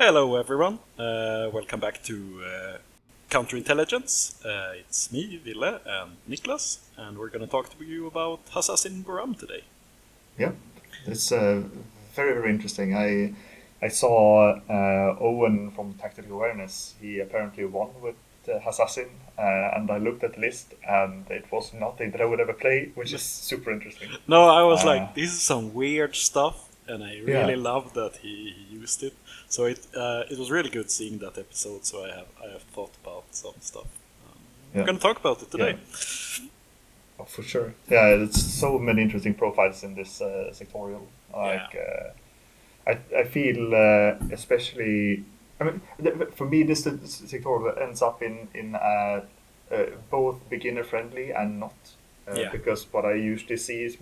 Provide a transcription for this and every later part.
Hello, everyone. Welcome back to Counterintelligence. It's me, Ville, and Niklas, and we're going to talk to you about Hassassin Barham today. Yeah, it's very, very interesting. I saw Owen from Tactical Awareness. He apparently won with Hassassin, and I looked at the list, and it was nothing that I would ever play, which is super interesting. No, I was Uh, like, this is some weird stuff, and I yeah, really love that he used it. So it was really good seeing that episode. So I have thought about some stuff. We're yeah, going to talk about it yeah, today. oh, for sure. Yeah, it's so many interesting profiles in this sectorial. Yeah, I feel especially. I mean, for me, this sector ends up in both beginner friendly and not. yeah. Because what I usually see is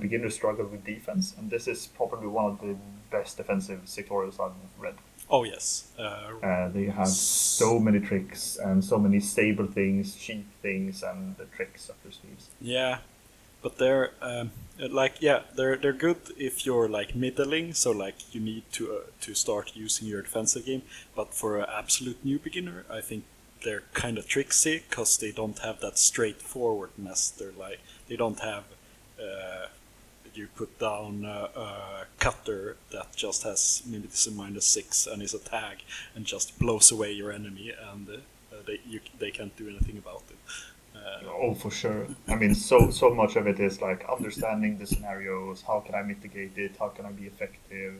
beginners struggle with defense, and this is probably one of the best defensive sectorials I've read. Oh yes. They have so many tricks and so many stable things, cheap things, and the tricks up their sleeves. Yeah, but they're good if you're like middling, so like you need to start using your defensive game. But for an absolute new beginner, I think they're kind of tricksy because they don't have that straightforwardness. They don't have you put down a cutter that just has maybe this a -6 and is a tag and just blows away your enemy, and they can't do anything about it. Oh, for sure. I mean, so much of it is like understanding the scenarios. How can I mitigate it? How can I be effective?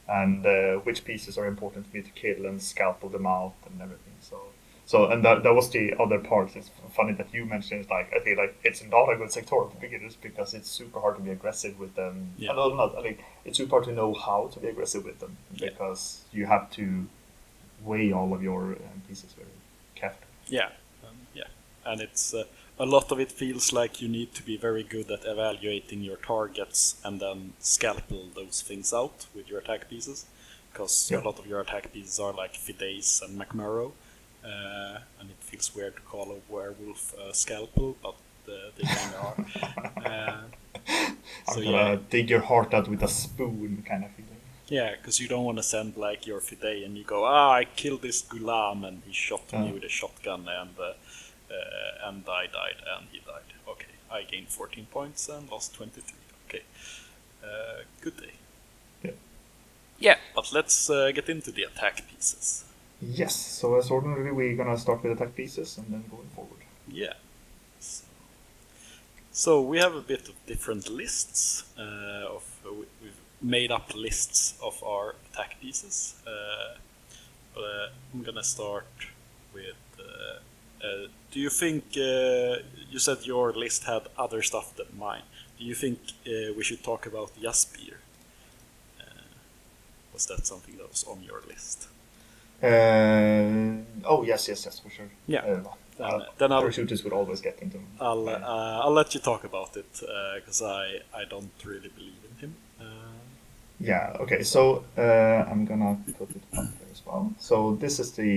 And which pieces are important for me to kill and scalpel them out and everything. And that was the other part. It's funny that you mentioned. Like, I think like it's not a good sector for beginners because it's super hard to be aggressive with them. Yeah. No, not. I mean, it's super hard to know how to be aggressive with them because you have to weigh all of your pieces very carefully. Yeah, and it's a lot of it feels like you need to be very good at evaluating your targets and then scalpel those things out with your attack pieces, because Yeah. a lot of your attack pieces are like Fides and McMurrow, and it feels weird to call a werewolf scalpel, but they kind of are. So I'm yeah, gonna dig your heart out with a spoon, kind of feeling. yeah, because you don't want to send like your Fide and you go, I killed this Gulam and he shot me with a shotgun and I died and he died. Okay, I gained 14 points and lost 23. Okay, good day. Yeah. Yeah, but let's get into the attack pieces. Yes. So as ordinarily, we're gonna start with attack pieces and then going forward. Yeah. So we have a bit of different lists we've made up lists of our attack pieces. But I'm gonna start with. Do you think you said your list had other stuff than mine? Do you think we should talk about Jaspir? Was that something that was on your list? Oh yes, for sure. Yeah. Then I'll parachutists would always get into them. I'll let you talk about it because I don't really believe in him. Yeah. Okay. So I'm gonna put it up there as well. So this is the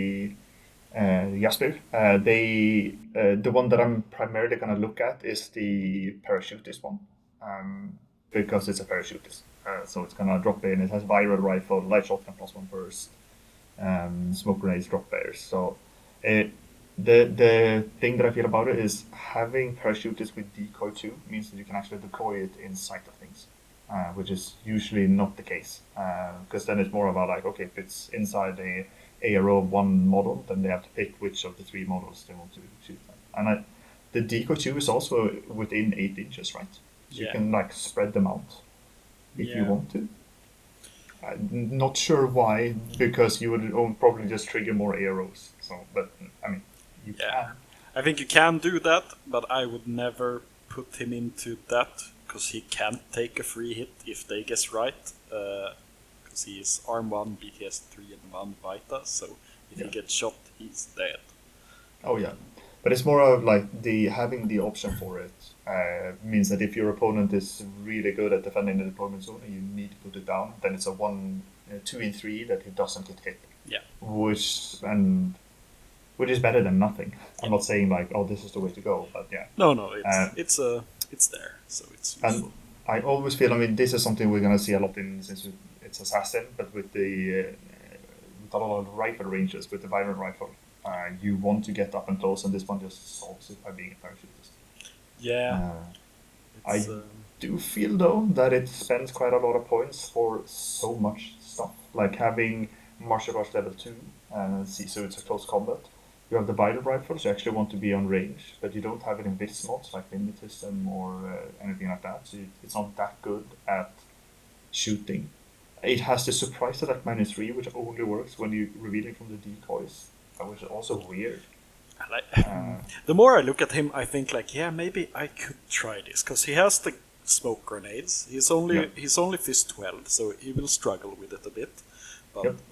Jasper. The one that I'm primarily gonna look at is the parachutist one, because it's a parachutist. So it's gonna drop in. It has viral rifle, light shotgun +1 burst, smoke grenades, drop bears. So the thing that I feel about it is having parachutists with decoy 2 means that you can actually deploy it in sight of things, which is usually not the case. Because then it's more about like, okay, if it's inside a ARO of one model, then they have to pick which of the 3 models they want to shoot at. And the decoy 2 is also within 8 inches, right? So you can like spread them out if you want to. I'm not sure why, because you would probably just trigger more arrows. So, but I mean, you can. I think you can do that, but I would never put him into that because he can't take a free hit if they guess right. Because he is arm 1, BTS 3, and 1 Vita. So if he gets shot, he's dead. Oh yeah, but it's more of like having the option for it means that if your opponent is really good at defending the deployment zone and you need to put it down, then it's a 2 in 3 that he doesn't get hit. Yeah. Which is better than nothing. I'm not saying like, oh, this is the way to go, but yeah. No, it's there, so it's useful. And I always feel, I mean, this is something we're gonna see a lot in since it's Assassin, but with the a lot of rifle ranges with the viral rifle. You want to get up and close, and this one just solves it by being a parachutist. Yeah. I do feel though that it spends quite a lot of points for so much stuff, like having martial arts level 2, so it's a close combat. You have the viral rifles, you actually want to be on range, but you don't have it in vis mods like Limitism or anything like that, so it's not that good at shooting. It has the surprise attack -3, which only works when you reveal it from the decoys, which is also weird. The more I look at him, I think like, yeah, maybe I could try this because he has the smoke grenades. He's only fist 12, so he will struggle with it a bit,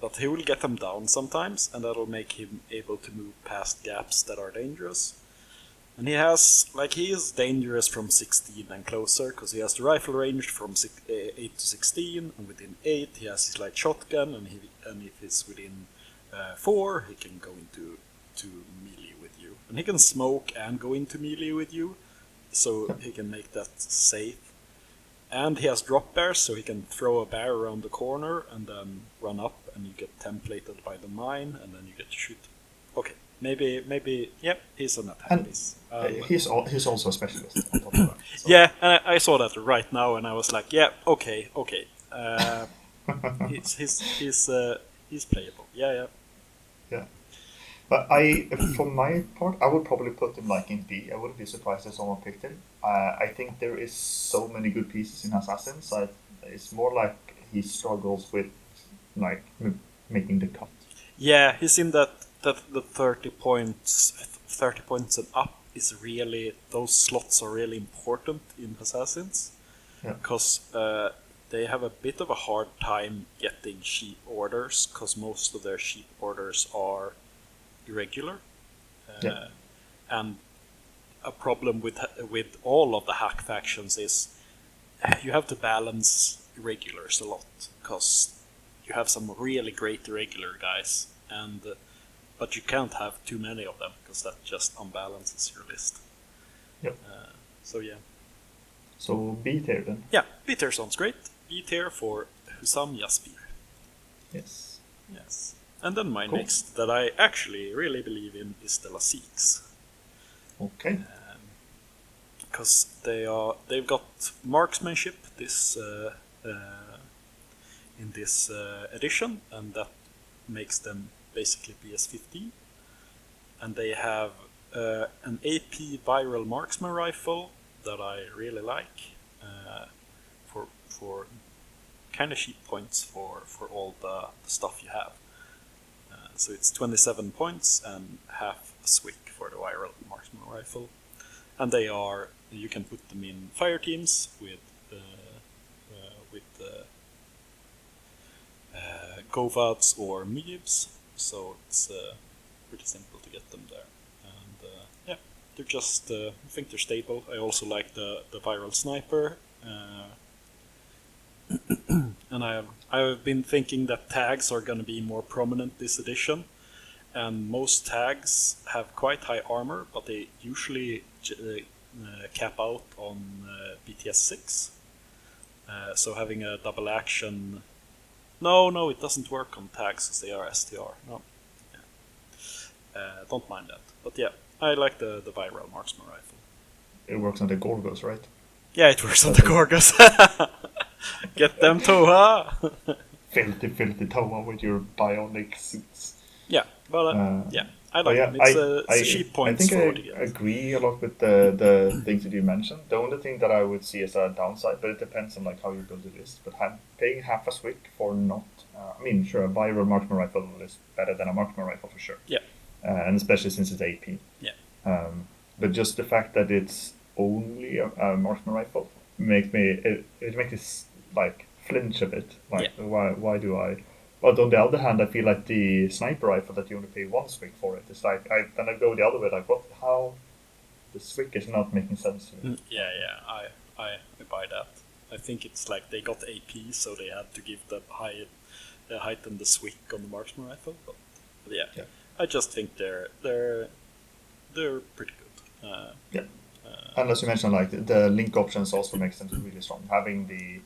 but he will get them down sometimes, and that'll make him able to move past gaps that are dangerous. And he is dangerous from 16 and closer because he has the rifle range from 8 to 16, and within 8 he has his light shotgun, and if he's within 4 he can go into melee with you, and he can smoke and go into melee with you, so he can make that safe. And he has drop bears, so he can throw a bear around the corner and then run up, and you get templated by the mine, and then you get to shoot. Okay, maybe, yep, he's an attack piece. He's also a specialist on top of that. So. Yeah, and I saw that right now, and I was like, yeah, okay. He's playable. Yeah. But for my part, I would probably put him like in B. I wouldn't be surprised if someone picked him. I think there is so many good pieces in Hassasins. It's more like he struggles with like making the cut. Yeah, he's in that the 30 points and up is really, those slots are really important in Hassasins, because they have a bit of a hard time getting sheep orders because most of their sheep orders are irregular, and a problem with all of the hack factions is you have to balance irregulars a lot because you have some really great irregular guys, but you can't have too many of them because that just unbalances your list. So B tier then. Yeah, B tier sounds great. B tier for Hussam Yaspir. Yes. And then my next that I actually really believe in is the Lassiques. Okay. Because they've got marksmanship in this edition, and that makes them basically PS15. And they have an AP viral marksman rifle that I really like for kind of cheap points for all the stuff you have. So it's 27 points and half a swick for the viral marksman rifle, and you can put them in fire teams with Govats or Mujibs, so it's pretty simple to get them there. And they're just I think they're stable. I also like the viral sniper. And I've been thinking that tags are going to be more prominent this edition, and most tags have quite high armor, but they usually cap out on BTS 6. So having a double action... No, it doesn't work on tags because they are STR. No. Don't mind that. But yeah, I like the viral marksman rifle. It works on the Gorgos, right? Yeah, it works on the Gorgos. Get them Toha! filthy Toha with your bionic suits. Yeah, well, I like them. It's cheap points. I think I agree a lot with the things that you mentioned. The only thing that I would see as a downside, but it depends on like how you build the list. But paying half a swick for not, sure, a viral marksman rifle is better than a marksman rifle for sure. Yeah. And especially since it's AP. Yeah. But just the fact that it's only a marksman rifle makes me like flinch a bit. Like why do I? But on the other hand, I feel like the sniper rifle that you only pay one swick for it. It's like I go the other way. Like how the swick is not making sense to me. Yeah, I buy that. I think it's like they got AP, so they had to give the heighten the swick on the marksman rifle. But yeah. I just think they're pretty good. And as you mentioned, like the link options also makes them really strong. Having the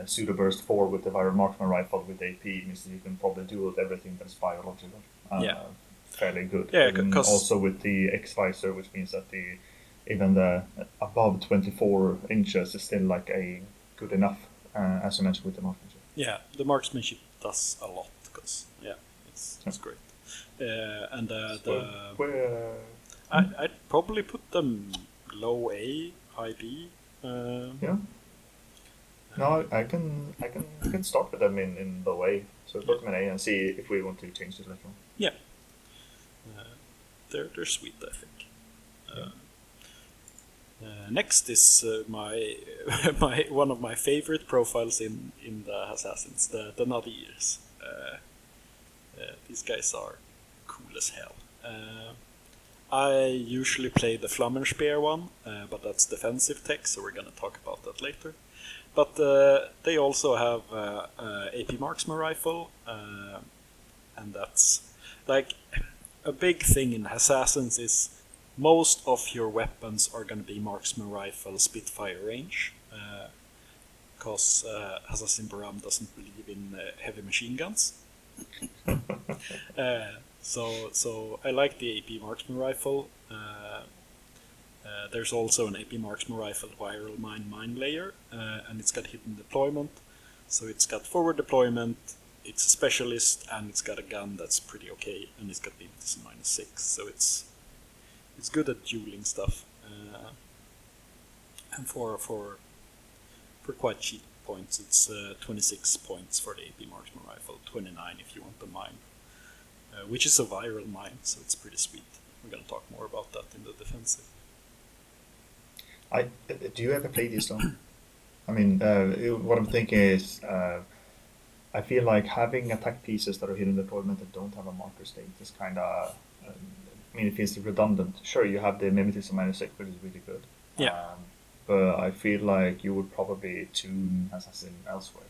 pseudo burst 4 with the viral marksman rifle with AP means that you can probably do everything that's biological. Fairly good. Yeah, and also with the X visor, which means that even the above 24 inches is still like a good enough, as you mentioned with the marksmanship. Yeah, the marksmanship does a lot because it's great. I'd probably put them low A, high B. Yeah. No, I can start with them in low A. So put them in A and see if we want to change it later on. Yeah. They're sweet, I think. Next is my one of my favorite profiles in the Hassasins, the Nadirs. These guys are cool as hell. I usually play the Flammenspeer one, but that's defensive tech, so we're gonna talk about that later. But they also have AP Marksman Rifle, and that's like a big thing in Hassasins is most of your weapons are going to be Marksman Rifle Spitfire range, because Hassassin Barham doesn't believe in heavy machine guns. So I like the AP Marksman Rifle. There's also an AP Marksman Rifle Viral Mine Layer, and it's got hidden deployment. So it's got forward deployment, it's a specialist, and it's got a gun that's pretty okay, and it's got Vintis -6. So it's good at dueling stuff. And for quite cheap points, it's 26 points for the AP Marksman Rifle, 29 if you want the mine, which is a viral mine, so it's pretty sweet. We're going to talk more about that in the defensive. Do you ever play this though? I mean, what I'm thinking is, I feel like having attack pieces that are hidden deployment that don't have a marker state is kind of, I mean, it feels redundant. Sure, you have the Mimetism -6, which is really good. Yeah. But I feel like you would probably tune Hassassin elsewhere.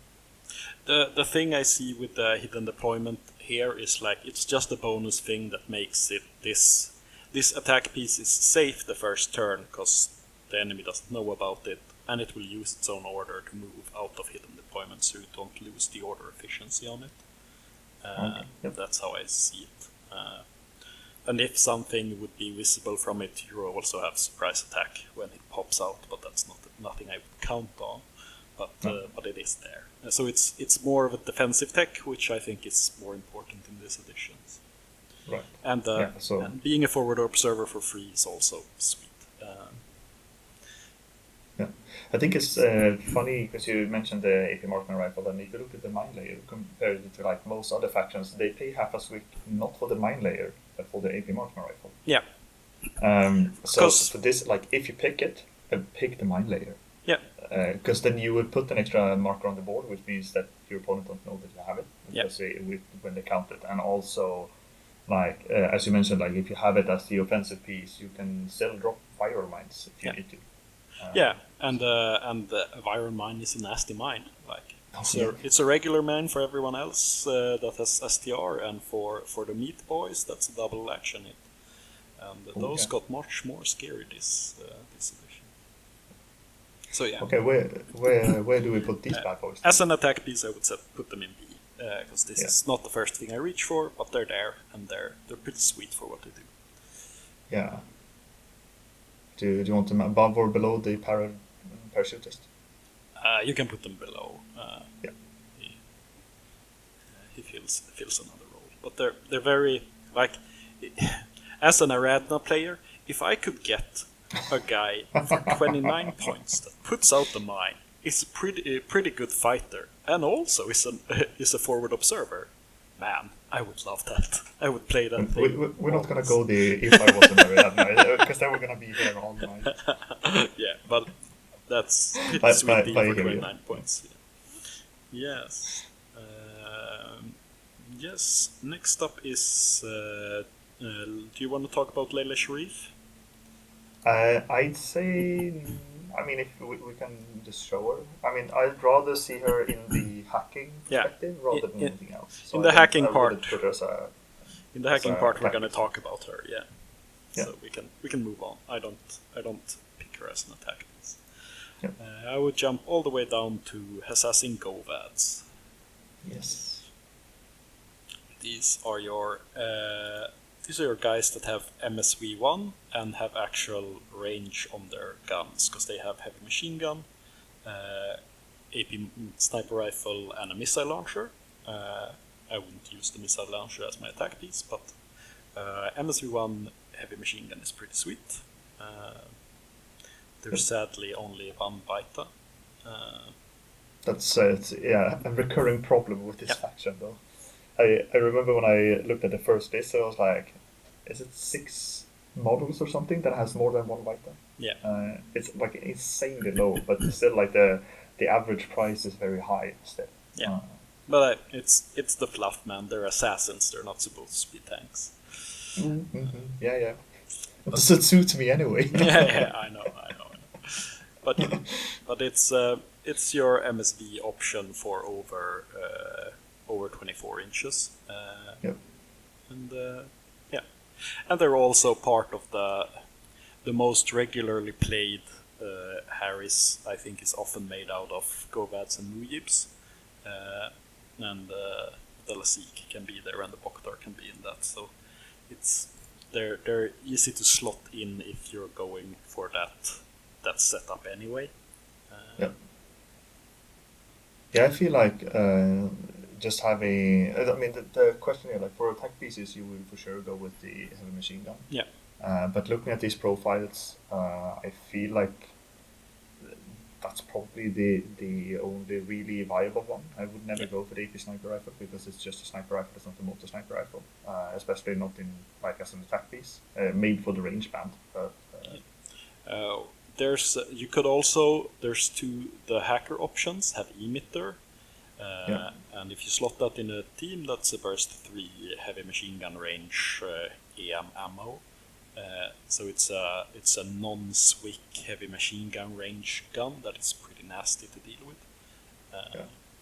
The thing I see with the hidden deployment here is like it's just a bonus thing that makes it this attack piece is safe the first turn because the enemy doesn't know about it, and it will use its own order to move out of hidden deployment, so you don't lose the order efficiency on it. Okay. Yep. That's how I see it. And if something would be visible from it, you also have surprise attack when it pops out, but that's nothing I would count on. But it is there. So it's more of a defensive tech, which I think is more important in these editions. Right. And, and being a forward observer for free is also sweet. I think it's funny because you mentioned the AP Marksman Rifle, and if you look at the mine layer compared to like most other factions, they pay half as weak not for the mine layer but for the AP Marksman Rifle. Yeah. So for this, like if you pick it, pick the mine layer. Yeah. Because then you would put an extra marker on the board, which means that your opponent don't know that you have it when they count it, and also like as you mentioned, like if you have it as the offensive piece, you can still drop fire mines if you need to. And the viral mine is a nasty mine. Like it's a regular mine for everyone else that has STR, and for the meat boys, that's a double action hit. And those got much more scary this edition. So yeah. Okay, where do we put these bad boys? As an attack piece, I would put them in B, because this is not the first thing I reach for, but they're there, and they're pretty sweet for what they do. Yeah. Do you want them above or below the parachutist? You can put them below. He fills another role, but they're very like. As an Aradna player, if I could get a guy for 29 points that puts out the mine, is a pretty good fighter, and also is a forward observer, man, I would love that. I would play that. We're not gonna go the if I wasn't Aradna, because then we're gonna be here all night. Yeah, but that's pretty sweet deal for 29 points. Yeah. Yes. Yes. Next up is. Do you want to talk about Layla Sharif? I'd say, I mean, if we can just show her. I mean, I'd rather see her in the hacking perspective rather than anything else. So in the hacking part, we're going to talk about her. Yeah. So we can move on. I don't pick her as an attack piece. Yep. I would jump all the way down to Hassassin Govads. Yes. These are your guys that have MSV1 and have actual range on their guns, because they have heavy machine gun, AP sniper rifle, and a missile launcher. I wouldn't use the missile launcher as my attack piece, but MSV1 heavy machine gun is pretty sweet. There's sadly only one Vita. That's a recurring problem with this faction, though. I remember when I looked at the first list, I was like, is it 6 models or something that has more than one Vita? Yeah. It's like insanely low, but still like the average price is very high still. Yeah. But it's the fluff, man. They're assassins. They're not supposed to be tanks. Mm-hmm. Yeah. But does it suit me anyway? yeah, I know. But it's your MSV option for over 24 inches. Yep. And and they're also part of the most regularly played Harris. I think is often made out of Govads and Mujibs. And the Lasik can be there, and the Boktar can be in that. So they're easy to slot in if you're going for that setup anyway. Yeah, I feel like just having. I mean, the question here, like for attack pieces, you will for sure go with the heavy machine gun. Yeah. But looking at these profiles, I feel like that's probably the only really viable one. I would never go for the AP sniper rifle because it's just a sniper rifle. It's not a motor sniper rifle, especially not in like as an attack piece made for the range band. But there's the hacker options have emitter, and if you slot that in a team, that's a burst 3 heavy machine gun range EM ammo. So it's a non-swick heavy machine gun range gun that is pretty nasty to deal with.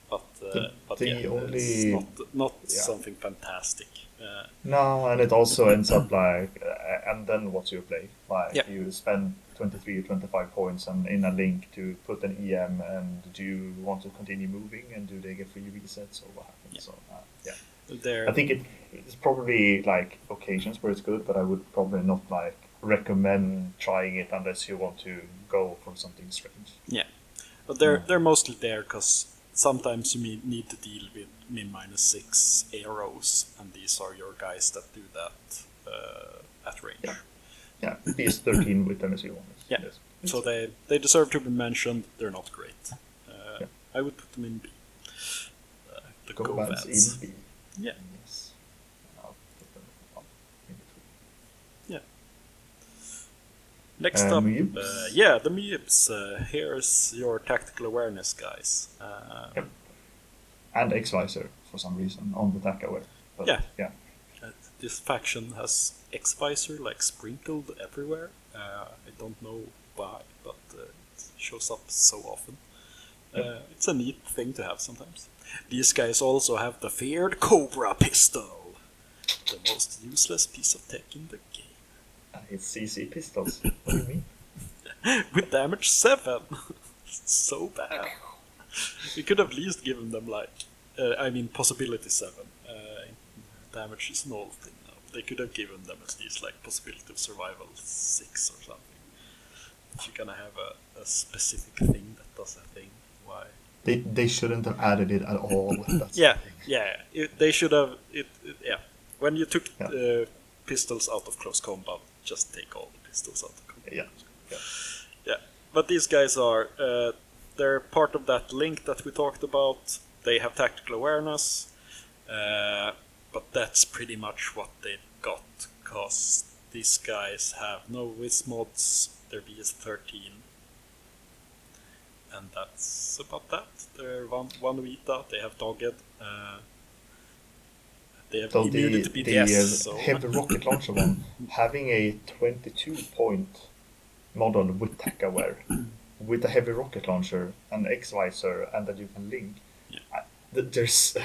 But it's not something fantastic. No, and it also ends up like, and then what you play? Like you spend 23 or 25 points in a link to put an EM, and do you want to continue moving, and do they get free resets, or what happens? So I think it's probably like occasions where it's good, but I would probably not like recommend trying it unless you want to go for something strange. Yeah, but they're mostly there because sometimes you need to deal with min-6 arrows, and these are your guys that do that at range. Yeah, PS13 with MSV1. Yeah, so they deserve to be mentioned. They're not great. I would put them in B. The Govads in B. Yeah. Yes. I'll put them up in between. Yeah. Next up, the Mujibs. Here's your tactical awareness guys. And X-Visor for some reason on the TAC aware. But, yeah. This faction has X-Visor like sprinkled everywhere. I don't know why, but it shows up so often. It's a neat thing to have sometimes. These guys also have the feared Cobra pistol, the most useless piece of tech in the game. It's CC pistols. What do you mean? With damage 7. So bad. We could have at least given them possibility 7. Damage is an old thing now. They could have given them at least like possibility of survival 6 or something. If you're gonna have a specific thing that does a thing, why? They shouldn't have added it at all. They should have. When you took pistols out of close combat, just take all the pistols out of combat. Yeah. But these guys are they're part of that link that we talked about. They have tactical awareness, but that's pretty much what they've got. Cause these guys have no whiz mods. They're BS13. And that's about that. They're one Vita, they have Dogged, they have immunity to BTS. The heavy rocket launcher one, having a 22-point model with tech aware, with a heavy rocket launcher, an X-Visor, and that you can link. There's...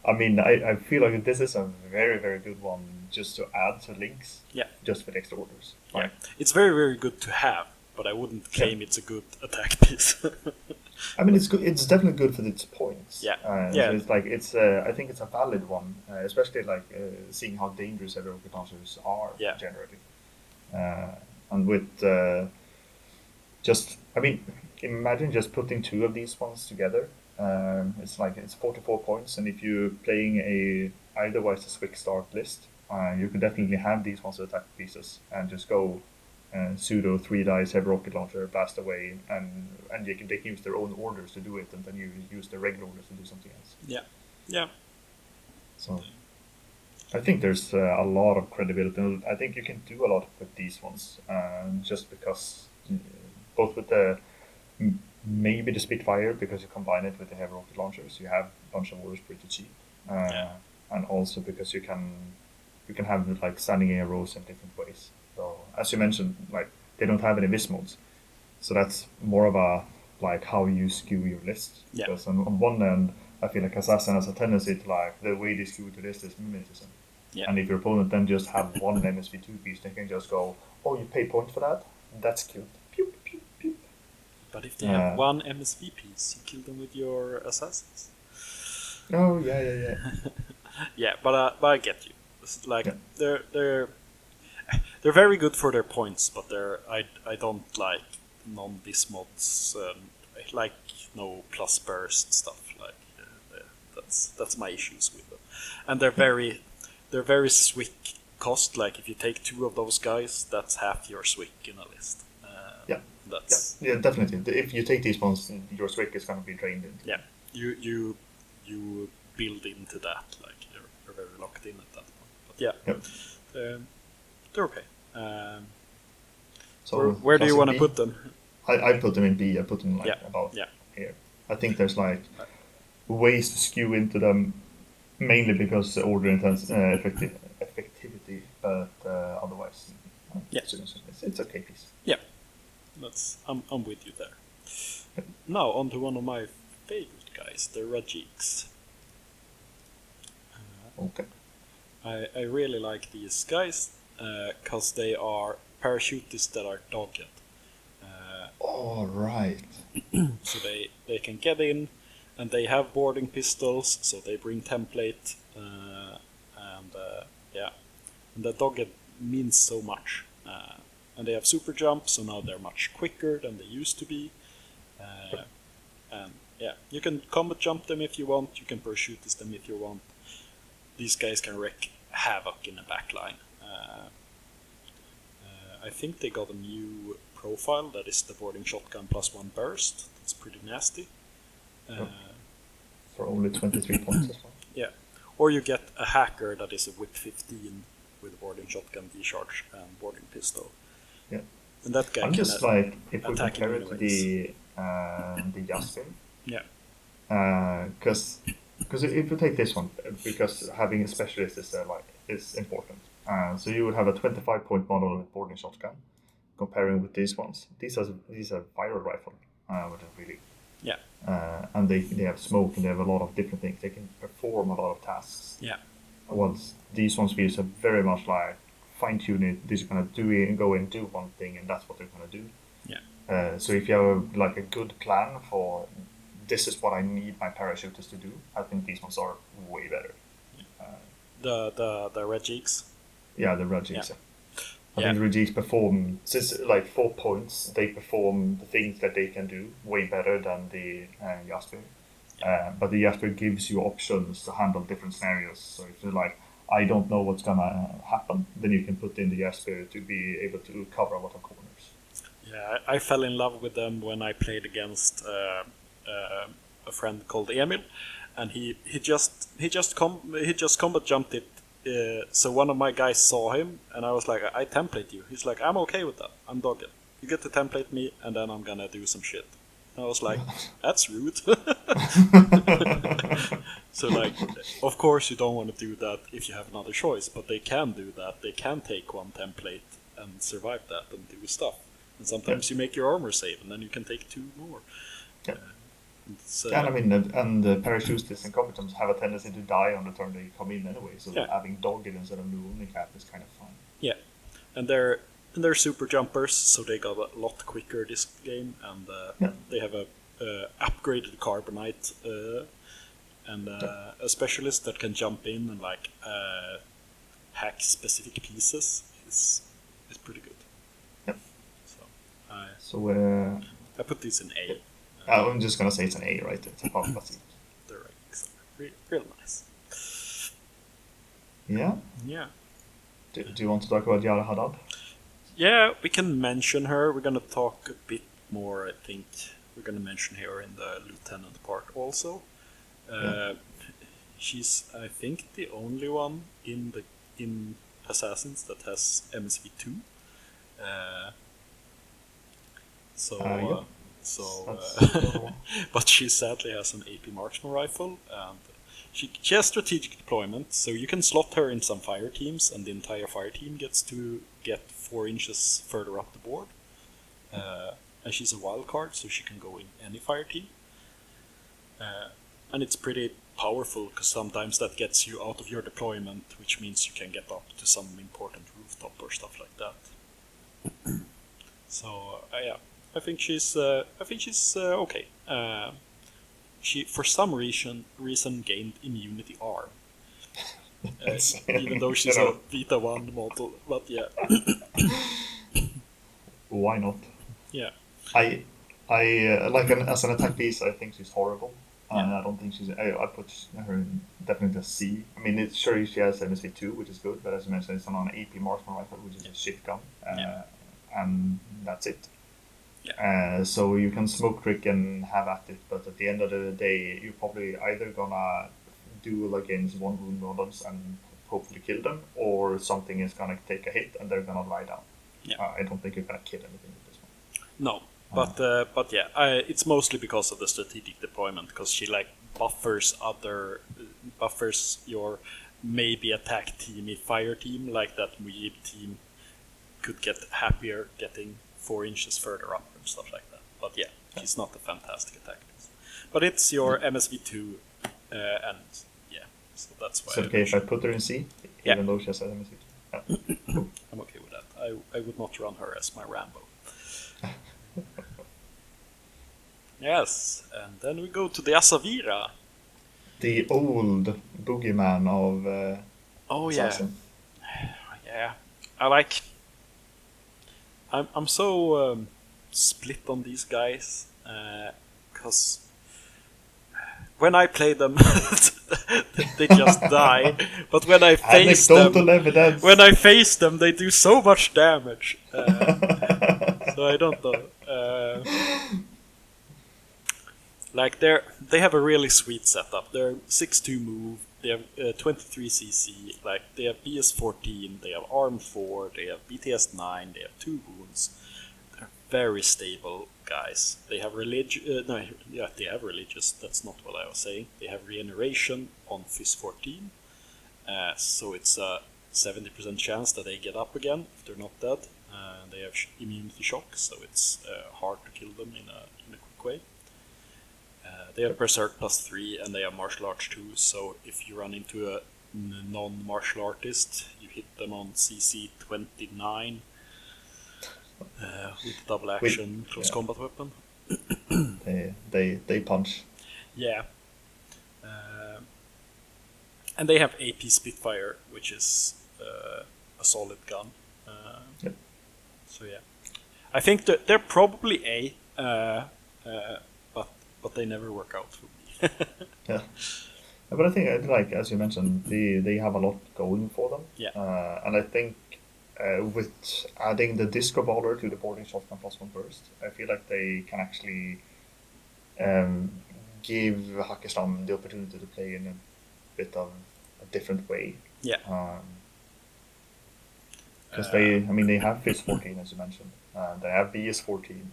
I mean, I feel like this is a very, very good one just to add to links. Yeah. Just with extra orders. Yeah. It's very, very good to have. but I wouldn't claim it's a good attack piece. I mean, it's good. It's definitely good for its points. Yeah. So it's like I think it's a valid one, especially like seeing how dangerous heavy rocket launchers are generally, and with I mean, imagine just putting two of these ones together. It's 44 points, and if you're playing either a quick start list, you could definitely have these ones as attack pieces and just go pseudo 3 dice heavy rocket launcher, blast away, and they can use their own orders to do it, and then you use the regular orders to do something else. Yeah. So I think there's a lot of credibility. I think you can do a lot with these ones, just because both with the maybe the Spitfire, because you combine it with the heavy rocket launchers, you have a bunch of orders pretty cheap, and also because you can have like standing arrows in different ways. So as you mentioned, like they don't have any vis modes, so that's more of a like how you skew your list. Because on one end, I feel like Hassassin has a tendency to like the way they skew the list is mimetism. And if your opponent then just have one MSV2 piece, they can just go, "Oh, you pay points for that? That's cute." Pew, pew, pew. But if they have one MSV piece, you kill them with your assassins. Oh yeah. Yeah, but I get you. It's like they're very good for their points, but I don't like non-vis mods, like no plus burst stuff. Like that's my issues with them, and they're very swick cost. Like if you take two of those guys, that's half your swick in a list. Yeah, definitely. If you take these ones, your swick is going to be drained into. Yeah, you build into that. Like you're very locked in at that point. But they're okay. So where do you want to put them? I put them in B. I put them about here. I think there's like ways to skew into them, mainly because order effectivity, but otherwise, it's okay piece. Yeah, I'm with you there. Now on to one of my favorite guys, the Rajiks. Okay. I really like these guys because they are parachutists that are dogged. All right. So they can get in, and they have boarding pistols, so they bring template, and the dogged means so much. And they have super jump, so now they're much quicker than they used to be. And you can combat jump them if you want, you can parachutist them if you want. These guys can wreak havoc in the backline. I think they got a new profile that is the boarding shotgun plus 1 burst. That's pretty nasty. For only 23 points as well. Yeah. Or you get a hacker that is a whip 15 with a boarding shotgun, D-charge, and boarding pistol. Yeah. And that guy I'm can just like, if we attack compare in it to many the Yaspin. Yeah. Because if you take this one, because having a specialist is important. So you would have a 25-point model with boarding shotgun, comparing with these ones. These are viral rifle, which is really and they have smoke and they have a lot of different things. They can perform a lot of tasks. Yeah. Whilst these ones are very much like fine tune it. These are gonna do it and go and do one thing, and that's what they're gonna do. Yeah. So if you have like a good plan for this is what I need my parachutists to do, I think these ones are way better. The Rajiks. Yeah, the Rajiks. Yeah. I think the Rajiks perform, since like 4 points, they perform the things that they can do way better than the Jasper. But the Jasper gives you options to handle different scenarios. So if you're like, I don't know what's gonna happen, then you can put in the Jasper to be able to cover a lot of corners. Yeah, I fell in love with them when I played against a friend called Emil, and he just combat jumped it. So one of my guys saw him, and I was like, I template you. He's like, I'm okay with that. I'm dogged. You get to template me, and then I'm gonna do some shit. And I was like, that's rude. So like, of course you don't want to do that if you have another choice, but they can do that. They can take one template and survive that and do stuff. And sometimes you make your armor save, and then you can take 2 more. And I mean, and the parachutists and combatants have a tendency to die on the turn they come in anyway. So having dogged instead of new only cap is kind of fun. Yeah, and they're And they're super jumpers, so they got a lot quicker this game, and they have a upgraded carbonite and a specialist that can jump in and like hack specific pieces. Is pretty good. Yep. So I put this in A. I'm just gonna say it's an A, right? It's a fantastic. The rankings are real nice. Yeah. Yeah. Do you want to talk about Yara Haddad? Yeah, we can mention her. We're gonna talk a bit more. I think we're gonna mention her in the lieutenant part also. She's, I think, the only one in Hassasins that has MSV2. But she sadly has an AP marksman rifle, and she has strategic deployment, so you can slot her in some fire teams, and the entire fire team gets to get 4 inches further up the board. And she's a wild card, so she can go in any fire team. And it's pretty powerful, because sometimes that gets you out of your deployment, which means you can get up to some important rooftop or stuff like that. So yeah, I think she's okay. She, for some reason gained immunity arm, even though she's a Vita 1 model. But yeah, why not? Yeah, I like as an attack piece. I think she's horrible. I don't think she's. I put her in definitely a C. I mean, it's sure she has MSV2, which is good, but as you mentioned, it's on an AP marksman rifle, which is a shit gun, and that's it. Yeah. So you can smoke trick and have at it, but at the end of the day, you're probably either gonna duel against 1 wound models and hopefully kill them, or something is gonna take a hit and they're gonna lie down. Yeah. I don't think you're gonna kill anything with this one. No. But yeah, it's mostly because of the strategic deployment, because she like buffers your maybe attack team, fire team, like that Mujib team could get happier getting 4 inches further up and stuff like that. But yeah, she's not a fantastic attack piece. But it's your MSV2, and yeah, so that's why. Is it okay if I put her in C, even though she has an MSV2? Yeah. Cool. I'm okay with that. I would not run her as my Rambo. Yes, and then we go to the Asavira. The old boogeyman of Assassin. Yeah. I like. I'm so split on these guys, because when I play them, they just die. But when I face them, they do so much damage. So I don't know. Like they have a really sweet setup. They're 6-2 move. They have 23 CC. Like they have BS14. They have Arm 4. They have BTS 9. They have 2 wounds. They're very stable guys. They have they have religious. That's not what I was saying. They have regeneration on FIS 14. So it's a 70% chance that they get up again if they're not dead. They have immunity shock, so it's hard to kill them in a quick way. They have Berserk +3 and they have Martial Arts 2, so if you run into a non-martial artist, you hit them on CC 29 with double action close combat weapon. They punch. Yeah. And they have AP Spitfire, which is a solid gun. So yeah. I think that they're probably A, but they never work out for me. Yeah, but I think, like as you mentioned, they have a lot going for them. Yeah. And I think with adding the disco baller to the boarding shotgun +1 burst, I feel like they can actually give Hassassin the opportunity to play in a bit of a different way. Yeah. Because they have FIS 14, as you mentioned. They have BS 14.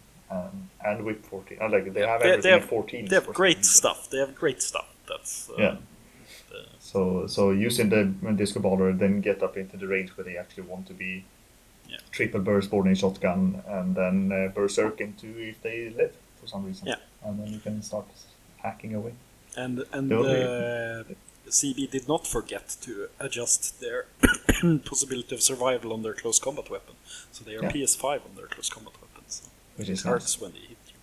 And Whip 14. They have everything at 14. They have great stuff. That's so using the disco baller, then get up into the range where they actually want to be. Triple burst boarding shotgun, and then berserk into if they live for some reason. Yeah. And then you can start hacking away. And CB did not forget to adjust their possibility of survival on their close combat weapon. So they are Yeah. PS5 on their close combat weapons. So Which it is hurts nice. when they hit you.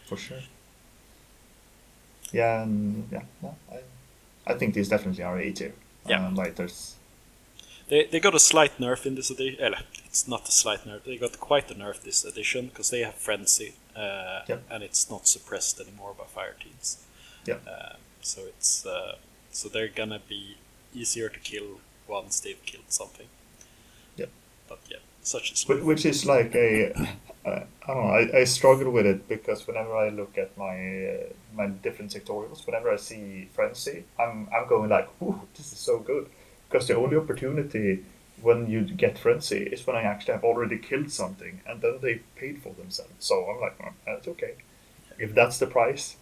For sure. Yeah, and yeah, no, I think these definitely are A tier. Yeah. Like there's They got a slight nerf in this edition. It's not a slight nerf. They got quite a nerf this edition because they have Frenzy, Yep. and it's not suppressed anymore by fire teams. Yeah. So it's so they're gonna be easier to kill once they've killed something. Yep. But yeah, such is life. Which is like I don't know. I struggle with it because whenever I look at my different sectorials, whenever I see Frenzy, I'm going like, ooh, this is so good. Because the only opportunity when you get Frenzy is when I actually have already killed something, and then they paid for themselves. So I'm like, oh, that's okay. If that's the price,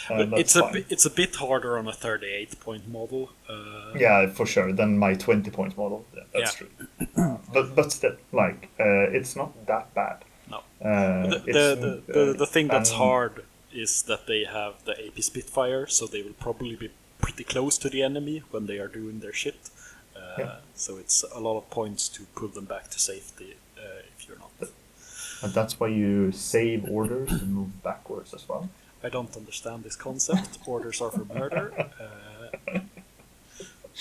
But that's fine. it's a bit harder on a 38-point model. Yeah, for sure. Than my 20-point model. Yeah, that's true. But still, like, it's not that bad. No. It's The thing that's and- hard is that they have the AP Spitfire, so they will probably be pretty close to the enemy when they are doing their shit. So it's a lot of points to pull them back to safety if you're not. But that's why you save orders and move backwards as well. I don't understand this concept. Orders are for murder.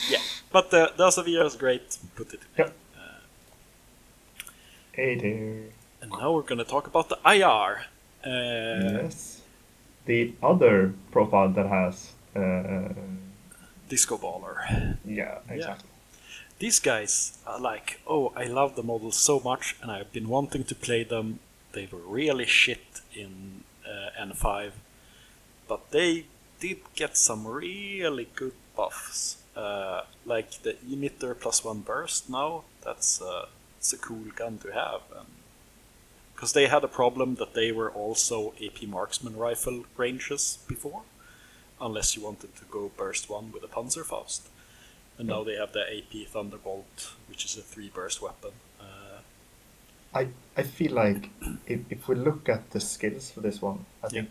Yeah, but the Asavia is great. Put it. Yep. Hey there. And now we're gonna talk about the IR. Yes. The other profile that has. Disco Baller. Yeah, exactly. These guys are like, oh, I love the models so much, and I've been wanting to play them. They were really shit in N5, but they did get some really good buffs. Like the emitter +1 burst now, that's a cool gun to have. Because they had a problem that they were also AP marksman rifle ranges before, unless you wanted to go burst 1 with a Panzerfaust. And now they have the AP Thunderbolt, which is a 3 burst weapon. I feel like if we look at the skills for this one, I think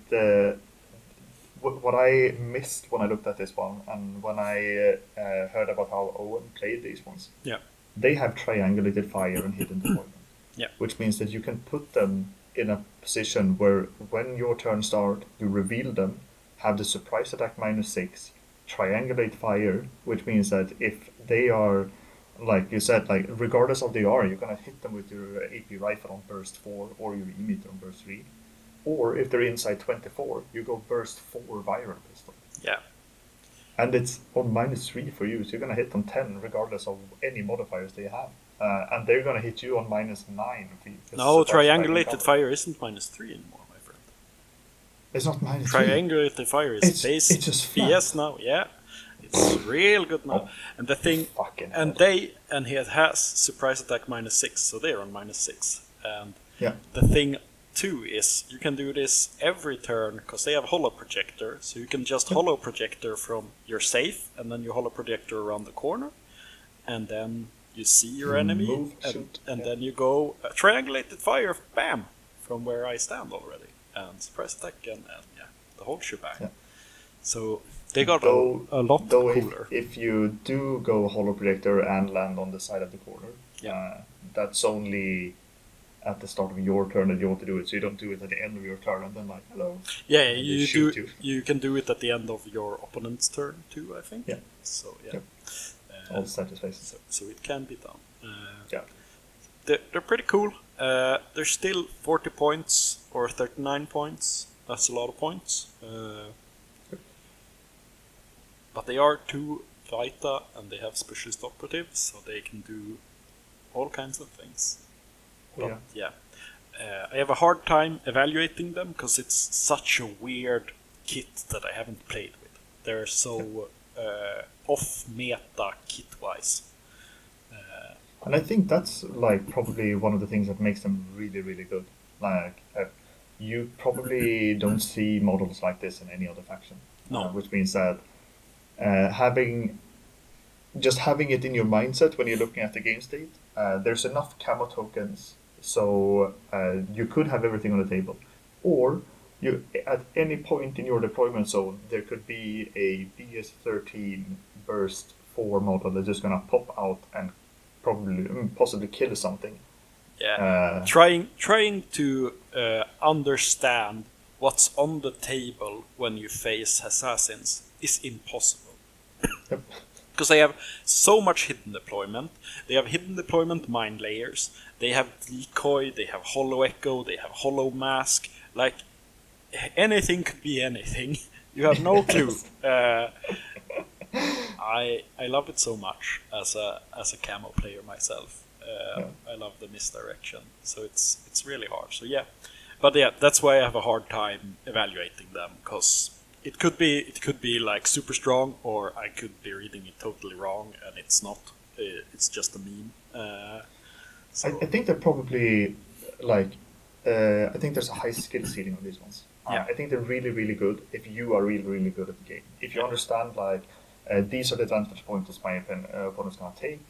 what I missed when I looked at this one and when I heard about how Owen played these ones, they have triangulated fire and hidden deployment. Which means that you can put them in a position where when your turn starts, you reveal them, have the surprise attack -6, triangulate fire, which means that if they are, like you said, like regardless of the R, you're gonna hit them with your AP rifle on burst 4 or your emitter on burst 3. Or if they're inside 24, you go burst 4 viral pistol. Yeah. And it's on -3 for you, so you're gonna hit them 10 regardless of any modifiers they have. And they're gonna hit you on -9. No, triangulated fire isn't -3 anymore, my friend. It's not -3. Triangulated fire is base it's just flat. PS now, yeah. It's real good now. Oh, and the thing, and he has surprise attack -6, so they're on -6. And the thing too is you can do this every turn because they have holo projector, so you can just holo projector from your safe, and then you holo projector around the corner, and then you see your enemy, and then you go triangulated fire, bam, from where I stand already, and surprise attack, and the whole shebang. Yeah. So they got a lot cooler. If you do go holo projector and land on the side of the corner, that's only at the start of your turn that you want to do it. So you don't do it at the end of your turn and then like, hello. Yeah, you can do it at the end of your opponent's turn too, I think. Yeah. So all satisfies. So it can be done. Yeah. They're pretty cool. They're still 40 points or 39 points. That's a lot of points. But they are 2 Vita and they have specialist operatives, so they can do all kinds of things. But, I have a hard time evaluating them because it's such a weird kit that I haven't played with. They're so off-meta kit-wise. And I think that's like probably one of the things that makes them really, really good. Like you probably don't see models like this in any other faction. No. Which means that having it in your mindset when you're looking at the game state, there's enough camo tokens, so you could have everything on the table, or you at any point in your deployment zone there could be a BS13 burst 4 model that's just gonna pop out and possibly kill something, Yeah, trying to understand what's on the table when you face Hassasins is impossible. Yep. Because they have so much hidden deployment. They have hidden deployment mine layers. They have decoy. They have hollow echo. They have hollow mask. Like anything could be anything. You have no clue. I love it so much as a camo player myself. I love the misdirection. So it's really hard. So yeah, but yeah, that's why I have a hard time evaluating them, because it could be like super strong, or I could be reading it totally wrong, and it's not. It's just a meme. I think they're probably like. I think there's a high skill ceiling on these ones. Yeah. I think they're really, really good if you are really, really good at the game. If you understand, like, these are the advantage points my opponent's going to take.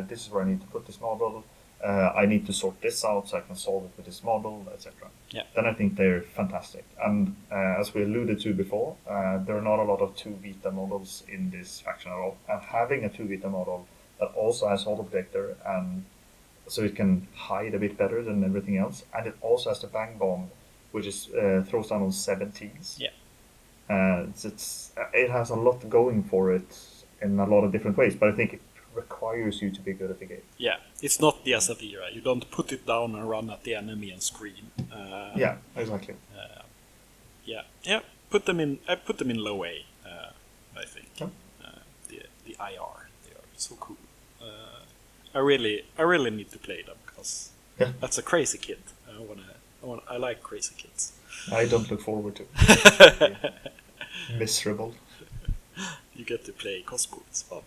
This is where I need to put this model. I need to sort this out so I can solve it with this model, etc. Yeah. Then I think they're fantastic. And as we alluded to before, there are not a lot of 2 Vita models in this faction at all. And having a 2 Vita model that also has Hollow Protector, and so it can hide a bit better than everything else, and it also has the Bang Bomb, which is throws down on 17s. Yeah. It has a lot going for it in a lot of different ways, but I think it requires you to be good at the game. Yeah, it's not the Asavira. You don't put it down and run at the enemy and scream. Yeah, exactly. Yeah. Put them in. I put them in low A. I think. Yep. The IR. They are so cool. I really need to play them, because that's a crazy kid. I like crazy kids. I don't look forward to it. Miserable. You get to play Cosmo. It's fun.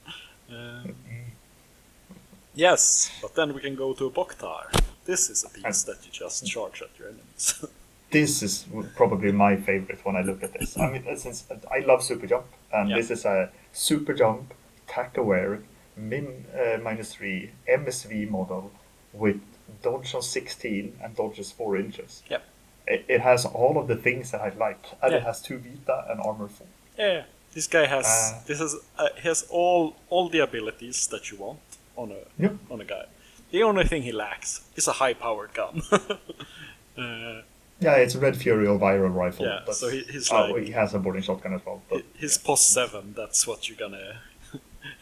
Yes, but then we can go to a Boktar. This is a piece that you just charge at your enemies. This is probably my favorite when I look at this. I mean, since I love Super Jump, and this is a Super Jump, Tack Aware, Min -3 MSV model with dodge on 16 and dodges 4 inches. Yep. It has all of the things that I like, and it has 2 Vita and armor 4. Yeah, this guy has he has all the abilities that you want on a guy. The only thing he lacks is a high-powered gun. Yeah, it's a Red Fury or Viral Rifle. Yeah, but, so he's like... he has a boarding shotgun as well. But, his POS 7, that's what you're gonna...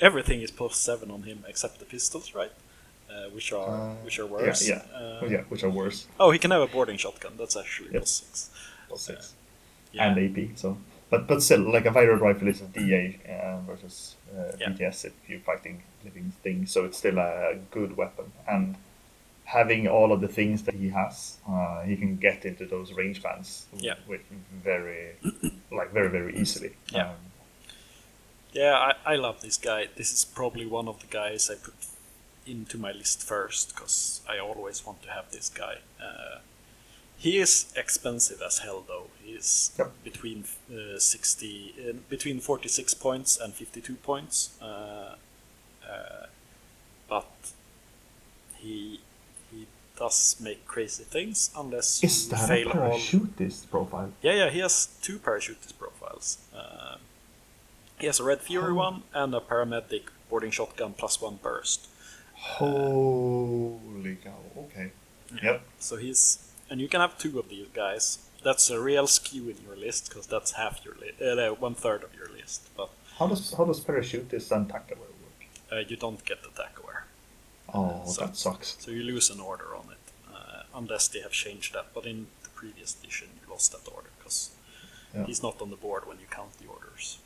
Everything is POS 7 on him except the pistols, right? Which are worse. Yeah, which are worse. Oh, he can have a boarding shotgun. That's actually POS 6. POS 6. And AP, so... But still, like a Viral Rifle is a DA versus BTS if you're fighting living things, so it's still a good weapon. And having all of the things that he has, he can get into those range bands with very, very easily. Yeah, I love this guy. This is probably one of the guys I put into my list first, because I always want to have this guy. He is expensive as hell, though. He is between 46 points and 52 points, but he does make crazy things unless you fail all. Is that a parachutist profile? Yeah, he has 2 parachutist profiles. He has a Red Fury one and a paramedic boarding shotgun +1 burst. Holy cow! Okay. Yep. So he's. And you can have 2 of these guys. That's a real skew in your list, because that's half your list, 1/3 of your list. But how does parachutist and tack aware work? You don't get the tack aware. Oh, that sucks. So you lose an order on it, unless they have changed that. But in the previous edition, you lost that order because he's not on the board when you count the orders.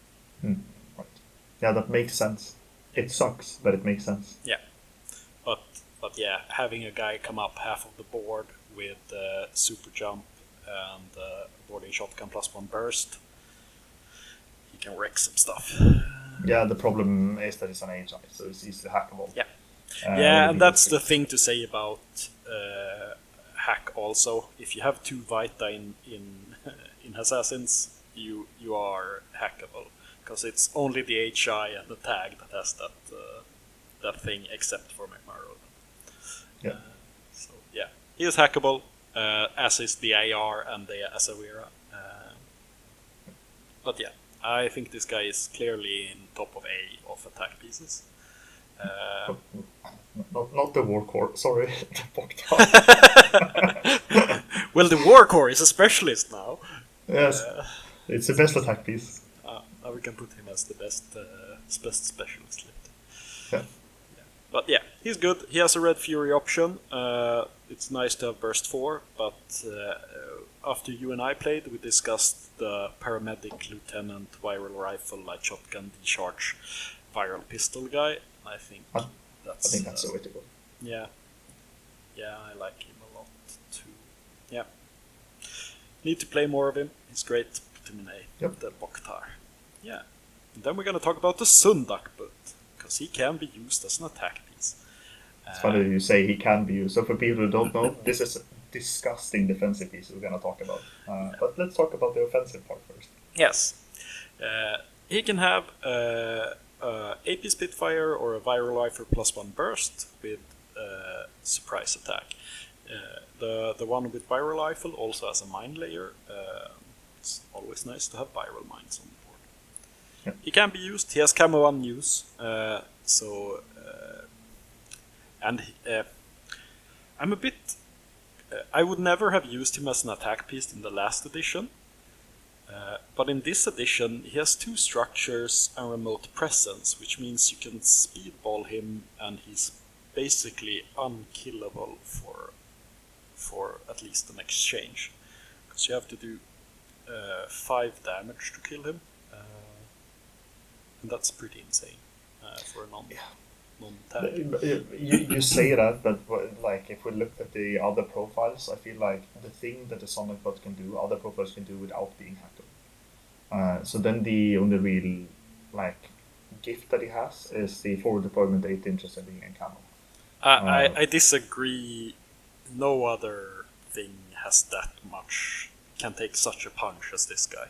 Right. Yeah, that makes sense. It sucks, but it makes sense. Yeah, but yeah, having a guy come up half of the board with super jump and boarding shotgun +1 burst, he can wreck some stuff. Yeah, the problem is that it's an HI, so it's easily hackable. Yeah, and that's the thing to say about hack also. If you have 2 Vita in Hassasins, you are hackable, because it's only the HI and the tag that has that thing, except for McMurrow. Yeah. So yeah, he is hackable, as is the AR and the Asavira. But yeah, I think this guy is clearly in top of A of attack pieces. Not the Warcore, sorry, the Boktar. Well, the Warcore is a specialist now. Yes, it's the best attack piece. Now we can put him as the best specialist left. Yeah. But yeah, he's good. He has a Red Fury option. It's nice to have Burst 4, but after you and I played, we discussed the Paramedic, Lieutenant, Viral Rifle, Light Shotgun, Discharge, Viral Pistol guy. I think I that's the way to go. Yeah. Yeah, I like him a lot too. Yeah. Need to play more of him. He's great. Put him in the Boktar. Yeah. And then we're going to talk about the Sundak Butt, because he can be used as an attack piece. It's funny you say he can be used. So for people who don't know, this is a disgusting defensive piece we're going to talk about. But let's talk about the offensive part first. Yes. He can have AP Spitfire or a Viral Rifle +1 burst with surprise attack. The one with Viral Rifle also has a Mind Layer. It's always nice to have Viral Mines on the board. Yep. He can be used. He has Camo 1 use. I'm a bit... I would never have used him as an attack piece in the last edition. But in this edition, he has 2 structures and remote presence, which means you can speedball him and he's basically unkillable for at least an exchange. Because you have to do 5 damage to kill him. And that's pretty insane for a non-tag. You say that, but like if we look at the other profiles, I feel like the thing that the Sonic Bot can do, other profiles can do without being hackable. So then the only real gift that he has is the forward deployment 8 inches and being in camo. I disagree. No other thing has that much, can take such a punch as this guy.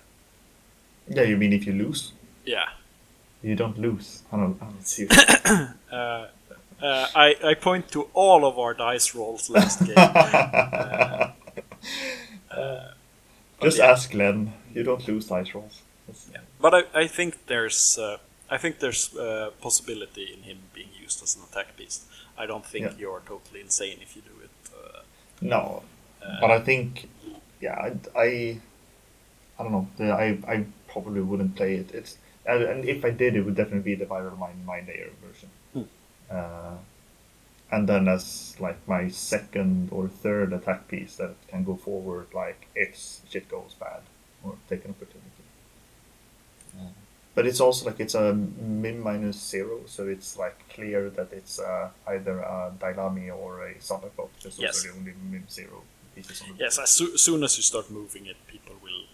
Yeah, you mean if you lose? Yeah. You don't lose. I don't see. I point to all of our dice rolls last game. Just ask Glenn. You don't lose dice rolls. Yeah. But I think there's possibility in him being used as an attack piece. I don't think you're totally insane if you do it. No, but I think, I don't know. I probably wouldn't play it. It's and if I did, it would definitely be the Viral Mind Layer version. And then as my second or third attack piece that can go forward, if shit goes bad or take an opportunity. But it's also it's a min -0, so it's clear that it's either a Dailami or a Sonic Bot. Those are the only min 0 pieces on the board. Yes, as soon as you start moving it, people will.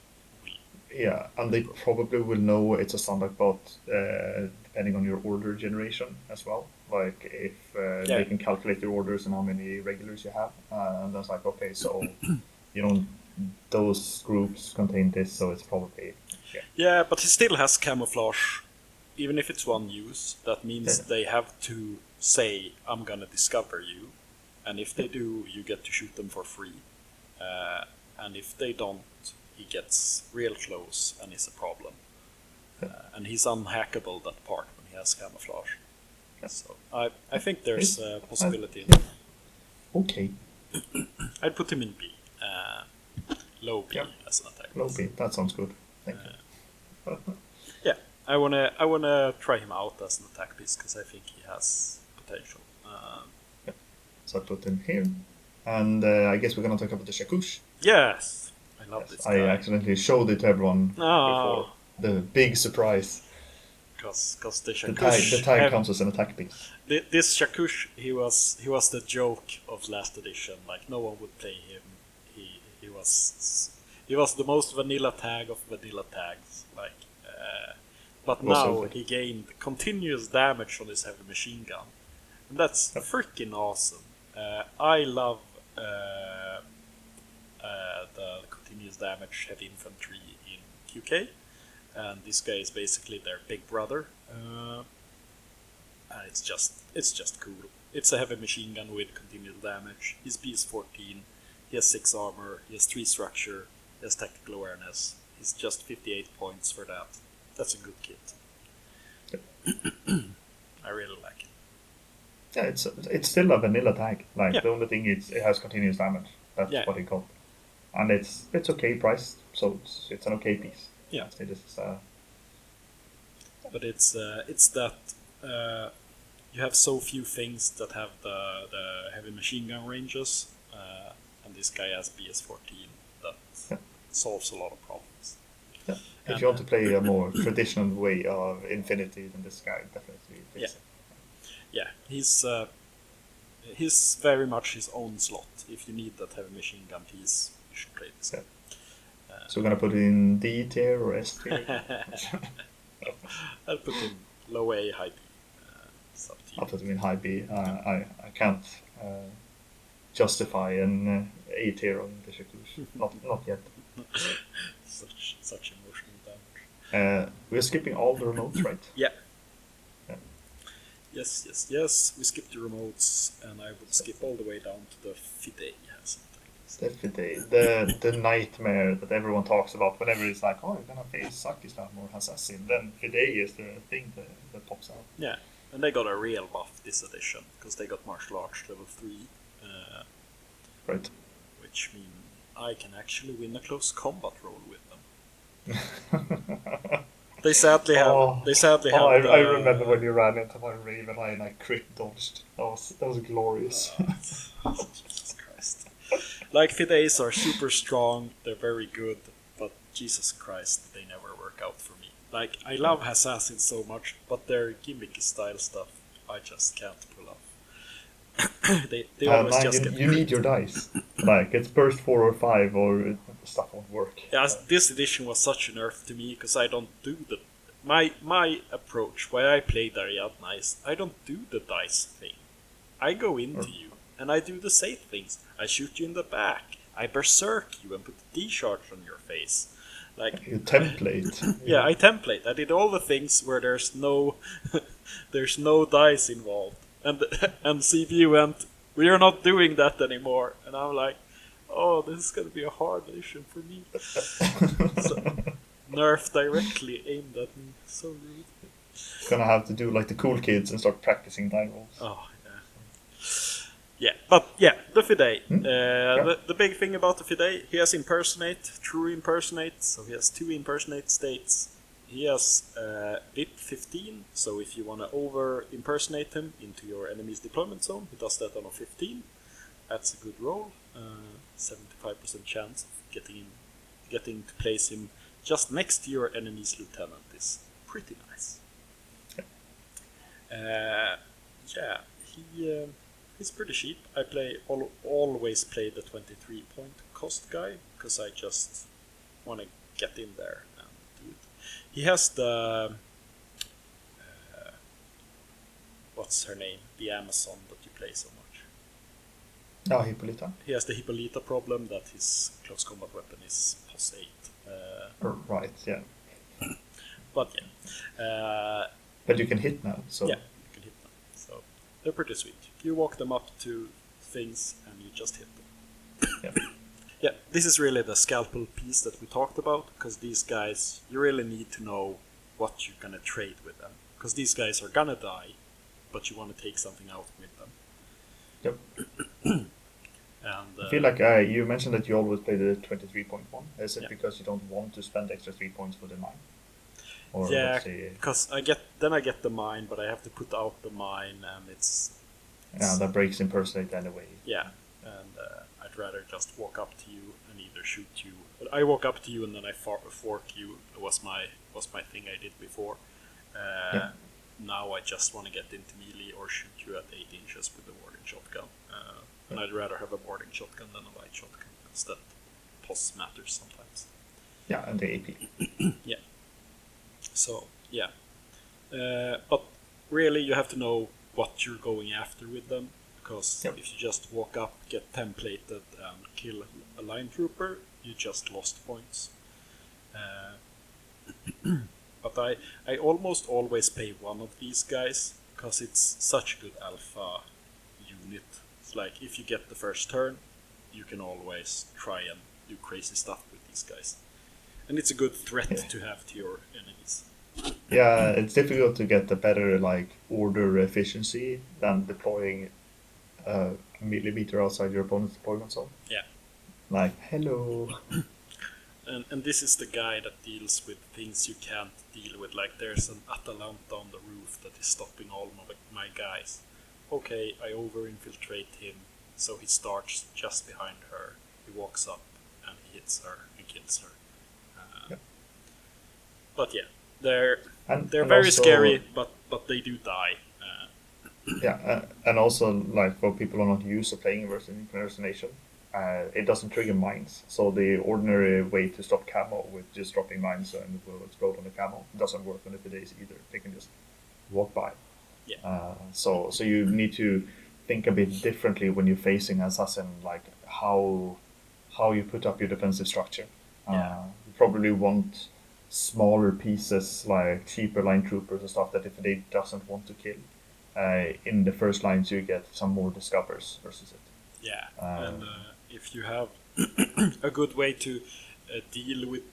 Yeah, and they probably will know it's a Sonic Bot depending on your order generation as well. If they can calculate your orders and how many regulars you have, and that's okay, so those groups contain this, so it's probably. Yeah, but he still has camouflage, even if it's 1 use. That means they have to say, "I'm gonna discover you," and if they do, you get to shoot them for free. And if they don't, he gets real close and is a problem. And he's unhackable, that part, when he has camouflage. So I think there's a possibility in it. Okay. I'd put him in B. Low B as an attack. Low B, that sounds good. Thank you. Yeah, I wanna try him out as an attack piece because I think he has potential. So I put him here, and I guess we're gonna talk about the Shakush. Yes, I love this guy. I accidentally showed it to everyone before. The big surprise. Because the Shakush... The tag counts as an attack piece. This Shakush, he was the joke of last edition. No one would play him. He was the most vanilla tag of vanilla tags. But now he gained continuous damage on his heavy machine gun. And that's freaking awesome. I love the continuous damage heavy infantry in QK. And this guy is basically their big brother. And it's just cool. It's a heavy machine gun with continuous damage. His B is 14. He has 6 armor. He has 3 structure. He has tactical awareness. He's just 58 points for that. That's a good kit. I really like it. Yeah, it's still a vanilla tag. Like Yeah. the only thing is it has continuous damage. That's Yeah. what it got, and it's okay priced, so it's an okay piece. Yeah. It is, But it's that you have so few things that have the heavy machine gun ranges, and this guy has BS-14 that yeah. solves a lot of problems. Yeah. If And, you want to play a more traditional way of Infinity, then this guy definitely fits it. Yeah, he's very much his own slot. If you need that heavy machine gun piece, you should play this. Yeah. So we're gonna put it in D tier or S tier? I'll put him low A, high B. I'll put him in high B. I can't justify an A tier on the Shakush. Not yet. Such emotional damage. We're skipping all the remotes, right? Yeah. Yeah. Yes. We skipped the remotes, and I would skip all the way down to the Fide. Definitely. The nightmare that everyone talks about whenever it's like, oh, you're gonna face Sakislam or Hassassin, then Fide is the thing that pops out. Yeah, and they got a real buff this edition, because they got martial arts level 3. Right. Which means I can actually win a close combat roll with them. They sadly have. I remember when you ran into my Raven Eye and I crit dodged. That was glorious. Jesus Christ. Like, Fides are super strong, they're very good, but Jesus Christ, they never work out for me. Like, I love Hassassin so much, but their gimmicky style stuff, I just can't pull off. they always just get. You need your dice. Like, it's burst 4 or 5, or stuff won't work. Yeah, this edition was such a nerf to me, because I don't do the. My approach, why I play Ariadna is I don't do the dice thing. I go into you, and I do the safe things. I shoot you in the back. I berserk you and put the D-charge on your face. Like, you template. Yeah, I template. I did all the things where there's no dice involved. And CPU went, we are not doing that anymore. And I'm like, oh, this is gonna be a hard mission for me. So, nerf directly aimed at me. So rude. Gonna have to do like the cool kids and start practicing die rolls. Oh, yeah, but yeah, the Fide. The big thing about the Fide, he has impersonate, true impersonate, so he has 2 impersonate states. He has VIP 15, so if you want to over impersonate him into your enemy's deployment zone, he does that on a 15. That's a good roll. 75% chance of getting to place him just next to your enemy's lieutenant is pretty nice. He's pretty cheap. I always play the 23 point cost guy, because I just want to get in there and do it. He has the what's her name? The Amazon that you play so much. Oh, Hippolyta. He has the Hippolyta problem that his close combat weapon is +8. Right, yeah. But yeah. But you can hit now, so. Yeah, you can hit them. So they're pretty sweet. You walk them up to things and you just hit them. Yeah. Yeah, this is really the scalpel piece that we talked about, because these guys, you really need to know what you're gonna trade with them. Because these guys are gonna die, but you want to take something out with them. Yep. And I feel like you mentioned that you always play the 23.1. Is it because you don't want to spend extra 3 points for the mine? Or yeah, because I get the mine, but I have to put out the mine, and it's yeah, that breaks impersonate anyway. Yeah, and I'd rather just walk up to you and either shoot you. But I walk up to you and then I fork you. Was my thing I did before. Yeah. Now I just want to get into melee or shoot you at 8 inches with a boarding shotgun. And I'd rather have a boarding shotgun than a light shotgun, because that pos matters sometimes. Yeah, and the AP. Yeah. So yeah, but really you have to know what you're going after with them, because if you just walk up, get templated, and kill a line trooper, you just lost points. But I almost always play one of these guys, because it's such a good alpha unit. It's like, if you get the first turn, you can always try and do crazy stuff with these guys. And it's a good threat to have to your enemies. Yeah, it's difficult to get a better like order efficiency than deploying a millimeter outside your opponent's deployment zone. Yeah. Like, hello. And this is the guy that deals with things you can't deal with. Like there's an Atalanta on the roof that is stopping all my guys. Okay, I over-infiltrate him, so he starts just behind her. He walks up and he hits her and kills her. Yeah. But yeah, they're And very also, scary, but they do die. yeah, and also like for people who are not used to playing impersonation, it doesn't trigger mines. So the ordinary way to stop camo with just dropping mines and it will explode on the camo doesn't work on the Fidays either. They can just walk by. Yeah, So you need to think a bit differently when you're facing Assassin, like how you put up your defensive structure. yeah, You probably want smaller pieces like cheaper line troopers and stuff that if they doesn't want to kill in the first lines you get some more discovers versus it. yeah. And if you have a good way to deal with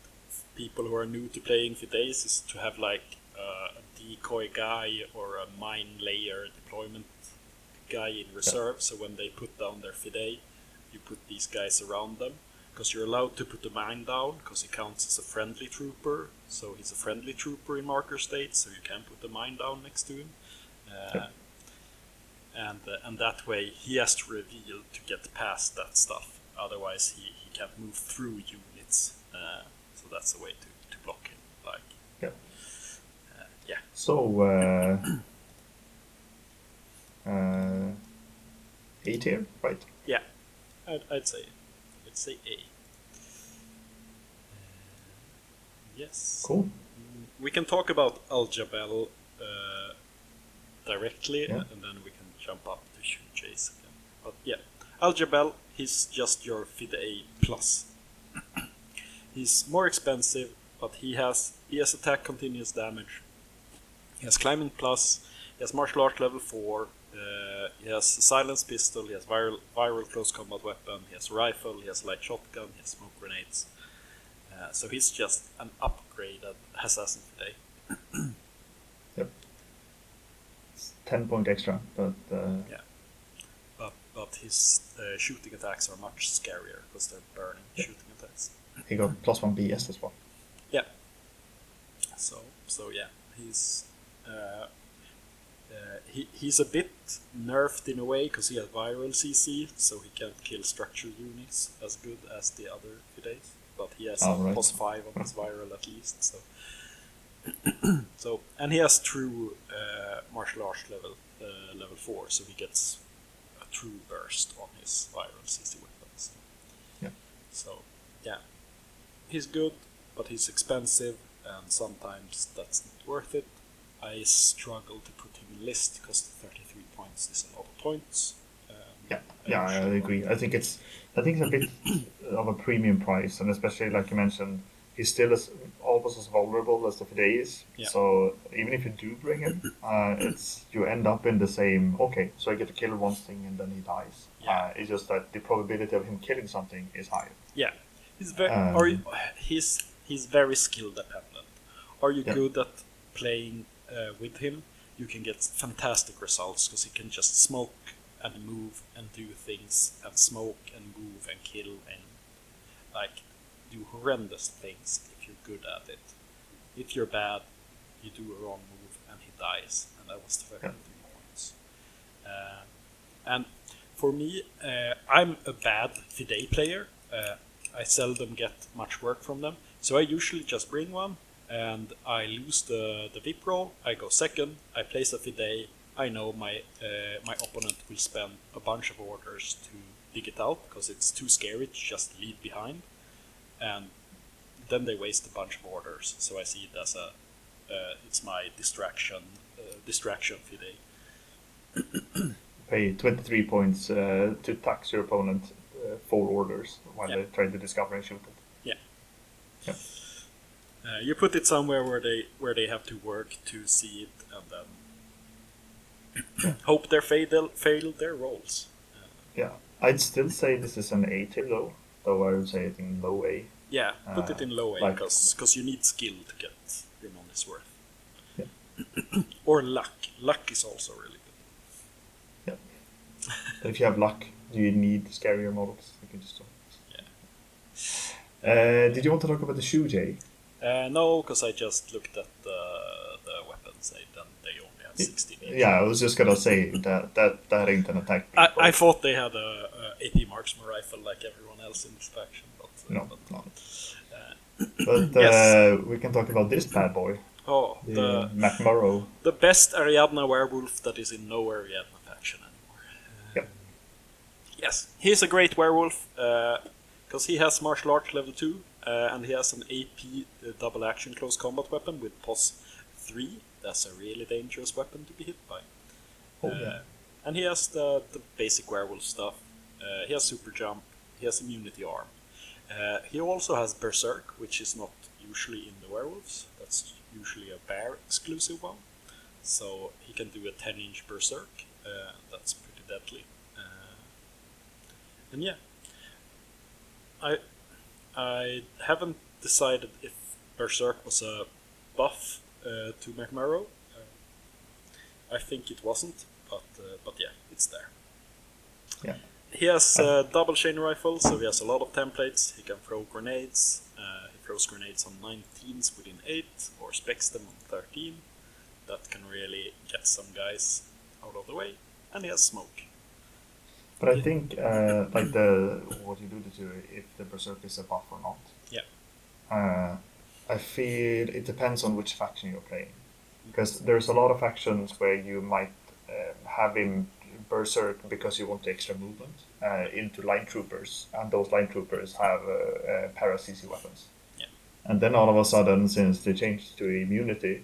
people who are new to playing Fidays is to have like a decoy guy or a mine layer deployment guy in reserve. So when they put down their Fiday, you put these guys around them. Because you're allowed to put the mine down, because he counts as a friendly trooper. So he's a friendly trooper in marker state, so you can put the mine down next to him. And that way he has to reveal to get past that stuff. Otherwise he can't move through units. So that's a way to block him. Like, Yeah. yeah. So A tier, right? Yeah, I'd say A. Yes. Cool. We can talk about Al Jabal directly, Yeah. and then we can jump up to shoot Chase again. But yeah, Al Jabal, he's just your Fide A plus. He's more expensive, but he has attack continuous damage. He has climbing plus. He has martial art level 4. He has silence pistol. He has viral close combat weapon. He has rifle. He has light shotgun. He has smoke grenades. So he's just an upgraded Hassassin today. Yep. It's 10 point extra, but Yeah. But his shooting attacks are much scarier because they're burning shooting attacks. he got +1 BS as well. Yeah. So yeah, he's a bit nerfed in a way because he has viral CC, so he can't kill structure units as good as the other Fidays. But he has right. +5 on his viral at least. So and he has true martial arts level 4, so he gets a true burst on his viral CC weapons. Yeah. So yeah, he's good, but he's expensive, and sometimes that's not worth it. I struggle to put him in list because 33 points is a lot of points. I agree. I think it's a bit of a premium price, and especially like you mentioned, he's still almost as vulnerable as the Fide is. Yeah. So even if you do bring him, it's you end up in the same. Okay, so I get to kill one thing and then he dies. Yeah. It's just that the probability of him killing something is higher. Yeah, he's very skill dependent. Are you good at playing with him? You can get fantastic results because he can just smoke and move and do things and smoke and move and kill and like do horrendous things if you're good at it. If you're bad, you do a wrong move and he dies, and that was 33 points. And for me, I'm a bad Fide player. I seldom get much work from them, so I usually just bring one and I lose the VIP roll. I go second. I place a Fide. I know my opponent will spend a bunch of orders to dig it out because it's too scary to just leave behind, and then they waste a bunch of orders. So I see it as it's my distraction Fide. Pay 23 points to tax your opponent 4 orders while they try to discover and shoot it. Yeah. You put it somewhere where they have to work to see it, and then hope they fail their rolls. Yeah, I'd still say this is an A tier though I would say it in low A. Yeah, put it in low A like- because you need skill to get your money's worth. Or luck. Luck is also really good. Yeah. But if you have luck, do you need scarier models? You can just. Yeah. Did you want to talk about the shoe, Jay? No, because I just looked at the weapons and they only have 16 each. Yeah, I was just gonna say that ain't an attack. I thought they had a AP marksman rifle like everyone else in this faction, but No. But yes. We can talk about this bad boy. Oh, the McMurrow. The best Ariadna werewolf that is in no Ariadna faction anymore. Yep. Yes, he's a great werewolf because he has martial arts level 2 and he has an AP double action close combat weapon with POS 3. That's a really dangerous weapon to be hit by. And he has the basic werewolf stuff. He has super jump. He has immunity arm. He also has berserk, which is not usually in the werewolves. That's usually a bear exclusive one. So he can do a 10-inch berserk. That's pretty deadly. And yeah, I haven't decided if berserk was a buff to McMurrow. I think it wasn't, but yeah, it's there. Yeah. He has double chain rifle, so he has a lot of templates. He can throw grenades. He throws grenades on 19s within 8, or specs them on 13. That can really get some guys out of the way. And he has smoke. But I think, like what you alluded to, if the berserk is a buff or not. Yeah. I feel it depends on which faction you're playing, because there's a lot of factions where you might have him berserk because you want the extra movement into line troopers, and those line troopers have para CC weapons. Yeah. And then all of a sudden, since they changed to immunity,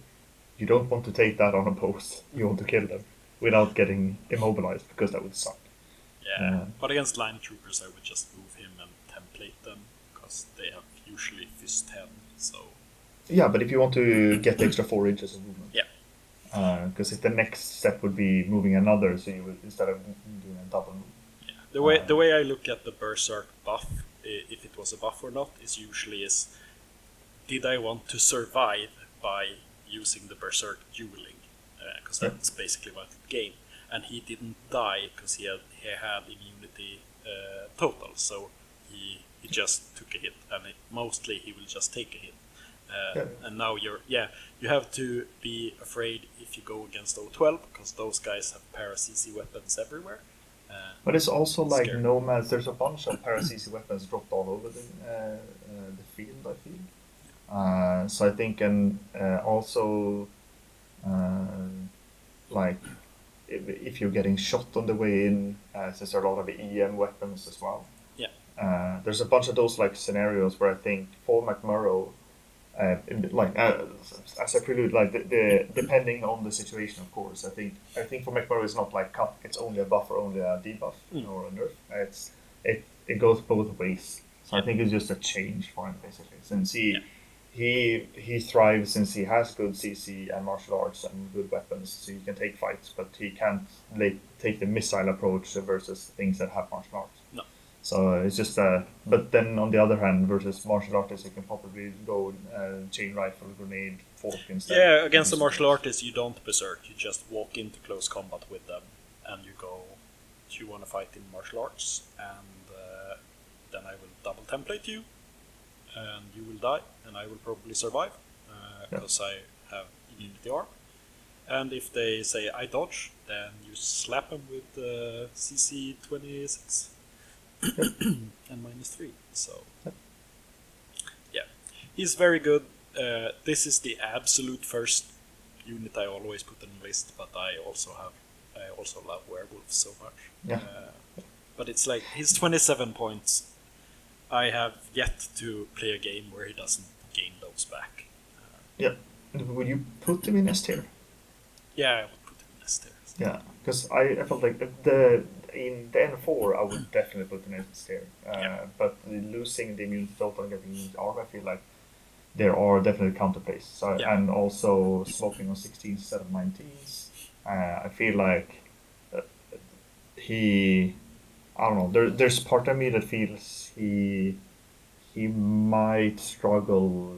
you don't want to take that on a post. You want to kill them without getting immobilized, because that would suck. Yeah, but against line troopers I would just move him and template them, because they have usually fist 10, so... Yeah, but if you want to get the extra 4 inches of movement. Yeah. Because if the next step would be moving another, so you would, instead of doing a double move. Yeah. The way I look at the berserk buff, if it was a buff or not, is usually did I want to survive by using the berserk dueling? Because that's basically what it gained. And he didn't die because he had immunity total, so he just took a hit, and mostly he will just take a hit. And now you have to be afraid if you go against O12, because those guys have para-CC weapons everywhere. But it's also like scary. nomads. There's a bunch of para-CC weapons dropped all over the field, I feel. So I think, and also like if you're getting shot on the way in, since there are a lot of EM weapons as well. Yeah. There's a bunch of those like scenarios where I think for McMurrow, as I prelude, like the depending on the situation, of course. I think for McMurrow it's not like cut. It's only a buff or only a debuff or a nerf. It goes both ways. So I think it's just a change for him basically, since he thrives since he has good CC and martial arts and good weapons, so he can take fights, but he can't take the missile approach versus things that have martial arts. No. So it's just but then on the other hand, versus martial artists, you can probably go chain rifle, grenade, fork instead. Yeah, against the martial artists, you don't berserk. You just walk into close combat with them, and you go, do you want to fight in martial arts? And then I will double template you, and you will die, and I will probably survive, because I have immunity arm. And if they say I dodge, then you slap them with CC 26. And -3, so yeah, he's very good. This is the absolute first unit I always put on the list, but I also love werewolves so much. But it's like his 27 points. I have yet to play a game where he doesn't gain those back. Would you put him in S tier? Yeah, I would put him in S tier. Yeah, because I felt like in the N4 I would definitely put him in S tier. But losing the immunity total and getting immunity arm, I feel like there are definitely counterplays. So, and also smoking on 16s instead of 19s. I feel like I don't know. There's part of me that feels he might struggle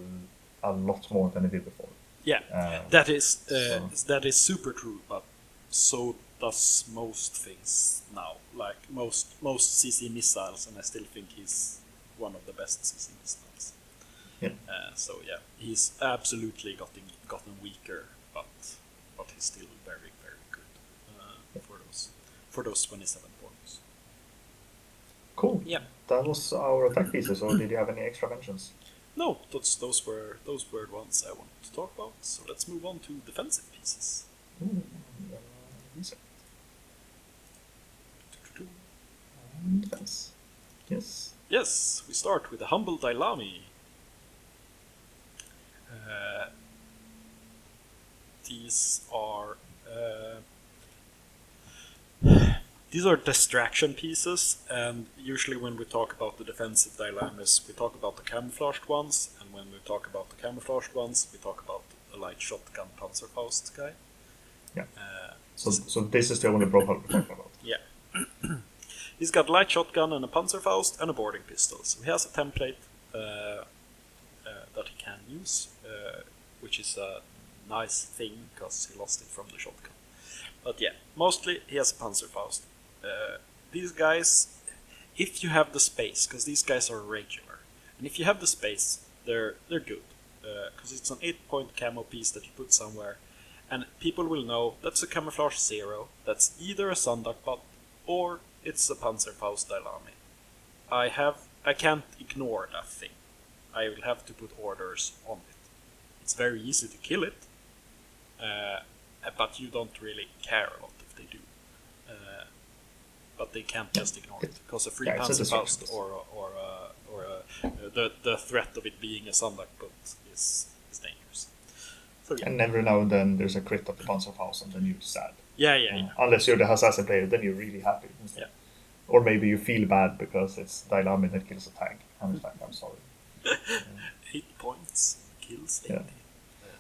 a lot more than he did before. Yeah, Uh, that is so- that is super true, but so does most things now. Like most CC missiles, and I still think he's one of the best CC missiles. Yeah. So yeah, he's absolutely gotten weaker, but he's still very good for those 27 points. Cool. Yeah. That was our attack pieces, or did you have any extra mentions? No, those were the ones I wanted to talk about. So let's move on to defensive pieces. Decent. Defense. Yes. Yes, we start with the humble Dailami. These are distraction pieces, and usually when we talk about the defensive Dailamis, we talk about the camouflaged ones, and when we talk about the camouflaged ones, we talk about the light shotgun Panzerfaust guy. Yeah. So this is the only profile we're talking about. Yeah. He's got light shotgun and a Panzerfaust and a boarding pistol. So he has a template that he can use, which is a nice thing because he lost it from the shotgun. But yeah, mostly he has a Panzerfaust. These guys, if you have the space, because these guys are regular, and if you have the space, they're good. Because it's an 8-point camo piece that you put somewhere, and people will know that's a camouflage 0, that's either a Sandakbot or it's a Panzerfaust Dailami. I can't ignore that thing. I will have to put orders on it. It's very easy to kill it, but you don't really care a lot if they do. But they can't just ignore it, because a free Panzerfaust or the threat of it being a Sandakbot is dangerous. So, yeah. And every now and then there's a crit of the Panzerfaust, and then you're sad. Yeah. Unless you're the Hassassin player, then you're really happy instead. Yeah. Or maybe you feel bad because it's Dailami that kills a tank. And it's like, I'm sorry. 8 points, kills 80. Yeah.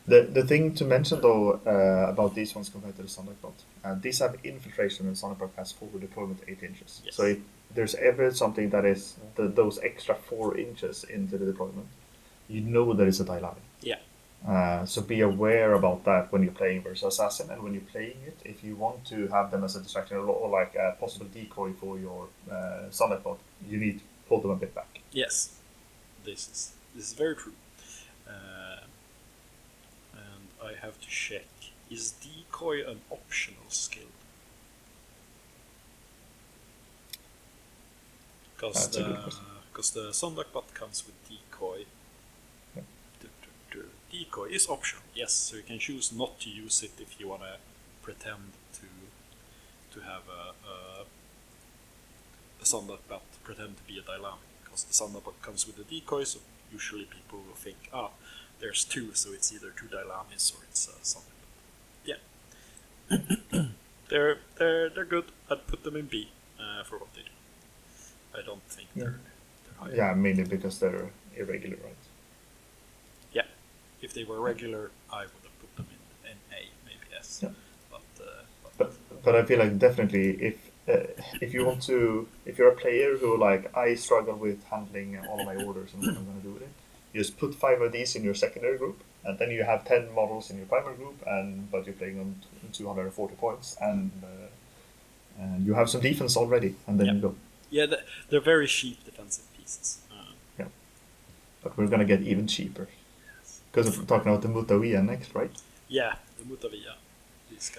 The thing to mention though about these ones compared to the Sandakbot, these have infiltration, and Sandakbot has forward deployment 8 inches. Yes. So if there's ever something that is those extra 4 inches into the deployment, you know there is a Dailami. Yeah. So be aware about that when you're playing versus Assassin, and when you're playing it, if you want to have them as a distraction or like a possible decoy for your Sandakbot, you need to pull them a bit back. Yes, this is very true. And I have to check: is decoy an optional skill? Because the Sandakbot comes with decoy. Yeah. Decoy is optional, yes. So you can choose not to use it if you want to pretend to have a Sandakbot pretend to be a Dailami, because the Sandakbot comes with a decoy. So usually people will think, there's 2, so it's either 2 Dailamis or it's Sandakbot. Yeah, they're good. I'd put them in B for what they do. I don't think they're high. Yeah, mainly because they're irregular, right? Yeah, if they were regular, I would have put them in A, maybe S. Yeah. But I feel like definitely if you want to, if you're a player who like, I struggle with handling all of my orders and what I'm going to do with it, you just put 5 of these in your secondary group, and then you have 10 models in your primary group, but you're playing on 240 points, and you have some defense already, and then you go. Yeah, they're very cheap defensive pieces. Yeah, but we're going to get even cheaper. Because we're talking about the Mutavia next, right? Yeah, the Mutavia. These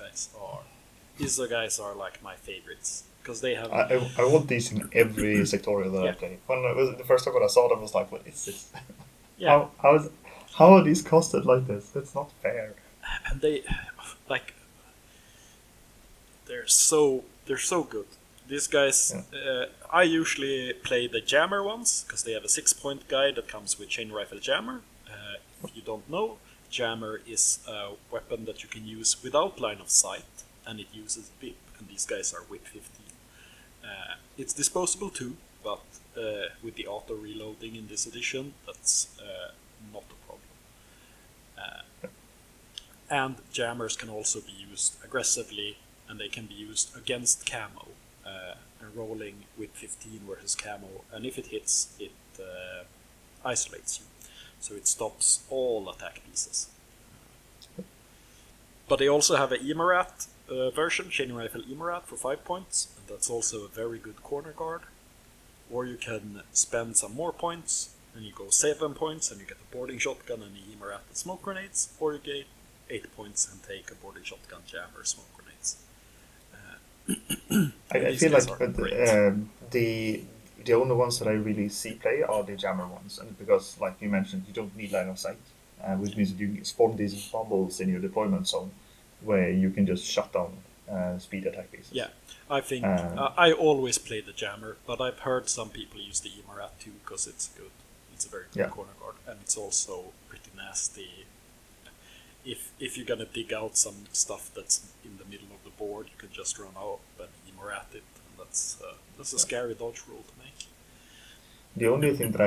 guys are like my favorites, because they have. I want these in every sectorial that I play. The first time when I saw them, I was like, "What is this? Yeah. How are these costed like this? It's not fair." And they're so good. These guys, I usually play the jammer ones, because they have a 6-point guide that comes with chain rifle jammer. If you don't know, jammer is a weapon that you can use without line of sight, and it uses whip, and these guys are whip 15. It's disposable too, but with the auto reloading in this edition, that's not a problem. And jammers can also be used aggressively, and they can be used against camo, and rolling with 15 versus camo, and if it hits, it isolates you. So it stops all attack pieces. But they also have a Emarat version, Chain Rifle Emarat for 5 points, and that's also a very good corner guard. Or you can spend some more points, and you go 7 points, and you get a boarding shotgun and an Emarat and smoke grenades, or you get 8 points and take a boarding shotgun, jammer, smoke grenades. I feel like the only ones that I really see play are the jammer ones, and because, like you mentioned, you don't need line of sight, which means that you spawn these bubbles in your deployment zone where you can just shut down speed attack bases. Yeah, I think I always play the jammer, but I've heard some people use the Emarat too because it's good. It's a very good corner guard, and it's also pretty nasty. If you're gonna dig out some stuff that's in the middle of the board, you can just run up and Emarat it, and that's a scary dodge roll to make. The only thing that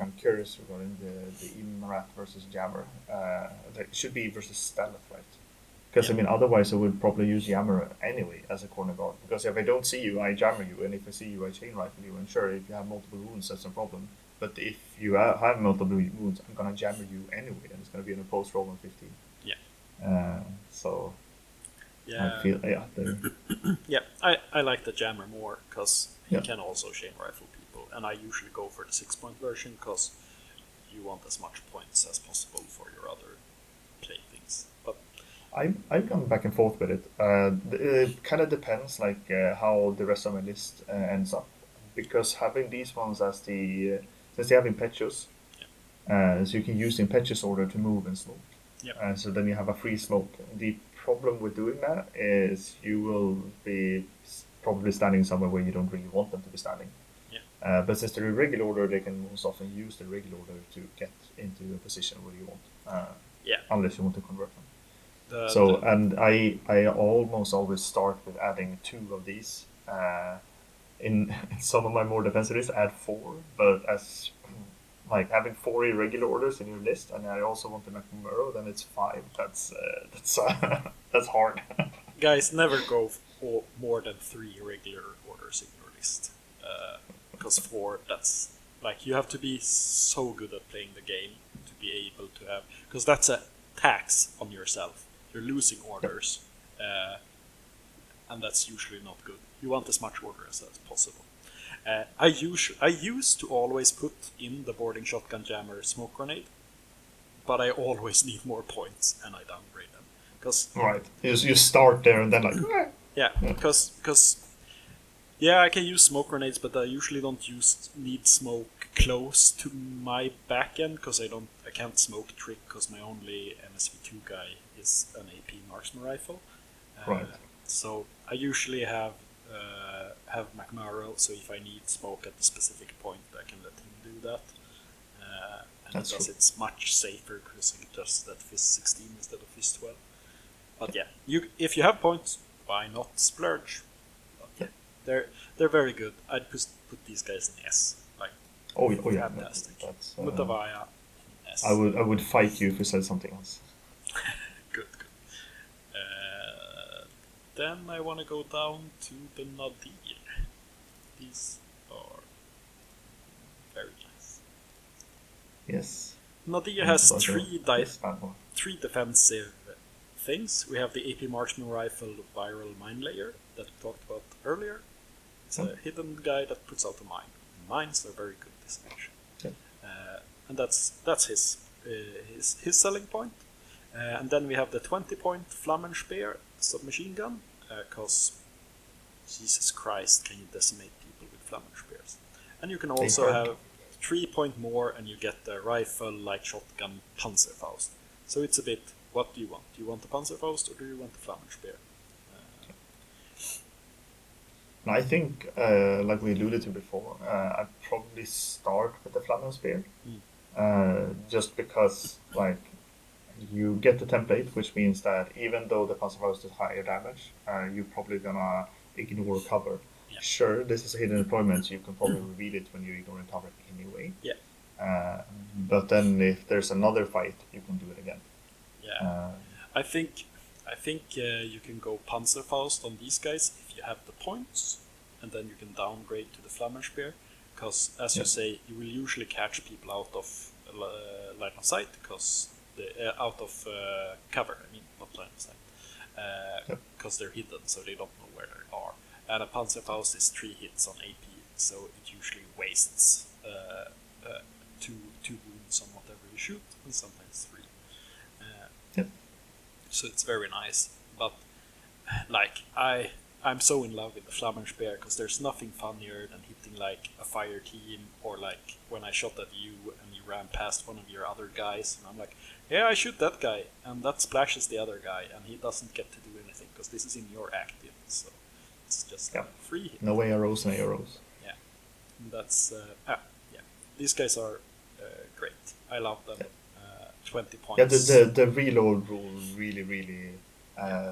I'm curious regarding the Emarat versus jammer, that should be versus stealth, right? Because otherwise I would probably use jammer anyway as a corner guard. Because if I don't see you, I jammer you, and if I see you, I chain rifle you. And sure, if you have multiple wounds, that's a problem. But if you have multiple wounds, I'm gonna jammer you anyway, and it's gonna be an opposed roll on 15. Yeah. So. Yeah. I feel yeah, I like the jammer more because he can also chain rifle people, and I usually go for the 6-point version because you want as much points as possible for your other playthings. But I've gone back and forth with it. It kind of depends, how the rest of my list ends up, because having these ones as since they have impetuous, so you can use the impetuous order to move and smoke. Yep. So then you have a free smoke. The problem with doing that is you will be probably standing somewhere where you don't really want them to be standing. Yeah. But since they're in regular order, they can most often use the regular order to get into a position where you want. Unless you want to convert them. And I almost always start with adding 2 of these. In some of my more defensive lists, add 4, but as having 4 irregular orders in your list, and I also want the McMurrow, then it's 5. That's hard. Guys, never go for more than 3 irregular orders in your list. Because 4, that's you have to be so good at playing the game to be able to have, because that's a tax on yourself. You're losing orders, and that's usually not good. You want as much orders as possible. I used to always put in the boarding shotgun, jammer, smoke grenade, but I always need more points and I downgrade them. Right, you start there and then because I can use smoke grenades, but I usually don't need smoke close to my back end because I can't smoke trick because my only MSV2 guy is an AP marksman rifle. Right. So I usually have McMurrow, so if I need smoke at a specific point, I can let him do that. And because it's much safer because I can just that Fist 16 instead of Fist 12. But if you have points, why not splurge? But they're very good. I'd put these guys in S. Fantastic. Mutavaya in S. I would fight you if you said something else. Good. Then I want to go down to the Nadir. These are very nice. Yes. Nadir has 3 defensive things. We have the AP Marksman Rifle Viral Mine Layer that we talked about earlier. It's a hidden guy that puts out a mine. Mines are very good this action. And that's his selling point. And then we have the 20-point Flammenspeer submachine gun, because Jesus Christ, can you decimate people with Flammenspeers? And you can also have 3 point more, and you get the rifle, light shotgun, Panzerfaust. So it's a bit, what do you want? Do you want the Panzerfaust or do you want the Flammenspeer? I think, like we alluded to before, I'd probably start with the Flammenspeer, just because you get the template, which means that even though the Panzerfaust is higher damage, you're probably gonna ignore cover. Yeah. Sure, this is a hidden deployment, so you can probably reveal it when you're ignoring cover anyway. Yeah. But then if there's another fight, you can do it again. Yeah. I think you can go Panzerfaust on these guys if you have the points, and then you can downgrade to the Flammenspeer, because as you say, you will usually catch people out of line of sight, because out of cover. I mean, not not line of sight, Yep. because they're hidden, so they don't know where they are. And a Panzerfaust is 3 hits on AP, so it usually wastes 2 wounds on whatever you shoot, and sometimes 3. Yep. So it's very nice, but like I'm so in love with the Flammenspeer because there's nothing funnier than hitting like a fire team, or like when I shot at you and you ran past one of your other guys, and I'm like, yeah, I shoot that guy, and that splashes the other guy, and he doesn't get to do anything because this is in your active, so it's just a free hit. No arrows, no arrows. Yeah, and that's yeah. These guys are great. I love them. 20 points. Yeah, the reload rule really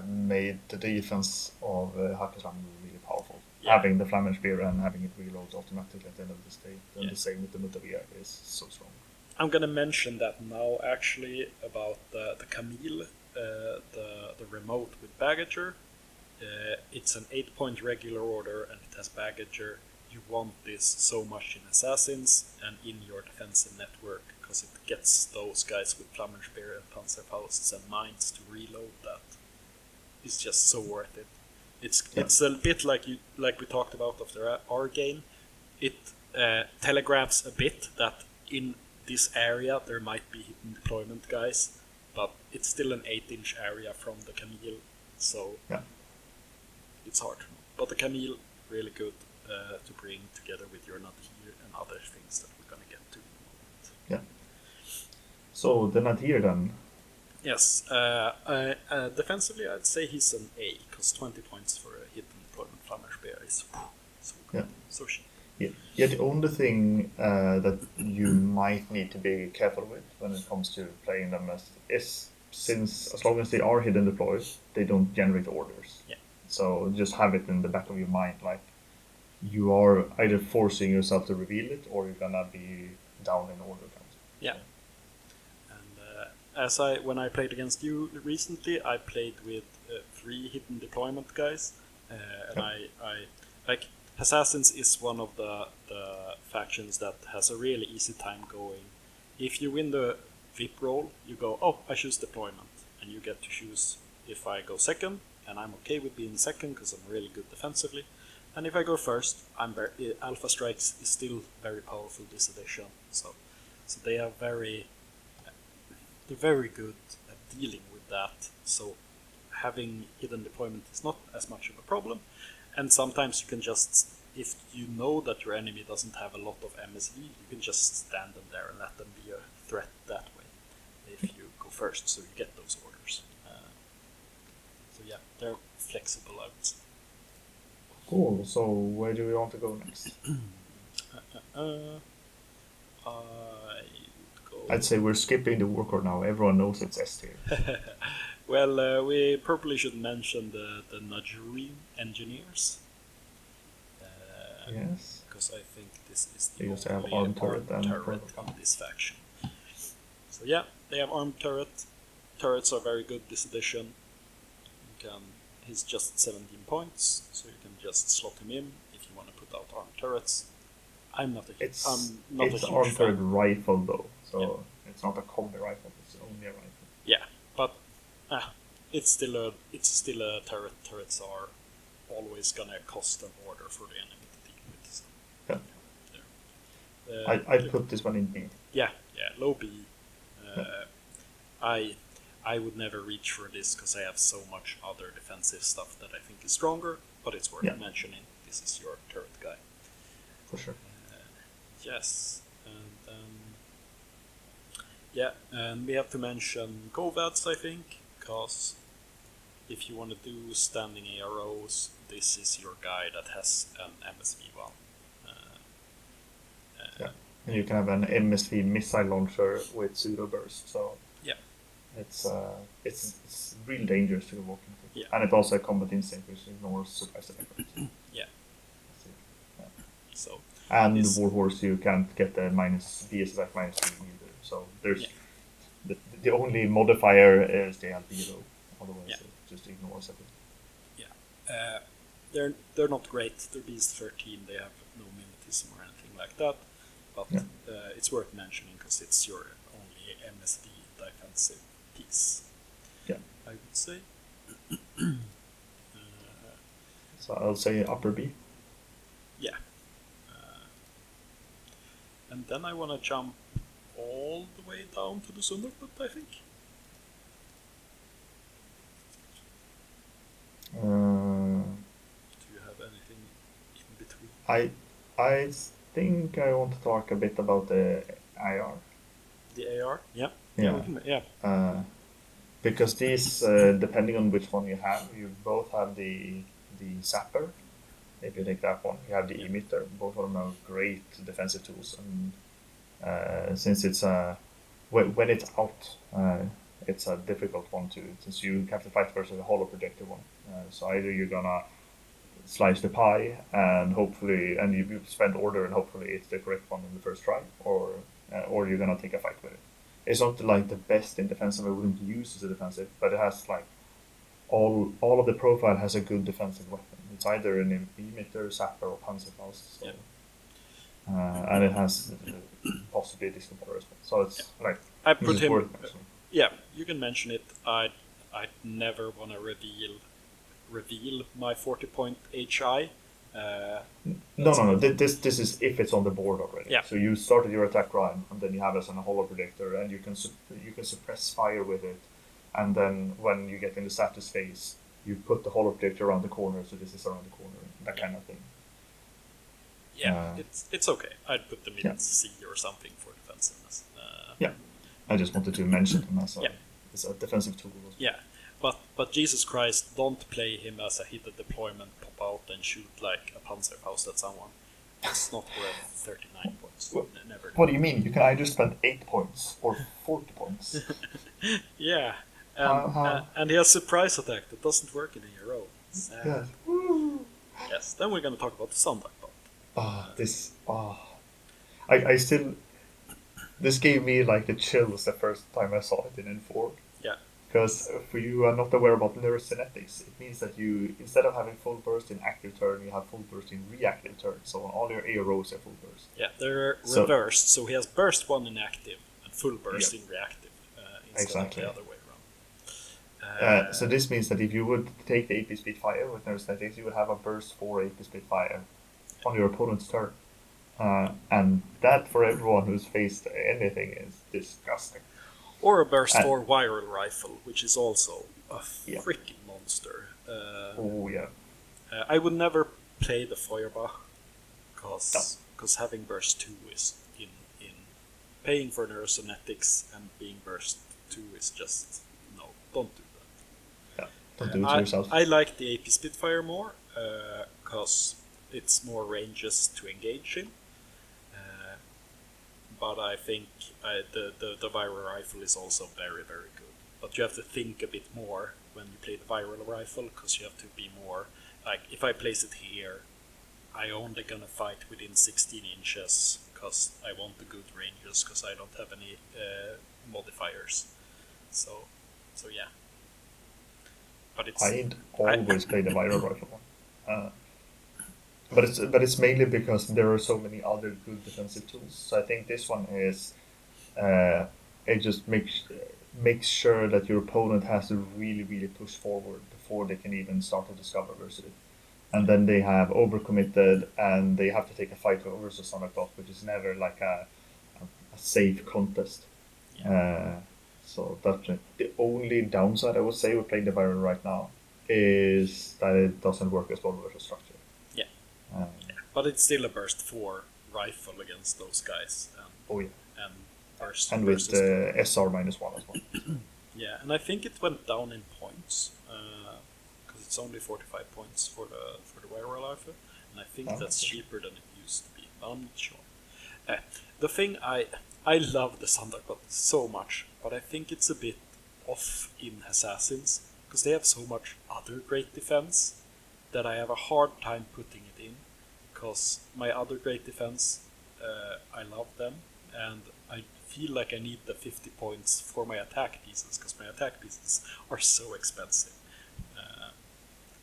made the defense of Hassassin really powerful. Yeah. Having the Flammenspier and having it reload automatically at the end of the stage, and the same with the Mutavia is so strong. I'm gonna mention that now actually about the Camille, the remote with Baggager. It's an 8-point regular order and it has Baggager. You want this so much in Assassins and in your defensive network because it gets those guys with Flammenspier and Panzerfausts and Mines to reload that. It's just so worth it. It's a bit like we talked about after our game. It telegraphs a bit that in this area there might be hidden deployment guys, but it's still an 8-inch area from the Camille, so it's hard to know. But the Camille, really good to bring together with your Nadir and other things that we're gonna get to in a moment. Yeah. So the Nadir then. Yes. Defensively, I'd say he's an A, because 20 points for a hidden deployment Flammenspier is so good. So cheap. Yeah, the only thing that you might need to be careful with when it comes to playing them is since as long as they are hidden deployed, they don't generate orders. Yeah. So just have it in the back of your mind, like you are either forcing yourself to reveal it or you're gonna be down in order count. Yeah. And when I played against you recently, I played with 3 hidden deployment guys, and I like Hassasins is one of the factions that has a really easy time going. If you win the VIP roll, you go, oh, I choose deployment, and you get to choose if I go second, and I'm okay with being second because I'm really good defensively. And if I go first, Alpha Strikes is still very powerful this edition, so they are they're very good at dealing with that. So having hidden deployment is not as much of a problem. And sometimes you can just, if you know that your enemy doesn't have a lot of MSV, you can just stand them there and let them be a threat that way. If you go first, so you get those orders. So yeah, they're flexible, I would say. Cool. So where do we want to go next? I'd say we're skipping the Warcore now. Everyone knows it's S tier. Well, we probably should mention the Najuri engineers. Yes. Because I think this is the They only have armed turret turret and in this faction. So yeah, they have armed turret. Turrets are very good this edition. He's just 17 points, so you can just slot him in if you want to put out armed turrets. It's huge armed turret fan. rifle though, so it's not a combi rifle. It's only a rifle. Yeah, but it's still a turret. Turrets are always gonna cost an order for the enemy to deal with. So, I'd put this one in B. Yeah, low B. I would never reach for this because I have so much other defensive stuff that I think is stronger, but it's worth mentioning. This is your turret guy. For sure. Yes, and we have to mention Govads, I think, because if you want to do standing AROs, this is your guy that has an MSV1. And you can have an MSV missile launcher with pseudo burst, so it's really dangerous to walk into. Yeah. And it's also a combat instinct which ignores surprise effect. So and the Warhorse you can't get the BSSF minus 3 either. So there's the only modifier is the albedo. Otherwise it just ignores everything. Yeah. They're not great. They're Beast 13. They have no mimetism or anything like that. But it's worth mentioning because it's your only MSD defensive piece. Yeah. I would say. So I'll say upper B. Yeah. And then I want to jump all the way down to the Sunderbutt, I think. Do you have anything in between? I think I want to talk a bit about the IR. The AR? Yeah. Yeah. Because these, depending on which one you have, you both have the zapper. If you take that one, you have the emitter. Both of them are great defensive tools, and since it's when it's out, it's a difficult one to, since you have to fight versus a hollow projector one. So either you're gonna slice the pie and hopefully, and you spend order and hopefully it's the correct one in the first try, or you're gonna take a fight with it. It's not like the best in defensive. I wouldn't use as a defensive, but it has like all of the profile has a good defensive weapon. It's either an emitter, zapper, or Panzerfaust. So, and it has possibly a distant power as well. So it's like I put him. Worth Yeah, you can mention it. I'd never want to reveal my 40-point HI. No. This is if it's on the board already. Yeah. So you started your attack run, and then you have it as a hollow predictor, and you can suppress fire with it, and then when you get in the status phase, you put the hollow predictor around the corner. So this is around the corner, that kind of thing. Yeah, it's okay. I'd put them in C or something for defensiveness. Yeah, I just wanted to mention him as a defensive tool. Yeah. But Jesus Christ, don't play him as a hidden deployment, pop out and shoot like a Panzerfaust at someone. It's not worth 39 points. Never. What do you mean? You can either spend 8 points or 40 points. Yeah, and he has surprise attack that doesn't work in a hero. Yes. Yes, then we're going to talk about the Sunduck bot. I still... This gave me like the chills the first time I saw it in N4. Yeah. Because if you are not aware about neurosynetics, it means that you, instead of having full burst in active turn, you have full burst in reactive turn. So on all your AROs are full burst. Yeah, they're reversed. So he has burst 1 in active and full burst in reactive instead of the other way around. So this means that if you would take the AP Spitfire with neurosynetics, you would have a burst 4 AP Spitfire on your opponent's turn. And that, for everyone who's faced anything, is disgusting. Or a burst 4 viral rifle, which is also a freaking monster. I would never play the Feuerbach, because having burst 2 is in paying for neurosynetics and being burst 2 is just, no, don't do that. Yeah, don't do it to yourself. I like the AP Spitfire more, because it's more ranges to engage in. But I think the viral rifle is also very, very good. But you have to think a bit more when you play the viral rifle, because you have to be more like, if I place it here, I only gonna fight within 16 inches because I want the good ranges, because I don't have any modifiers. So yeah. But I'd always play the viral rifle one. But it's mainly because there are so many other good defensive tools. So I think this one is it just makes sure that your opponent has to really, really push forward before they can even start to discover versus it. And then they have overcommitted and they have to take a fight versus Sonic Dot, which is never like a safe contest. Yeah. So that's the only downside I would say with playing the viral right now is that it doesn't work as well versus structure. But it's still a burst 4 rifle against those guys. And burst. And with the SR -1 as well. Yeah, and I think it went down in points because it's only 45 points for the viral rifle, and I think that's cheaper than it used to be. But I'm not sure. The thing I love the Sunduck so much, but I think it's a bit off in Hassasins because they have so much other great defense that I have a hard time putting it in. Because my other great defense, I love them, and I feel like I need the 50 points for my attack pieces, because my attack pieces are so expensive.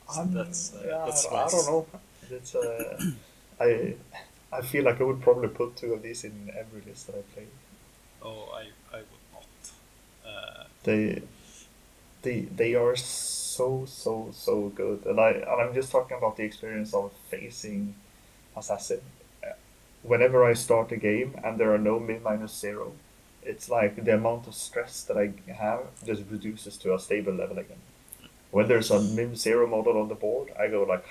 That's I don't know. It's I feel like I would probably put 2 of these in every list that I play. Oh, I would not. They are so good, and I'm just talking about the experience of facing Hassassin. Whenever I start a game and there are no min-minus 0, it's like the amount of stress that I have just reduces to a stable level again. When there's a min-0 model on the board, I go like,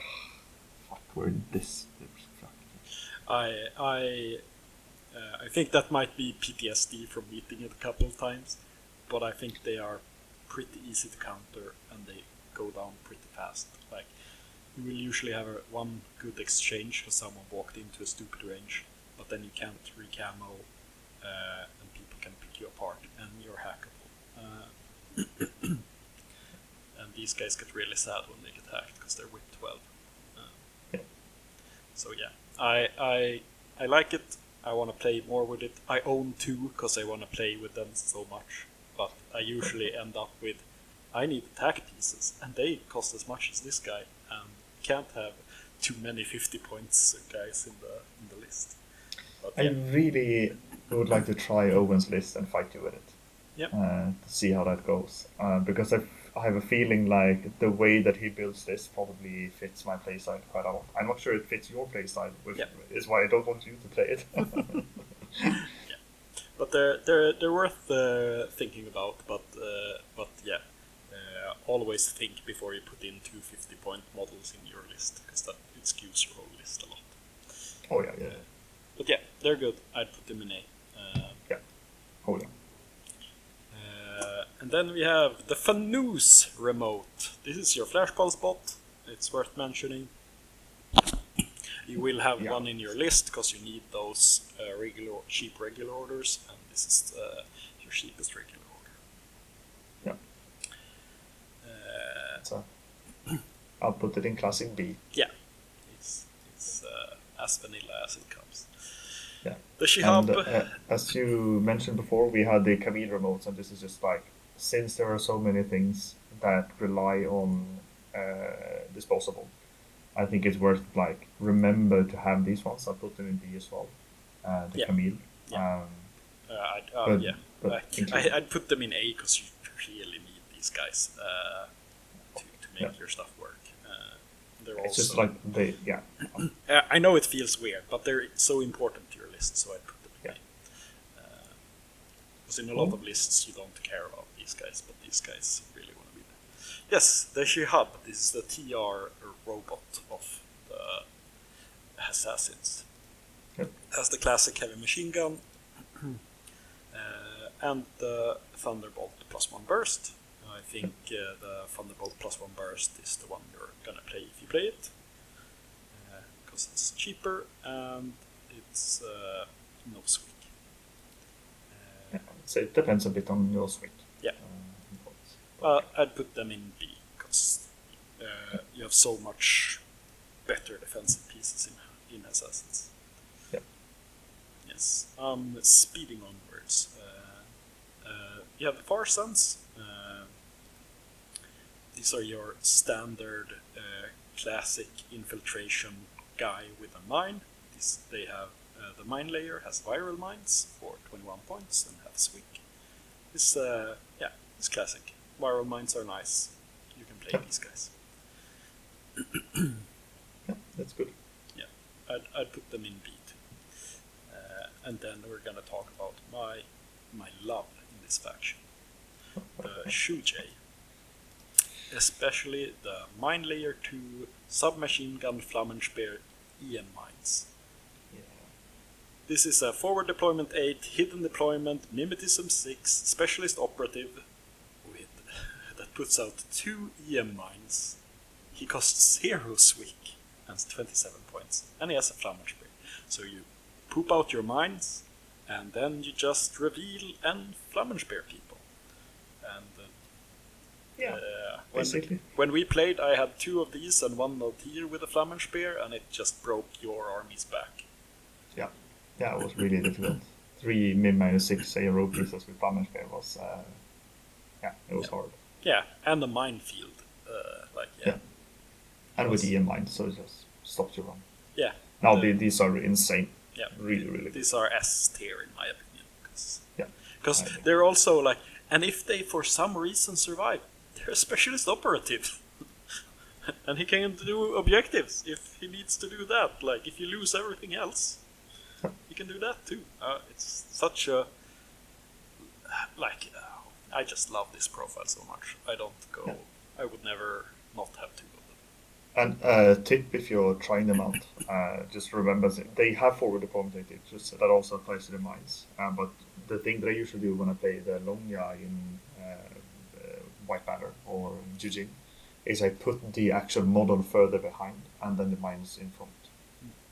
fuck, we're in this. I think that might be PTSD from meeting it a couple of times, but I think they are pretty easy to counter and they go down pretty fast. Like, you will usually have one good exchange because someone walked into a stupid range, but then you can't re-camo and people can pick you apart and you're hackable. And these guys get really sad when they get hacked because they're whip 12. So yeah, I like it. I want to play more with it. I own 2 because I want to play with them so much, but I usually end up with I need attack pieces and they cost as much as this guy, and can't have too many 50 points guys in the list. But, I really would like to try Owen's list and fight you with it. Yep. To see how that goes, because I have a feeling like the way that he builds this probably fits my playstyle quite a lot. I'm not sure it fits your playstyle, which is why I don't want you to play it. Yeah, but they're worth thinking about. But yeah, always think before you put in 250-point models in your list, because that it skews your whole list a lot. Oh yeah. But yeah, they're good. I'd put them in A. Yeah. Oh yeah. And then we have the Fanus remote. This is your flash pulse bot. It's worth mentioning. You will have one in your list because you need those cheap regular orders, and this is your cheapest regular order. Yeah. So I'll put it in classic B. Yeah, it's as vanilla as it comes. Yeah. The Shihab. As you mentioned before, we had the Camille remotes, and this is just like, since there are so many things that rely on disposable, I think it's worth like remember to have these ones. I'll put them in B as well. The Camille. Yeah. I'd put them in A because you really need these guys to make your stuff work. They're it's also, just like they, I know it feels weird, but they're so important to your list, so I put them in A. Because in a lot of lists you don't care about these guys, but these guys really want to be there. Yes, the Shihab. This is the TR robot of the Hassasins. Yep. Has the classic heavy machine gun and the Thunderbolt +1 burst. I think the Thunderbolt +1 burst is the one you're gonna play if you play it, because it's cheaper and it's no swing. So it depends a bit on your swing. Yeah. I'd put them in B because you have so much better defensive pieces in Assassins. Yeah. Yes. Speeding onwards. You have the Farsons. These are your standard classic infiltration guy with a mine. They have the mine layer has viral mines for 21 points and have swig. This it's classic. Viral mines are nice. You can play these guys. Yeah, that's good. Yeah, I'd put them in B too. And then we're gonna talk about my love in this faction, the Shujay. Especially the Mine Layer 2 Submachine Gun Flammenspeer EM mines. Yeah. This is a forward deployment 8, hidden deployment, mimetism 6, specialist operative that puts out 2 EM mines. He costs 0 swig and 27 points, and he has a Flammenspeer. So you poop out your mines, and then you just reveal and Flammenspeer people. And when we played, I had 2 of these and 1 Maltier with a Flammenspeer, and it just broke your army's back. Yeah, it was really difficult. 3 min-6 ARO pieces with Flammenspeer was, it was hard. Yeah, and the minefield, And with EM mine, so it just stops your run. Yeah. Now these are insane. Yeah. Really, really good. These are S tier in my opinion. Yeah. Because they're also like, and if they for some reason survive, they're a specialist operative. And he can do objectives if he needs to do that. Like, if you lose everything else, he can do that too. It's such a... Like, I just love this profile so much. I don't go... Yeah. I would never not have to go them. And tip if you're trying them out, just remember they have forward deployment advantages. That also applies to the mines. But the thing that I usually do when I play the Longya in White Banner or Jujin is I put the actual model further behind and then the mines in front.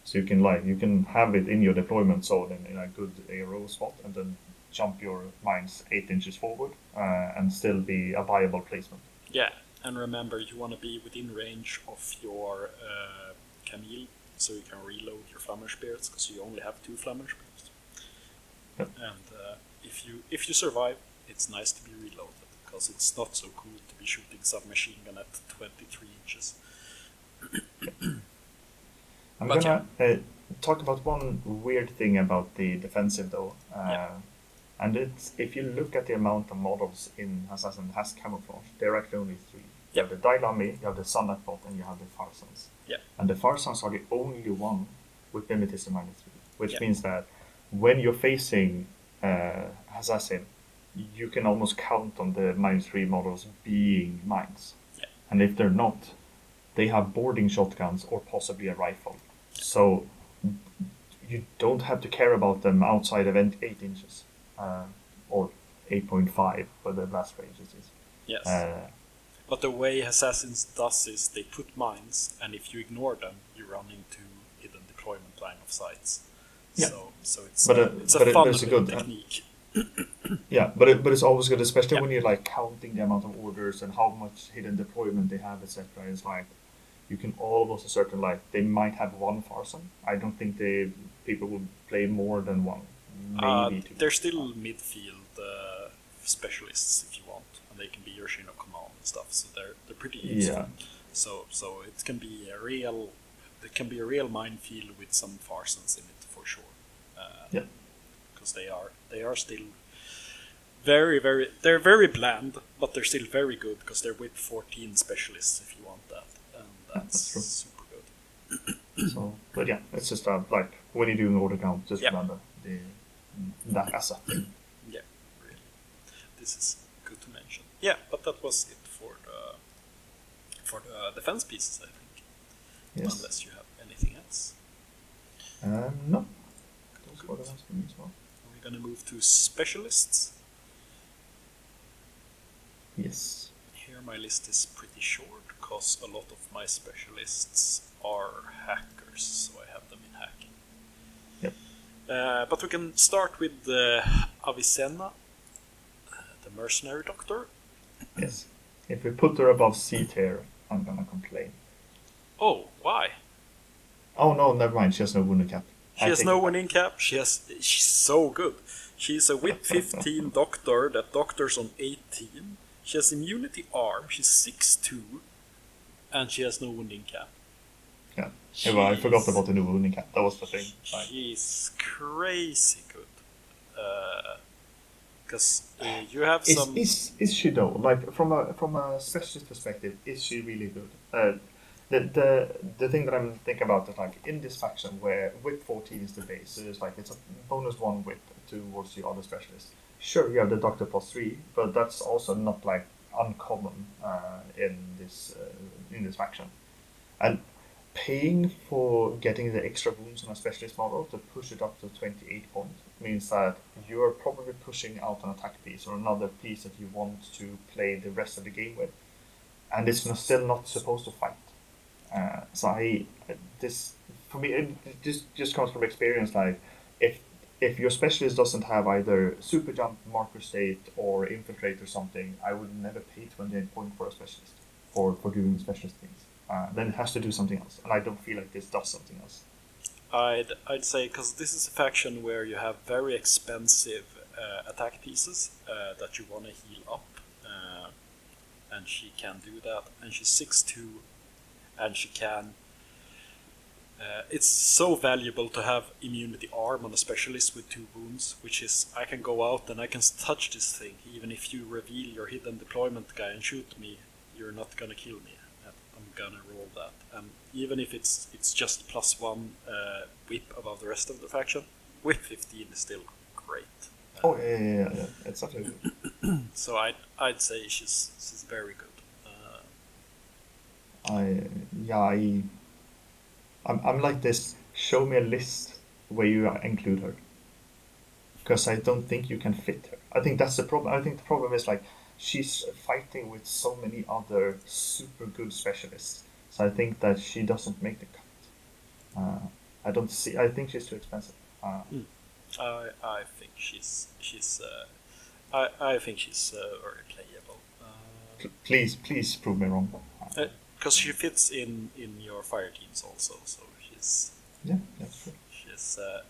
So you can have it in your deployment zone in a good aero spot and then jump your mines 8 inches forward and still be a viable placement. Yeah, and remember you want to be within range of your Camille, so you can reload your Flammer Spears, because you only have 2 Flammer Spears. Yep. And if you survive, it's nice to be reloaded, because it's not so cool to be shooting submachine gun at 23 inches. I'm gonna talk about one weird thing about the defensive though. And it's, if you look at the amount of models in Hassassin that has camouflage, there are actually only 3. You have the Dailami, you have the Sunlight-bot, and you have the Farsans. And the Farsans are the only one with mimetism -3, which means that when you're facing Hassassin, you can almost count on the -3 models being mines. And if they're not, they have boarding shotguns or possibly a rifle. So you don't have to care about them outside of 8 inches. Or 8.5 for the blast ranges is. Yes. But the way Assassins does is they put mines, and if you ignore them, you run into hidden deployment line of sights. Yeah. So it's a fun technique. Yeah, but it's always good, especially when you're like counting the amount of orders and how much hidden deployment they have, etc. It's like you can almost ascertain like they might have 1 Farson. I don't think people will play more than 1. Maybe 2. They're still midfield specialists if you want, and they can be your chain of command and stuff. So they're pretty easy. Yeah. So it can be a real minefield with some Farsons in it for sure. Because they are still they're very bland, but they're still very good because they're with 14 specialists if you want that, and that's super good. So, but yeah, it's just like when you're doing order count, just remember that as a thing. Yeah, really. This is good to mention. Yeah, but that was it for the defense pieces, I think. Yes. Unless you have anything else. No. Those were the ones for me as well. Are we gonna move to specialists? Yes. Here my list is pretty short because a lot of my specialists are hackers, so I have them in hacking. Yep. But we can start with Avicenna, the mercenary doctor. Yes. If we put her above C tier, I'm gonna complain. Oh, why? Oh no, never mind. She has no wounding cap. She has no wounding cap. She's so good. She's a whip 15 doctor that doctors on 18. She has immunity arm. She's 6'2", and she has no wounding cap. Yeah. Well, I forgot about the new wounding cap. That was the thing. She's crazy good. Because you have some. Is she though? Like from a specialist perspective, is she really good? The thing that I'm thinking about is like in this faction where whip 14 is the base, so it's like it's a bonus 1 whip towards the other specialists. Sure, you have the Doctor +3, but that's also not like uncommon in this faction. And paying for getting the extra wounds on a specialist model to push it up to 28 points means that you're probably pushing out an attack piece or another piece that you want to play the rest of the game with, and it's still not supposed to fight. This for me, it just comes from experience. Like if your specialist doesn't have either super jump, marker state, or infiltrate or something, I would never pay 28 points for a specialist for doing specialist things. Then it has to do something else, and I don't feel like this does something else. I'd say because this is a faction where you have very expensive attack pieces that you want to heal up, and she can do that, and she's 6'2", and she can It's so valuable to have immunity arm on a specialist with 2 wounds, which is I can go out and I can touch this thing. Even if you reveal your hidden deployment guy and shoot me, you're not gonna kill me. I'm gonna roll that. And even if it's just +1 whip above the rest of the faction, whip 15 is still great. Yeah. It's absolutely good. So I'd say she's very good. I'm like this. Show me a list where you include her, because I don't think you can fit her. I think that's the problem. I think the problem is like she's fighting with so many other super good specialists. So I think that she doesn't make the cut. I think she's too expensive. I think she's I think she's very playable. Please prove me wrong. Because she fits in your fire teams also, so she's that's true.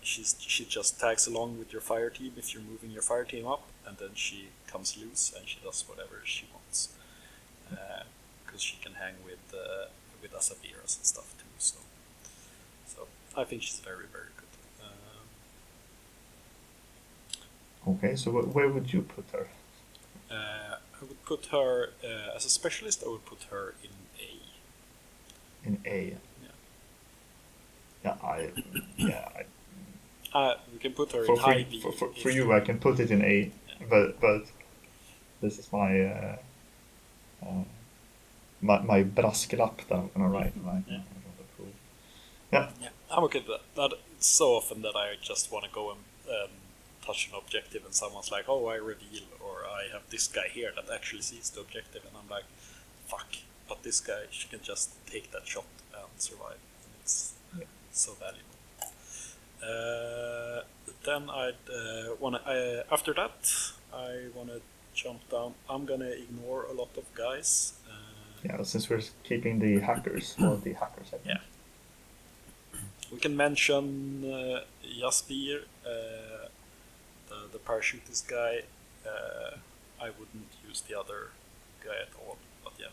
she just tags along with your fire team if you're moving your fire team up, and then she comes loose and she does whatever she wants. Because she can hang with Hassasins and stuff too. So I think she's very very good. Okay, so where would you put her? I would put her as a specialist. I would put her in A. In A. We can put her in high B. For you, I can put it in A, but this is my brasklapp that I'm gonna write. Yeah, I'm okay with that. But it's so often that I just want to go and touch an objective, and someone's like, "Oh, I reveal," or "I have this guy here that actually sees the objective," and I'm like, "Fuck!" But this guy, she can just take that shot and survive, and it's so valuable. Then after that, I wanna jump down. I'm gonna ignore a lot of guys. Since we're keeping the hackers or the hacker segment. Yeah. We can mention Jaspir, the parachutist guy. I wouldn't use the other guy at all, but yeah,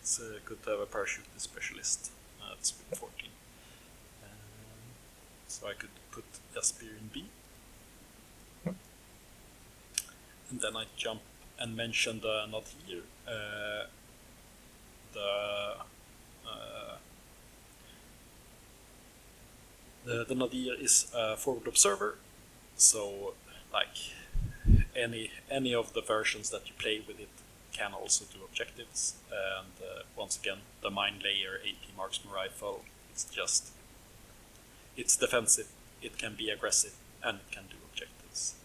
it's good to have a parachutist specialist. It's with 14. So I could put Jaspir in B. Yep. And then I jump and mention the Nadir. The Nadir is a forward observer, so like any of the versions that you play with it can also do objectives. And once again, the mine layer AP marksman rifle, it's defensive, it can be aggressive, and it can do objectives.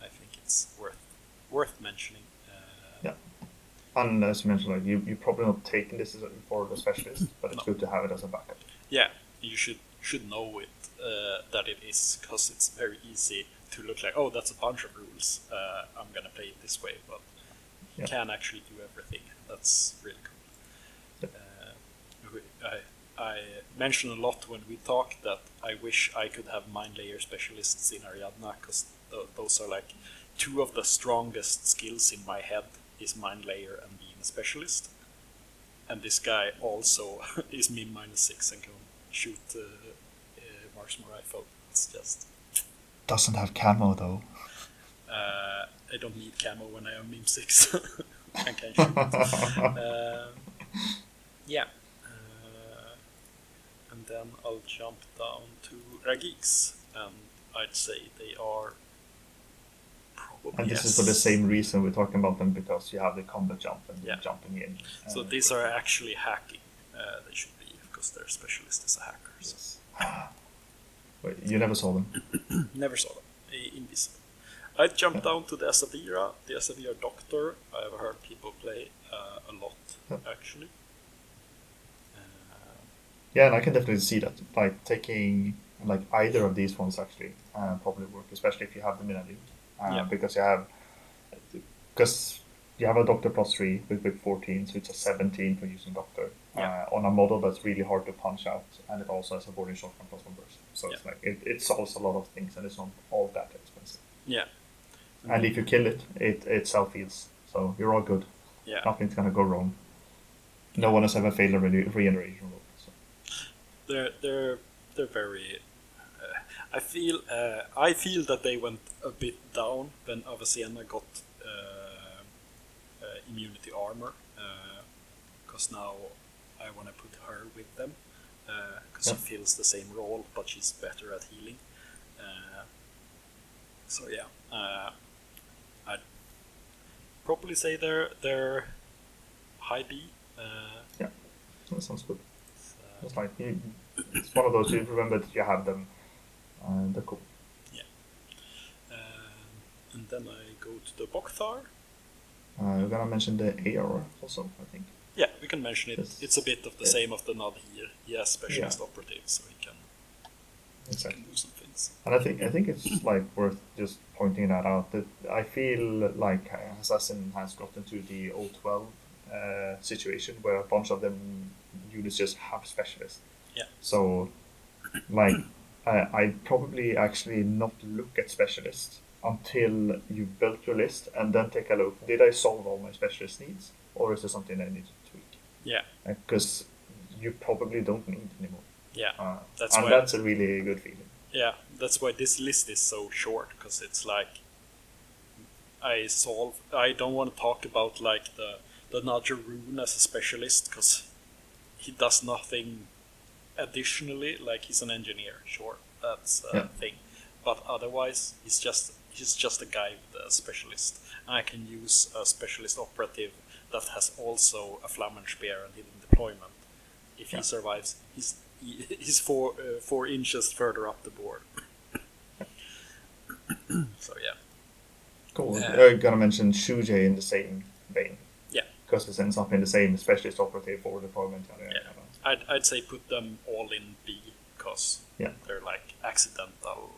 I think it's worth mentioning. And as you mentioned, like you probably not taken this as for the specialist, but it's good to have it as a backup. Yeah, you should know it that it is, because it's very easy to look like, oh, that's a bunch of rules. I'm gonna play it this way, but you can actually do everything. That's really cool. I mentioned a lot when we talk that I wish I could have mine layer specialists in Ariadna, because those are like two of the strongest skills in my head. Is mine layer and being a specialist, and this guy also is min -6 and can shoot marksman rifle. It's just doesn't have camo though. I don't need camo when I am min 6 and can shoot. And then I'll jump down to Ragiks, and I'd say they are. And this is for the same reason we're talking about them, because you have the combat jump and you're jumping in. So these are actually hacking. They should be, because their specialist is a hacker. So. Yes. Wait, you never saw them? Never saw them. Invisible. I jumped down to the Asavira, Doctor. I've heard people play a lot, actually. And I can definitely see that. Like taking either of these ones actually probably work, especially if you have them in a league. Because you have a Doctor +3 with 14, so it's a 17 for using Doctor on a model that's really hard to punch out, and it also has a boarding shotgun +1 burst. So it's like it solves a lot of things, and it's not all that expensive. Yeah. And if you kill it self heals, so you're all good. Yeah. Nothing's gonna go wrong. No one has ever failed a regeneration roll. So. they're very. I feel that they went a bit down when Hassassin got immunity armor, because now I want to put her with them, because she fills the same role, but she's better at healing. So yeah, I'd probably say they're high B. Yeah, that sounds good. It's like it's one of those you remember that you have them. They're cool. Yeah. And then I go to the Bokthar. We're gonna mention the AR also, I think. Yeah, we can mention it. It's a bit of the same of the Nod here. He has specialist operative, so he can do some things. And I think it's like worth just pointing that out, that I feel like Hassassin has gotten to the O12 situation where a bunch of them units just have specialists. Yeah. So, like, I'd probably actually not look at specialists until you've built your list, and then take a look. Did I solve all my specialist needs, or is there something I need to tweak? Yeah. Because you probably don't need anymore. Yeah. That's a really good feeling. Yeah, that's why this list is so short, because it's like I don't want to talk about like the Nadja Rune as a specialist, because he does nothing additionally. Like, he's an engineer, sure, that's a thing, but otherwise he's just a guy with a specialist, and I can use a specialist operative that has also a Flammenspear and hidden deployment. If he survives, he's 4 inches further up the board. So yeah. Cool. I'm gonna mention Shujay in the same vein. Yeah. Because it ends up in the same specialist operative for deployment. I'd say put them all in B, because they're like incidental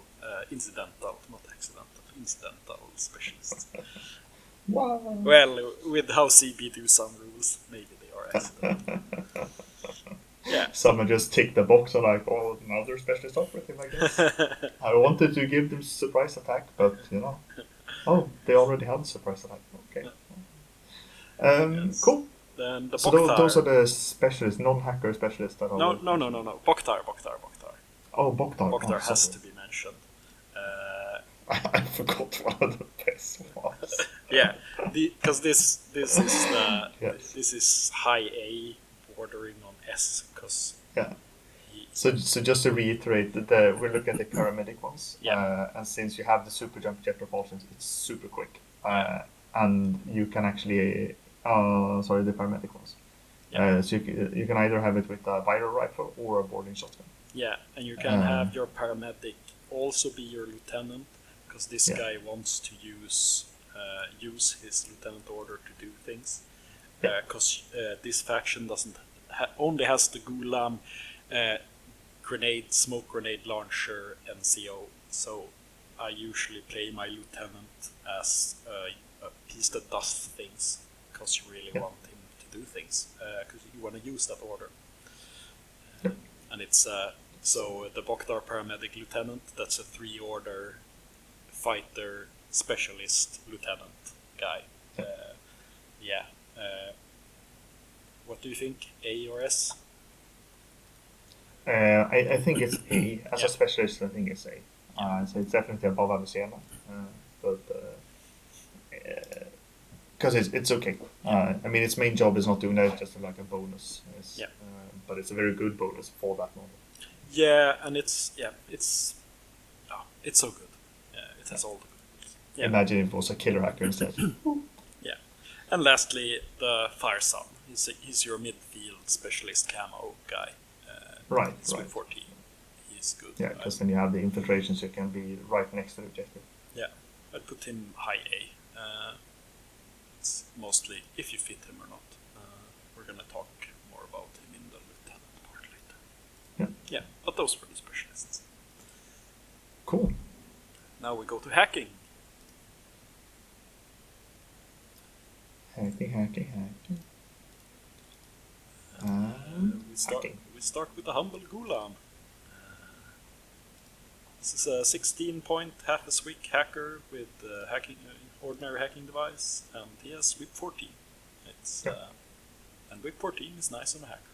specialists. Wow. Well, with how CB do some rules, maybe they are accidental. Yeah. Someone just ticked the box and like, oh, now they're specialist operative, I guess. I wanted to give them surprise attack, but oh, they already had surprise attack. Okay. Cool. Then the so Bokthar. Those are the specialists, non-hacker specialists that are. No. Bokthar. Oh, Bokthar. Bokthar has to be mentioned. I forgot one of the best ones. Yeah, because this is high A, bordering on S, because So just to reiterate, that we're looking at the paramedic ones. Yeah. And since you have the super jump jet propulsions, it's super quick. And you can actually, the paramedic ones. Yeah. So you can either have it with a viral rifle or a boarding shotgun. Yeah, and you can have your paramedic also be your lieutenant, because this guy wants to use his lieutenant order to do things. Because this faction only has the Gulam smoke grenade launcher NCO, so I usually play my lieutenant as a piece that does things, because you really want him to do things, because you want to use that order. And it's so the Bokthar paramedic lieutenant, that's a 3-order fighter specialist lieutenant guy. What do you think, A or S? I think it's A. As a specialist, I think it's A. So it's definitely above Hassassin. But because it's okay. I mean, its main job is not doing that; it's just like a bonus. But it's a very good bonus for that model. Yeah, and it's so good. It has all the good. Yeah. Imagine if it was a killer hacker instead. Yeah, and lastly, the Firesun. He's your midfield specialist camo guy. Right. With 14. He's good. Yeah, because then you have the infiltration, so you can be right next to the objective. Yeah, I'd put him high A. It's mostly if you fit him or not. We're gonna talk more about him in the lieutenant part later. Yeah, but those were the specialists. Cool. Now we go to hacking. Hacking. We start with the humble Gulam. This is a 16-point half-a-week hacker with ordinary hacking device, and he has whip 14. And whip 14 is nice on a hacker.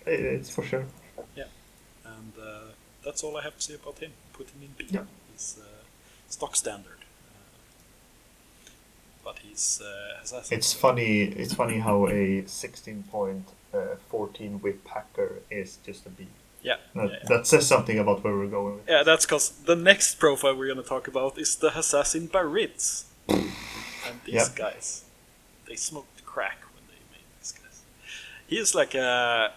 It's for sure. Yeah, and that's all I have to say about him. Put him in B. Yeah. He's stock standard, but he's Hassassin. It's funny. It's funny how a 16.14 whip hacker is just a B. Yeah, That says something about where we're going with. Yeah, that's because the next profile we're going to talk about is the Hassassin Barids. And these guys, they smoked crack when they made these guys. He is like a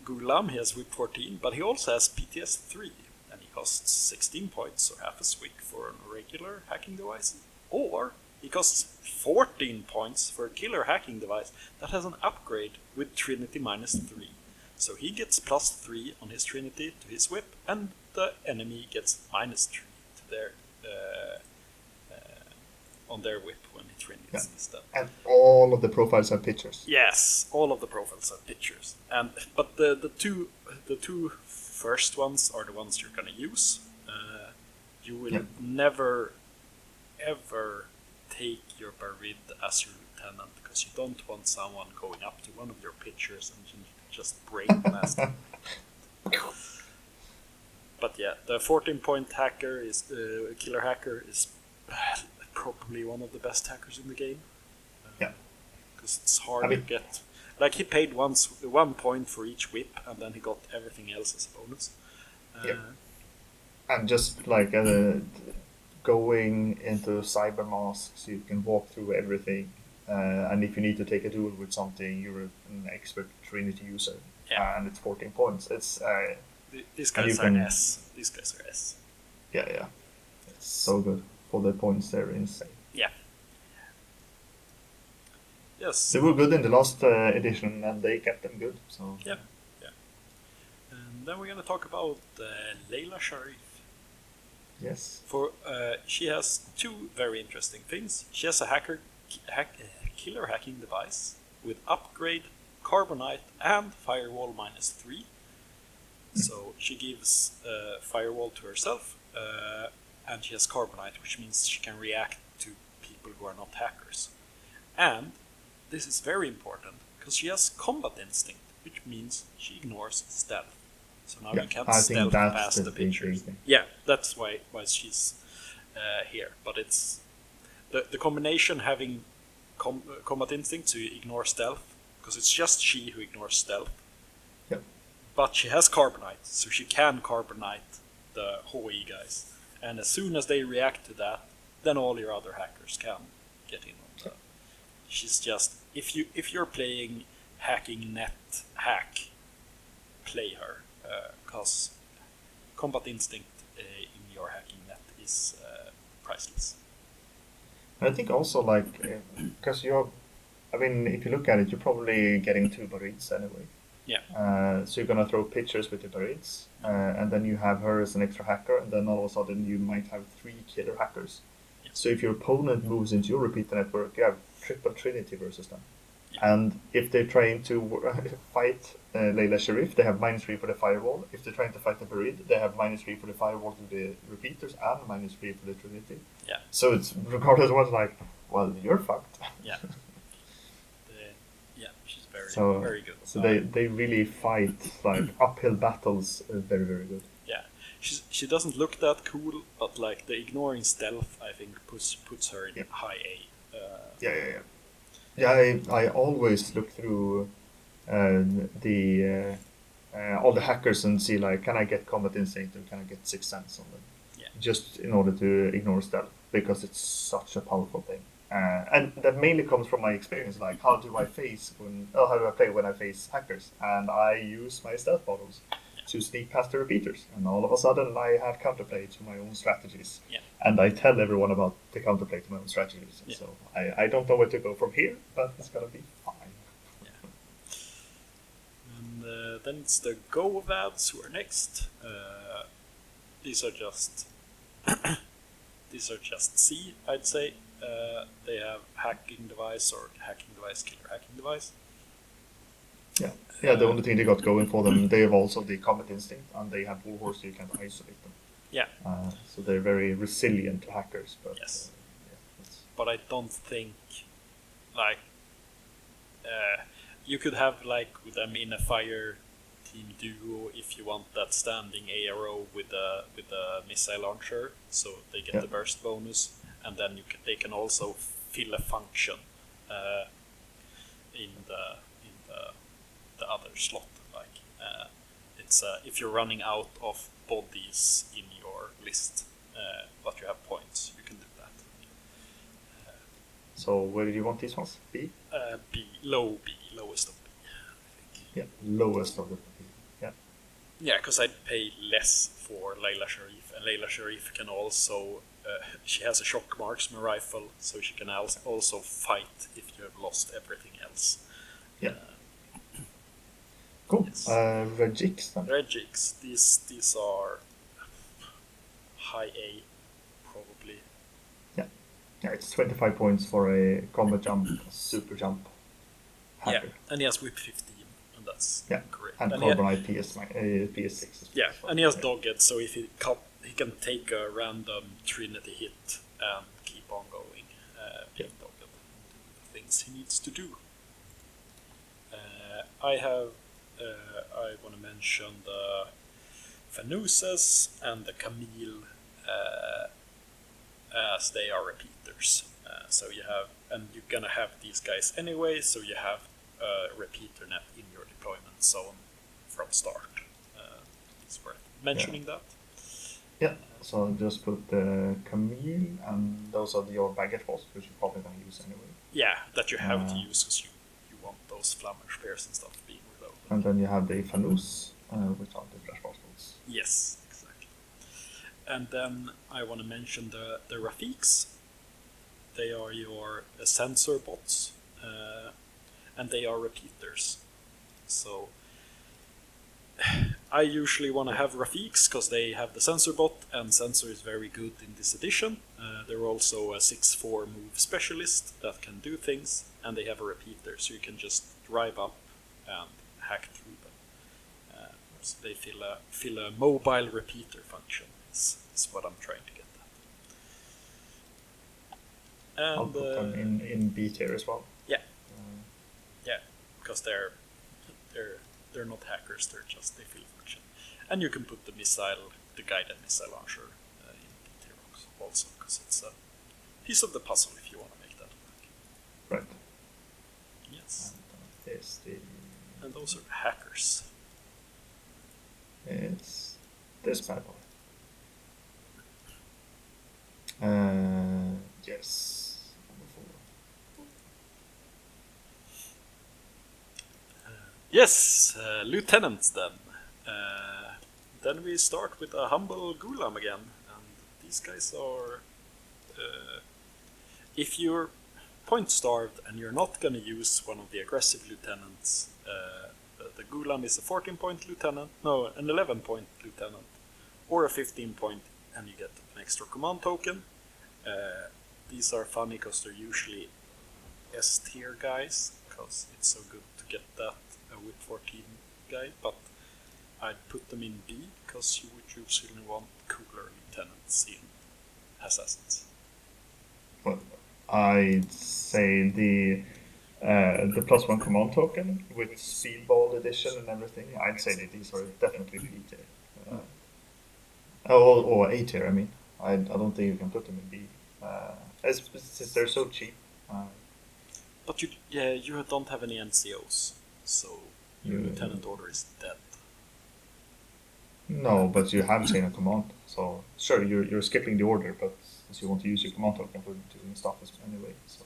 Gulam, he has whip 14, but he also has PTS 3, and he costs 16 points, or half a swick for a regular hacking device. Or he costs 14 points for a killer hacking device that has an upgrade with Trinity -3. So he gets +3 on his Trinity to his whip, and the enemy gets -3 to their on their whip when he trinities instead. And all of the profiles have pictures. Yes, all of the profiles have pictures, but the two first ones are the ones you're gonna use. You will never ever take your Barid as your lieutenant, because you don't want someone going up to one of your pictures and just break blast. But yeah, the 14-point hacker is killer hacker is probably one of the best hackers in the game. Because it's hard to get. Like, he paid 1 point for each whip, and then he got everything else as a bonus. And just like going into cyber masks, you can walk through everything. And if you need to take a duel with something, you're an expert Trinity user, and it's 14 points. It's these guys are S. These guys are S. Yeah. It's so good for the points. They're insane. Yeah. Yes. They were good in the last edition, and they kept them good. So yeah. And then we're gonna talk about Layla Sharif. Yes. For she has two very interesting things. She has a killer hacking device with upgrade, carbonite, and firewall -3. So she gives firewall to herself, and she has carbonite, which means she can react to people who are not hackers. And this is very important because she has combat instinct, which means she ignores stealth. So now you can't stealth past the pictures. Yeah, that's why she's here. But it's the combination having combat instinct to ignore stealth, because it's just she who ignores stealth. Yep. But she has carbonite, so she can carbonite the Hawaii guys. And as soon as they react to that, then all your other hackers can get in on that. She's just, if you're playing hacking net hack, play her. Because combat instinct in your hacking net is priceless. I think also, like, because if you look at it, you're probably getting 2 Barids anyway. Yeah. So you're gonna throw pictures with the Barids, and then you have her as an extra hacker, and then all of a sudden you might have 3 killer hackers. Yeah. So if your opponent moves into your repeater network, you have triple Trinity versus them. Yeah. And if they're trying to fight Layla Sharif, they have -3 for the firewall. If they're trying to fight the Barid, they have -3 for the firewall to the repeaters and -3 for the Trinity. Yeah. So it's regardless of what, like, well, you're fucked. Yeah. She's very good. So they really fight like uphill battles, very, very good. Yeah. She doesn't look that cool, but like the ignoring stealth, I think puts her in high A. I always look through all the hackers and see, like, can I get combat instinct or can I get Sixth Sense on them? Yeah. Just in order to ignore stealth, because it's such a powerful thing. And that mainly comes from my experience, like how do I play when I face hackers? And I use my stealth models to sneak past the repeaters, and all of a sudden I have counterplay to my own strategies. Yeah. And I tell everyone about the counterplay to my own strategies. Yeah. So I don't know where to go from here, but it's gonna be fine. Yeah. And then it's the Govads who are next. These are just C, I'd say. They have hacking device or hacking device, killer hacking device. Yeah, the only thing they got going for them, they have also the combat instinct, and they have warhorse, so you can't isolate them. Yeah. So they're very resilient to hackers. But yes. But I don't think, like, you could have like them in a fire team duo if you want that standing arrow with the missile launcher, so they get the burst bonus, and then they can also fill a function in the other slot. Like it's if you're running out of bodies in your list, but you have points, you can do that. So where do you want these ones? B? B, lowest of B. Yeah, lowest of the B. Yeah. Yeah, because I'd pay less for Layla Sharif, and Layla Sharif can also. She has a shock marksman rifle, so she can also fight if you have lost everything else. Yeah. Cool. Yes. Regics then. Regics. These are high A, probably. Yeah, it's 25 points for a combat jump, super jump. Hacker. Yeah, and he has whip 15, and that's great. And carbonite PS6. Yeah, and he has dogged, so if he can take a random Trinity hit and keep on going, being dogged, and do the things he needs to do. I want to mention the Fanusas and the Camille, as they are repeaters. So you have, and you're gonna have these guys anyway, so you have a repeater net in your deployment zone from start. It's worth mentioning that. Yeah, so just put the Camille, and those are your baggage balls, which you're probably going to use anyway. Yeah, that you have to use because you want those flammer spears and stuff being reloaded. And then you have the Fanus, which are the flash balls. Yes, exactly. And then I want to mention the Rafiks. They are your sensor bots, and they are repeaters. So I usually want to have Rafiks because they have the sensor bot, and sensor is very good in this edition. They're also a 6-4 move specialist that can do things, and they have a repeater, so you can just drive up and hack through them. So they fill a mobile repeater function. Is what I'm trying to get at. And, I'll put them in B tier as well. Yeah, because they're not hackers. They fill function, and you can put the guided missile launcher in B tier also, because it's a piece of the puzzle if you want to make that work. Right. Yes. And those are the hackers. It's this bad boy. Yes. Yes, lieutenants then. Then we start with a humble Gulam again, and these guys are. If you're point starved and you're not gonna use one of the aggressive lieutenants, the Gulam is a 14-point lieutenant, no, an 11-point lieutenant, or a 15-point, and you get an extra command token. These are funny because they're usually S tier guys, because it's so good to get that with 14 guy, but I'd put them in B because you would usually want cooler lieutenants in Hassasins. Well, I'd say the +1 command token with Speedball edition and everything. I'd say that these are definitely B tier. Or A tier. I mean, I don't think you can put them in B, since they're so cheap. But you don't have any NCOs, so your lieutenant order is dead. No, but you have chain of command, so sure you're skipping the order, but since you want to use your command token for doing stuff anyway. So.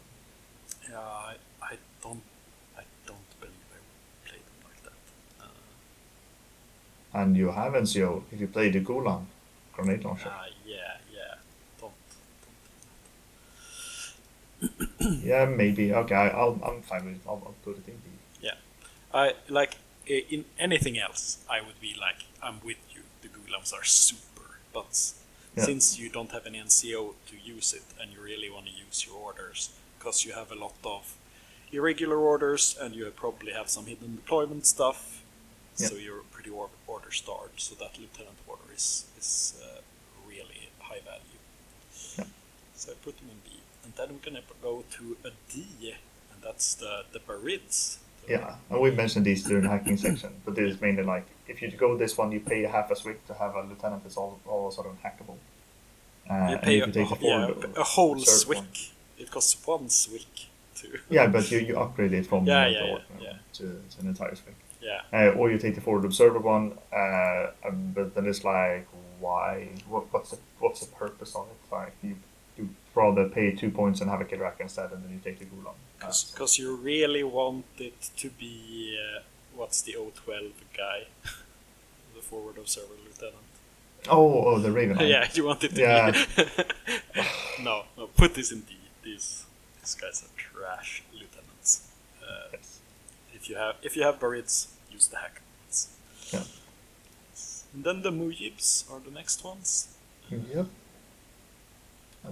Yeah, I don't believe I would play them like that. And you have NCO if you play the Gulam grenade launcher. Don't Yeah, maybe. Okay, I'm fine with it. I'll put it in B. Yeah, I like in anything else. I would be like, I'm with you. The Gulams are super, but since you don't have any NCO to use it, and you really want to use your orders, because you have a lot of irregular orders, and you probably have some hidden deployment stuff, so you're pretty order starved. So that lieutenant order is really high value. Yeah. So I put them in B. And then we're gonna go to a D, and that's the Barids, Yeah, and we mentioned these during the hacking section, but this is mainly like if you go this one, you pay half a SWIC to have a lieutenant that's all sort of hackable. You And pay if you take the forward a whole observe one, SWIC. It costs one SWIC to. yeah, but you upgrade it from Yeah, the yeah, ordinary yeah. one to an entire SWIC. Yeah. Or you take the forward observer one, but then it's like, why? What's the purpose of it? Like you rather pay 2 points and have a killer hacker instead, and then you take the Gulam. Because you really want it to be what's the O12 guy, the forward observer lieutenant. Oh, the Raven. Yeah, you want it to be. No, put this in D. These guys are trash lieutenants. Yes. If you have Barids, use the hacker ones. Yeah. And then the Mujibs are the next ones. Yep.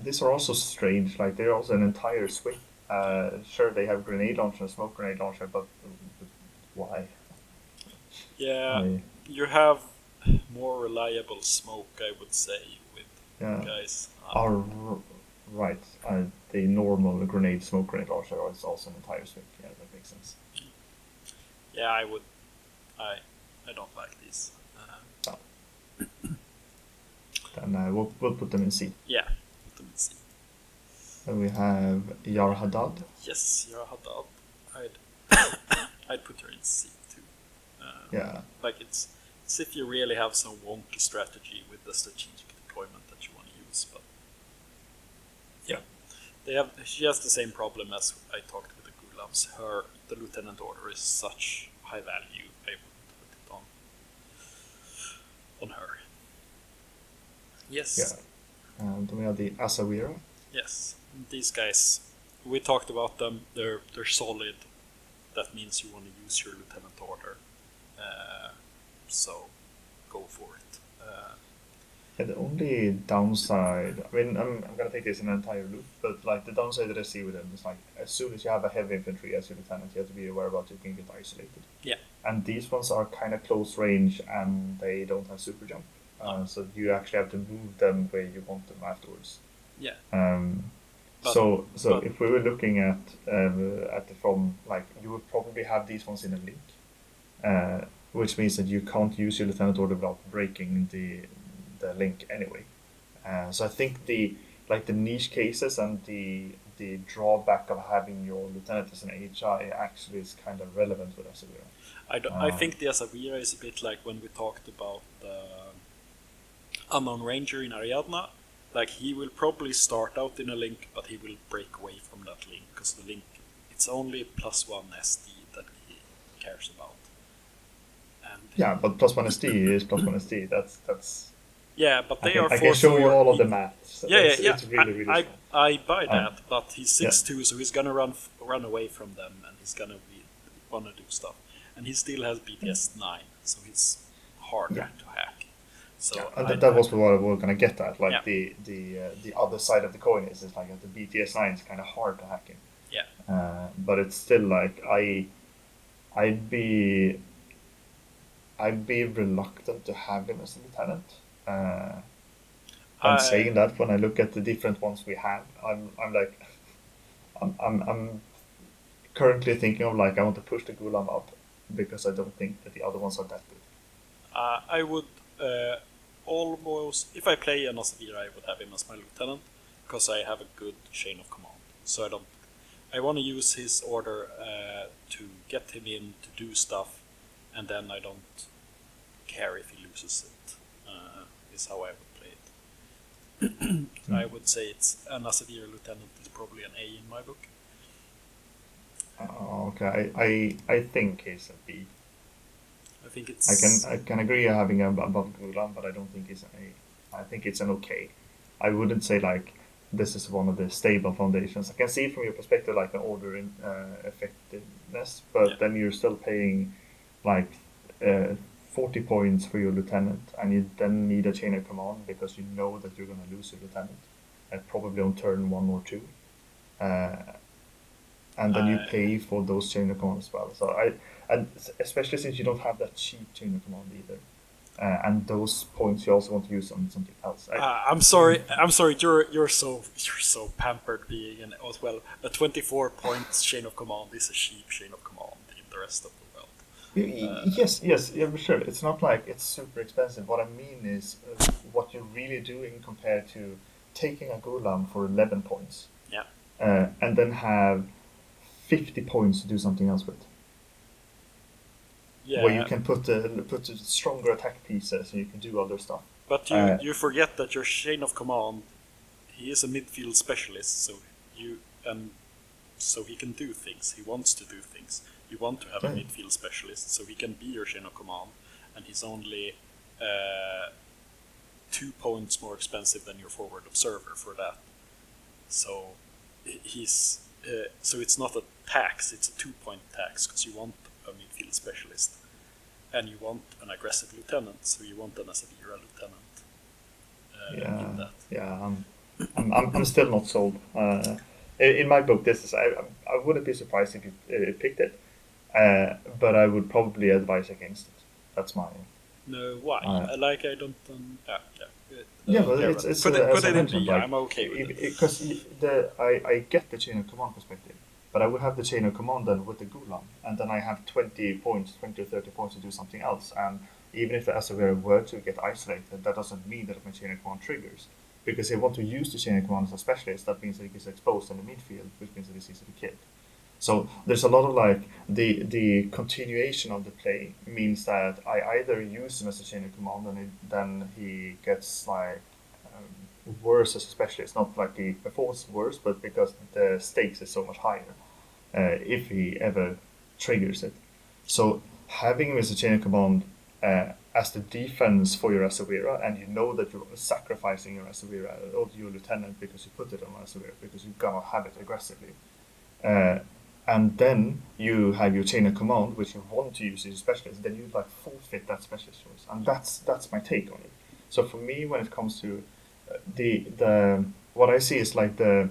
These are also strange. Like they're also an entire SWIC. Sure, they have grenade launcher and smoke grenade launcher, but why? Yeah, you have more reliable smoke, I would say, with guys. Right. The normal grenade smoke grenade launcher is also an entire SWIC. Yeah, that makes sense. Yeah, I would. I don't like these. Then we'll put them in C. Yeah, put them in C. Then we have Yar Haddad. Yes, Yar Haddad. I'd put her in C too. Yeah. Like it's if you really have some wonky strategy with the strategic deployment that you want to use, but yeah, she has the same problem as I talked with the Gulams. The lieutenant order is such high value. I wouldn't put it on her. Yes. Yeah. And then we have the Asawira. Yes, these guys. We talked about them. They're solid. That means you want to use your lieutenant order. So go for it. Yeah, the only downside, I mean, I'm gonna take this in an entire loop, but like the downside that I see with them is like as soon as you have a heavy infantry as your lieutenant, you have to be aware about you can get isolated. Yeah. And these ones are kind of close range and they don't have super jump, so you actually have to move them where you want them afterwards. Yeah. So if we were looking at the from like you would probably have these ones in a link, which means that you can't use your lieutenant order without breaking the link anyway. So I think the niche cases and the drawback of having your lieutenant as an HI actually is kind of relevant with Asawira. I think the Asawira is a bit like when we talked about the Unknown Ranger in Ariadna. Like he will probably start out in a link, but he will break away from that link because the link it's only +1 SD that he cares about. And yeah, but +1 SD is +1 SD. That's. Yeah, but they are. I can show you all of the maths. Yeah. It's really strong. I buy that, but he's 6'2", so he's gonna run away from them, and he's gonna wanna do stuff, and he still has BTS 9, so he's harder to hack. So and that was what we were gonna get at. Like the other side of the coin is like the BTS 9 is kind of hard to hack in. Yeah. But it's still like I'd be reluctant to have him as a lieutenant. I'm saying that when I look at the different ones we have, I'm currently thinking of like I want to push the Gulam up because I don't think that the other ones are that good. I would almost, if I play an Asavira, I would have him as my lieutenant because I have a good chain of command. So I want to use his order to get him in to do stuff, and then I don't care if he loses it. Is how I would play it. I would say it's an Asavira lieutenant is probably an A in my book. Okay, I think he's a B. I think it's. I can agree having him above Gulam, but I don't think he's an A. I think it's an okay. I wouldn't say like this is one of the stable foundations. I can see it from your perspective like an order in effectiveness, but then you're still paying like 40 points for your lieutenant, and you then need a chain of command because you know that you're going to lose your lieutenant, probably on turn 1 or 2, and then you pay for those chain of command as well. So and especially since you don't have that cheap chain of command either, and those points you also want to use on something else. I'm sorry. You're so pampered being as well. A 24 points chain of command is a cheap chain of command in the rest of the world. Yes, yeah, sure. It's not like it's super expensive. What I mean is what you're really doing compared to taking a Gulam for 11 points Yeah. and then have 50 points to do something else with. Yeah. Where you can put stronger attack pieces and you can do other stuff. But you forget that your chain of command, he is a midfield specialist, so he can do things. He wants to do things. You want to have a midfield specialist, so he can be your chain of command, and he's only 2 points more expensive than your forward observer for that. So so it's not a tax; it's a 2-point tax because you want a midfield specialist, and you want an aggressive lieutenant, so you want an Asavira lieutenant. In that. Yeah, I'm still not sold. In my book, this is I wouldn't be surprised if you picked it, but I would probably advise against it. That's my. No, why? I don't. But it's put it in B. Like, I'm okay with it because I get the chain of command perspective, but I would have the chain of command then with the Gulam, and then I have 20 or 30 points to do something else. And even if the Asavira were to get isolated, that doesn't mean that my chain of command triggers. Because if I want to use the chain of command as a specialist, that means that it gets exposed in the midfield, which means that it's easy to kill. So there's a lot of like the continuation of the play means that I either use him as a chain of command and then he gets like worse as a specialist, not like he performs worse, but because the stakes is so much higher if he ever triggers it. So having him as a chain of command as the defense for your Asavira, and you know that you're sacrificing your Asavira or your lieutenant because you put it on Asavira because you're gonna have it aggressively. And then you have your chain of command, which you want to use as a specialist, then you like forfeit that specialist choice, and that's my take on it. So for me, when it comes to the what I see is like the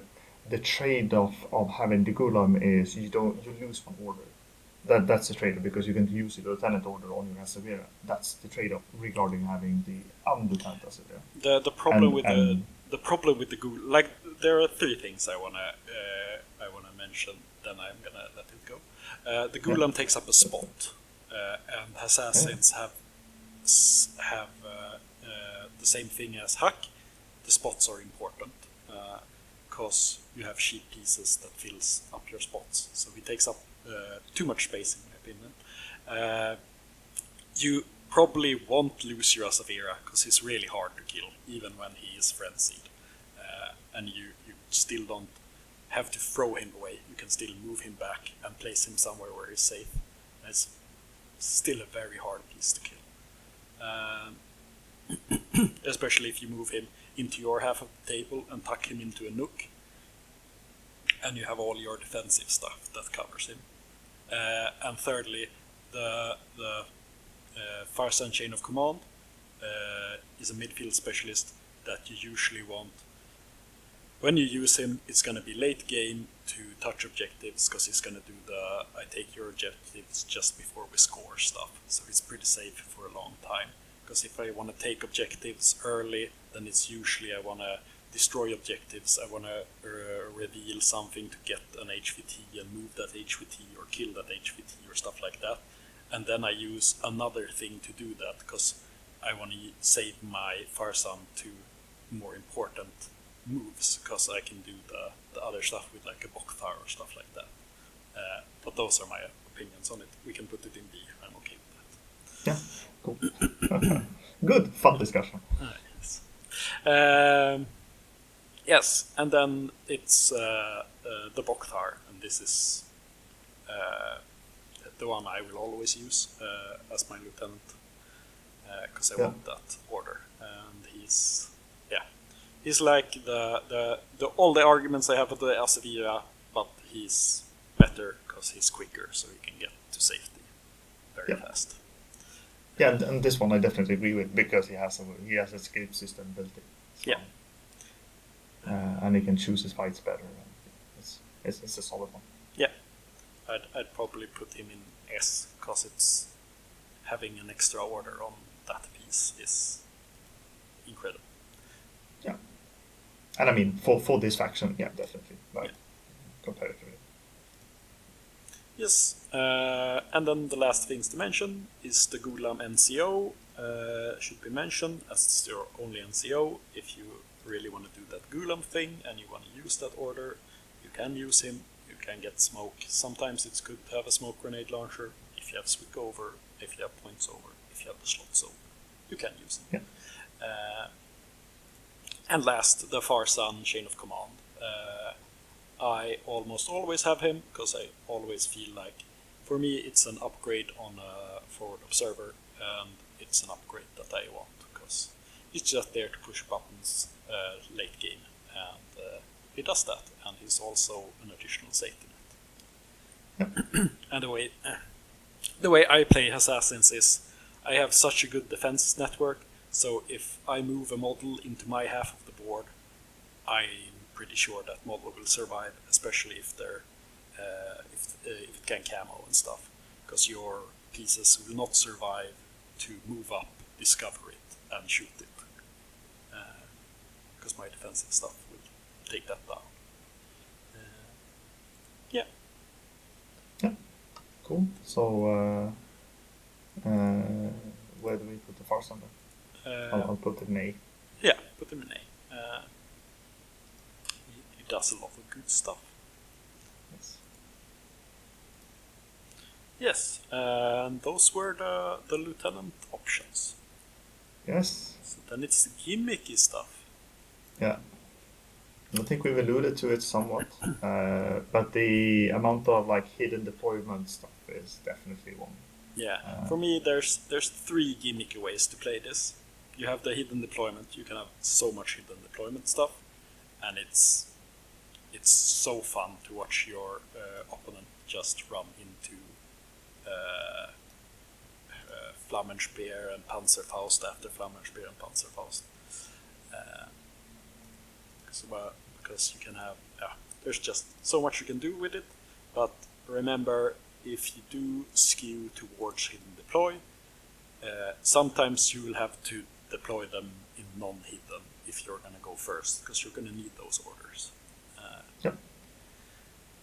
trade-off of having the Gulam is you lose one order. That's the trade-off because you can use the lieutenant order on your Asavira. That's the trade-off regarding having the unlieutenant Asavira. The problem with the Gulam, like there are 3 things I wanna mention. Then I'm gonna let it go. The Gulam takes up a spot, and Hassasins have the same thing as Hack. The spots are important because you have sheet pieces that fills up your spots. So he takes up too much space, in my opinion. You probably won't lose your Asavira because he's really hard to kill, even when he is frenzied, and you still don't have to throw him away. You can still move him back and place him somewhere where he's safe. And it's still a very hard piece to kill. Especially if you move him into your half of the table and tuck him into a nook, and you have all your defensive stuff that covers him. And thirdly, the Hassassin chain of command is a midfield specialist that you usually want. When you use him, it's going to be late game to touch objectives because he's going to do the I take your objectives just before we score stuff. So it's pretty safe for a long time. Because if I want to take objectives early, then it's usually I want to destroy objectives. I want to reveal something to get an HVT and move that HVT or kill that HVT or stuff like that. And then I use another thing to do that because I want to save my Hassassin to more important moves because I can do the other stuff with like a Bokthar or stuff like that. But those are my opinions on it. We can put it in B. I'm okay with that. Yeah, cool. Good, fun discussion. Yes. Yes, and then it's the Bokthar, and this is the one I will always use as my lieutenant because I want that order, and he's like the all the arguments I have for the Asavira, but he's better because he's quicker, so he can get to safety very fast. Yeah, and this one I definitely agree with because he has a escape system built in. So, and he can choose his fights better. It's a solid one. Yeah, I'd probably put him in S because it's having an extra order on that piece is incredible. Yeah. And I mean, for this faction, yeah, definitely, comparatively. Yes, and then the last things to mention is the Gulam NCO. Should be mentioned as it's your only NCO. If you really want to do that Gulam thing and you want to use that order, you can use him. You can get smoke. Sometimes it's good to have a smoke grenade launcher. If you have Swick over, if you have points over, if you have the slots over, you can use him. Yeah. And last, the Farsan chain of command. I almost always have him because I always feel like, for me, it's an upgrade on a forward observer, and it's an upgrade that I want because he's just there to push buttons late game, and he does that, and he's also an additional safety net. Yep. And the way I play Hassasins is I have such a good defense network, so if I move a model into my half of the board, I'm pretty sure that model will survive, especially if they're if it can camo and stuff, because your pieces will not survive to move up, discover it, and shoot it, because my defensive stuff will take that down. Yeah. Yeah. Cool. So where do we put the Farsan then? I'll put it in A. Yeah, put him in A. He does a lot of good stuff. Yes. Yes, and those were the lieutenant options. Yes. So then it's gimmicky stuff. Yeah. I think we've alluded to it somewhat, but the amount of like hidden deployment stuff is definitely one. Yeah, for me, there's 3 gimmicky ways to play this. You have the hidden deployment. You can have so much hidden deployment stuff, and it's so fun to watch your opponent just run into Flammenspeer and Panzerfaust after Flammenspeer and Panzerfaust. Because you can have, there's just so much you can do with it, but remember, if you do skew towards hidden deploy, sometimes you will have to deploy them in non-hidden if you're going to go first, because you're going to need those orders. Yep.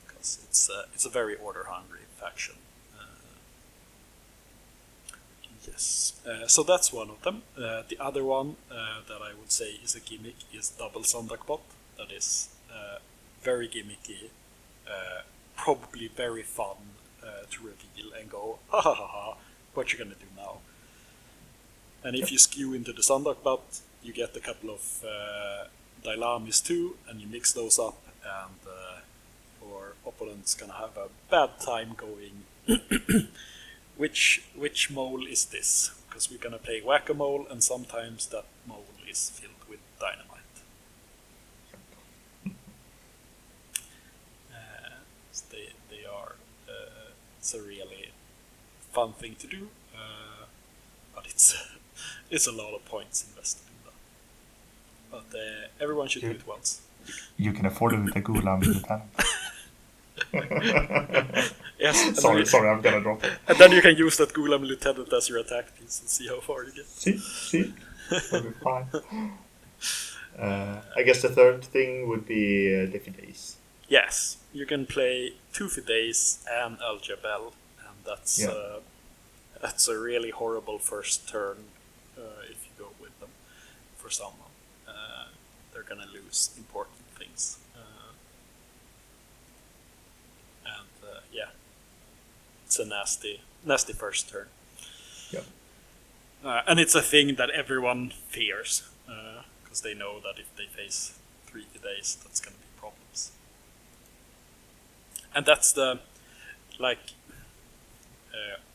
Because it's a very order-hungry faction. Yes, so that's one of them. The other one that I would say is a gimmick is double Sandakbot. That is very gimmicky, probably very fun to reveal and go, ha ha ha ha, what you gonna do now? And if you skew into the Sandakbot, you get a couple of Dailamis too, and you mix those up, and your opponent's gonna have a bad time going. Which mole is this? Because we're gonna play whack-a-mole, and sometimes that mole is filled with dynamite. So they are. It's a really fun thing to do, but it's a lot of points invested in that. But everyone should do it once. You can afford it with a Gulam lieutenant. Yes. Sorry, I'm gonna drop it. And then you can use that Gulam lieutenant as your attack piece and see how far you get. See, that'll be fine. I guess the third thing would be the Fidays. Yes, you can play 2 Fidays and Al Jabel, and that's a really horrible first turn if you go with them for someone. They're gonna lose important things. It's a nasty first turn. Yep. And it's a thing that everyone fears, because they know that if they face 3 Fidays, that's going to be problems. And that's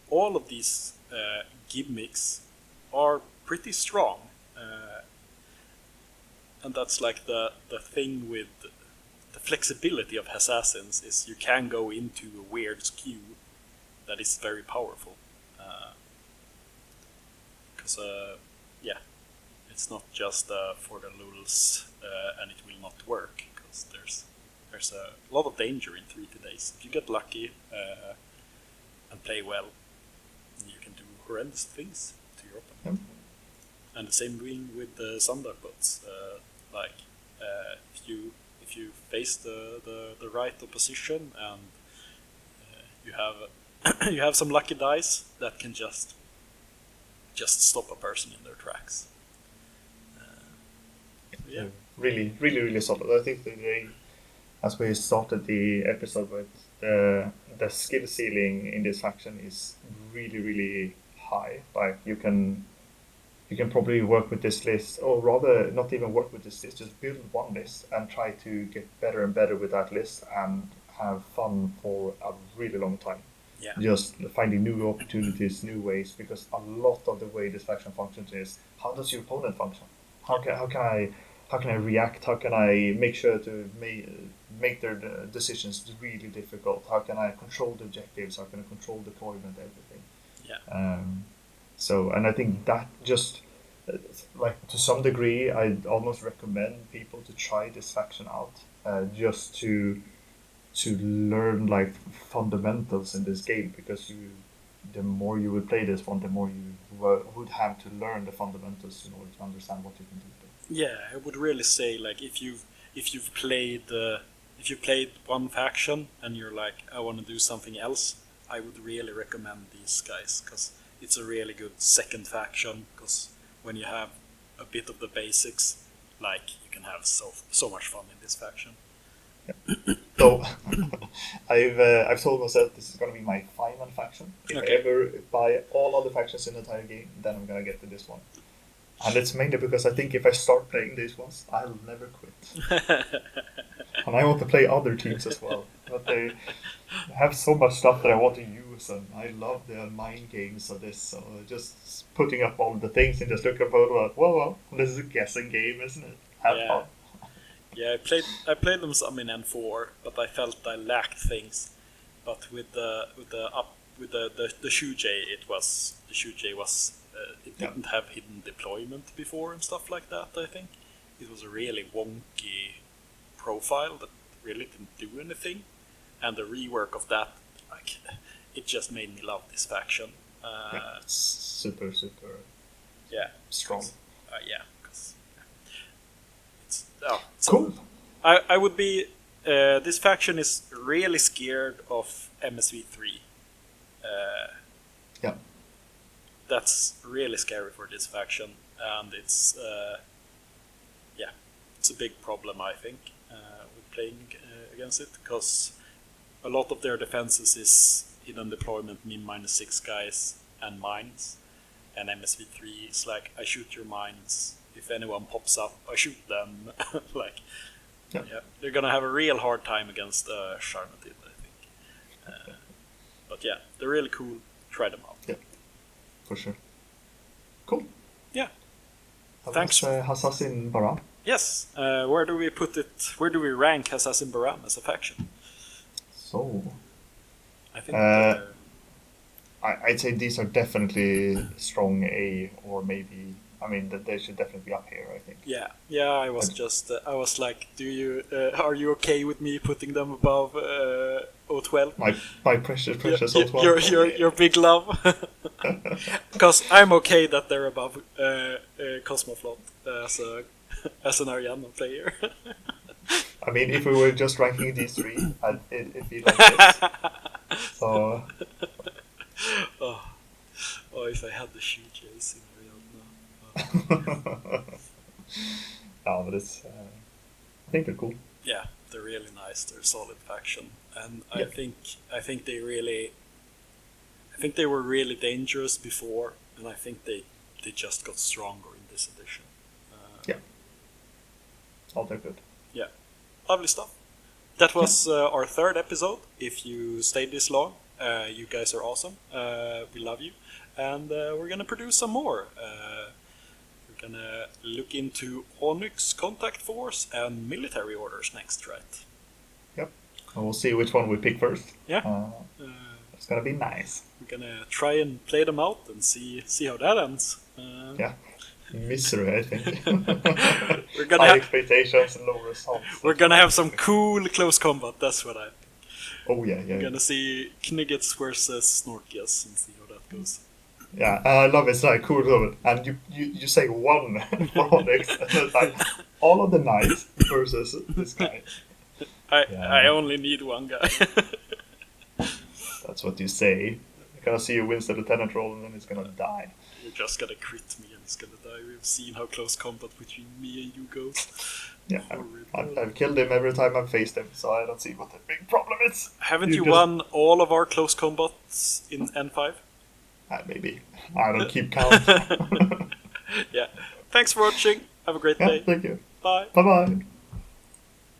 all of these gimmicks are pretty strong. And that's like the thing with the flexibility of Hassasins is you can go into a weird skew that is very powerful. Because, it's not just for the lulz and it will not work, because there's a lot of danger in 3 Fidays. If you get lucky and play well, you can do horrendous things to your opponent. And the same thing with the Sandakbots. If you face the right opposition and You have you have some lucky dice that can just stop a person in their tracks. Yeah. Really, really, really solid. I think that they, as we started the episode with, the skill ceiling in this faction is really, really high. Like you can probably work with this list, or rather, not even work with this list. Just build one list and try to get better and better with that list and have fun for a really long time. Yeah. Just finding new opportunities, new ways, because a lot of the way this faction functions is, how does your opponent function? How can I react? How can I make sure to make their decisions really difficult? How can I control the objectives? How can I control deployment? Everything. Yeah. So, and I think that just, like, to some degree, I'd almost recommend people to try this faction out, just to learn like fundamentals in this game, because the more you would play this one, the more you would have to learn the fundamentals in order to understand what you can do. Yeah, I would really say, like, if you've played one faction and you're like, I want to do something else, I would really recommend these guys, because it's a really good second faction. Because when you have a bit of the basics, like, you can have so much fun in this faction. So I've told myself this is going to be my final faction. If I ever buy all other factions in the entire game, then I'm going to get to this one. And it's mainly because I think if I start playing these ones, I'll never quit. And I want to play other teams as well. But they have so much stuff that I want to use, and I love the mind games of this. So just putting up all the things and just looking for it, well, this is a guessing game, isn't it? Have fun. Yeah, I played them some in N4, but I felt I lacked things. But with the Shuj, it didn't have hidden deployment before and stuff like that. I think it was a really wonky profile that really didn't do anything, and the rework of that, like, it just made me love this faction. It's super strong. So cool. I would be. This faction is really scared of MSV3. That's really scary for this faction, and it's it's a big problem, I think, with playing against it, because a lot of their defenses is hidden deployment, -6 guys and mines, and MSV3 is like, I shoot your mines. If anyone pops up, I shoot them. Like, they're gonna have a real hard time against Charmatid, I think. But yeah, they're really cool. Try them out. Yeah, for sure. Cool. Yeah. Thanks. Hassassin Barham. Yes. Where do we put it? Where do we rank Hassassin Barham as a faction? So, I think I'd say these are definitely strong A, or maybe, I mean, that they should definitely be up here, I think. Yeah. I was like, are you okay with me putting them above O12? My precious O12. Your big love. Because I'm okay that they're above Cosmoflot as an Ariana player. I mean, if we were just ranking these three, it'd be like this. So. If I had the shoe chase in Ariana. No, but it's. I think they're cool. Yeah, they're really nice. They're a solid faction, and I think they were really dangerous before, and I think they just got stronger in this edition. They're good. Yeah, lovely stuff. That was our third episode. If you stayed this long, you guys are awesome. We love you, and we're gonna produce some more. We're gonna look into Onyx Contact Force and military orders next, right? Yep. And we'll see which one we pick first. Yeah. It's gonna be nice. We're gonna try and play them out and see how that ends. Misery, I think. We're gonna high expectations and low results. We're gonna have some cool close combat. That's what I think. Oh yeah. We're gonna see Kniggets versus Snorkias and see how that goes. Yeah, I love it. It's like cool, and you say one for Onyx, and it's like all of the knights versus this guy. I only need one guy. That's what you say. You're gonna see a Winston Lieutenant roll and then it's gonna die. You're just gonna crit me and it's gonna die. We've seen how close combat between me and you goes. Yeah, I've killed him every time I've faced him, so I don't see what the big problem is. Haven't you won all of our close combats in N5? Maybe. I don't keep count. Yeah. Thanks for watching. Have a great day. Thank you. Bye. Bye-bye.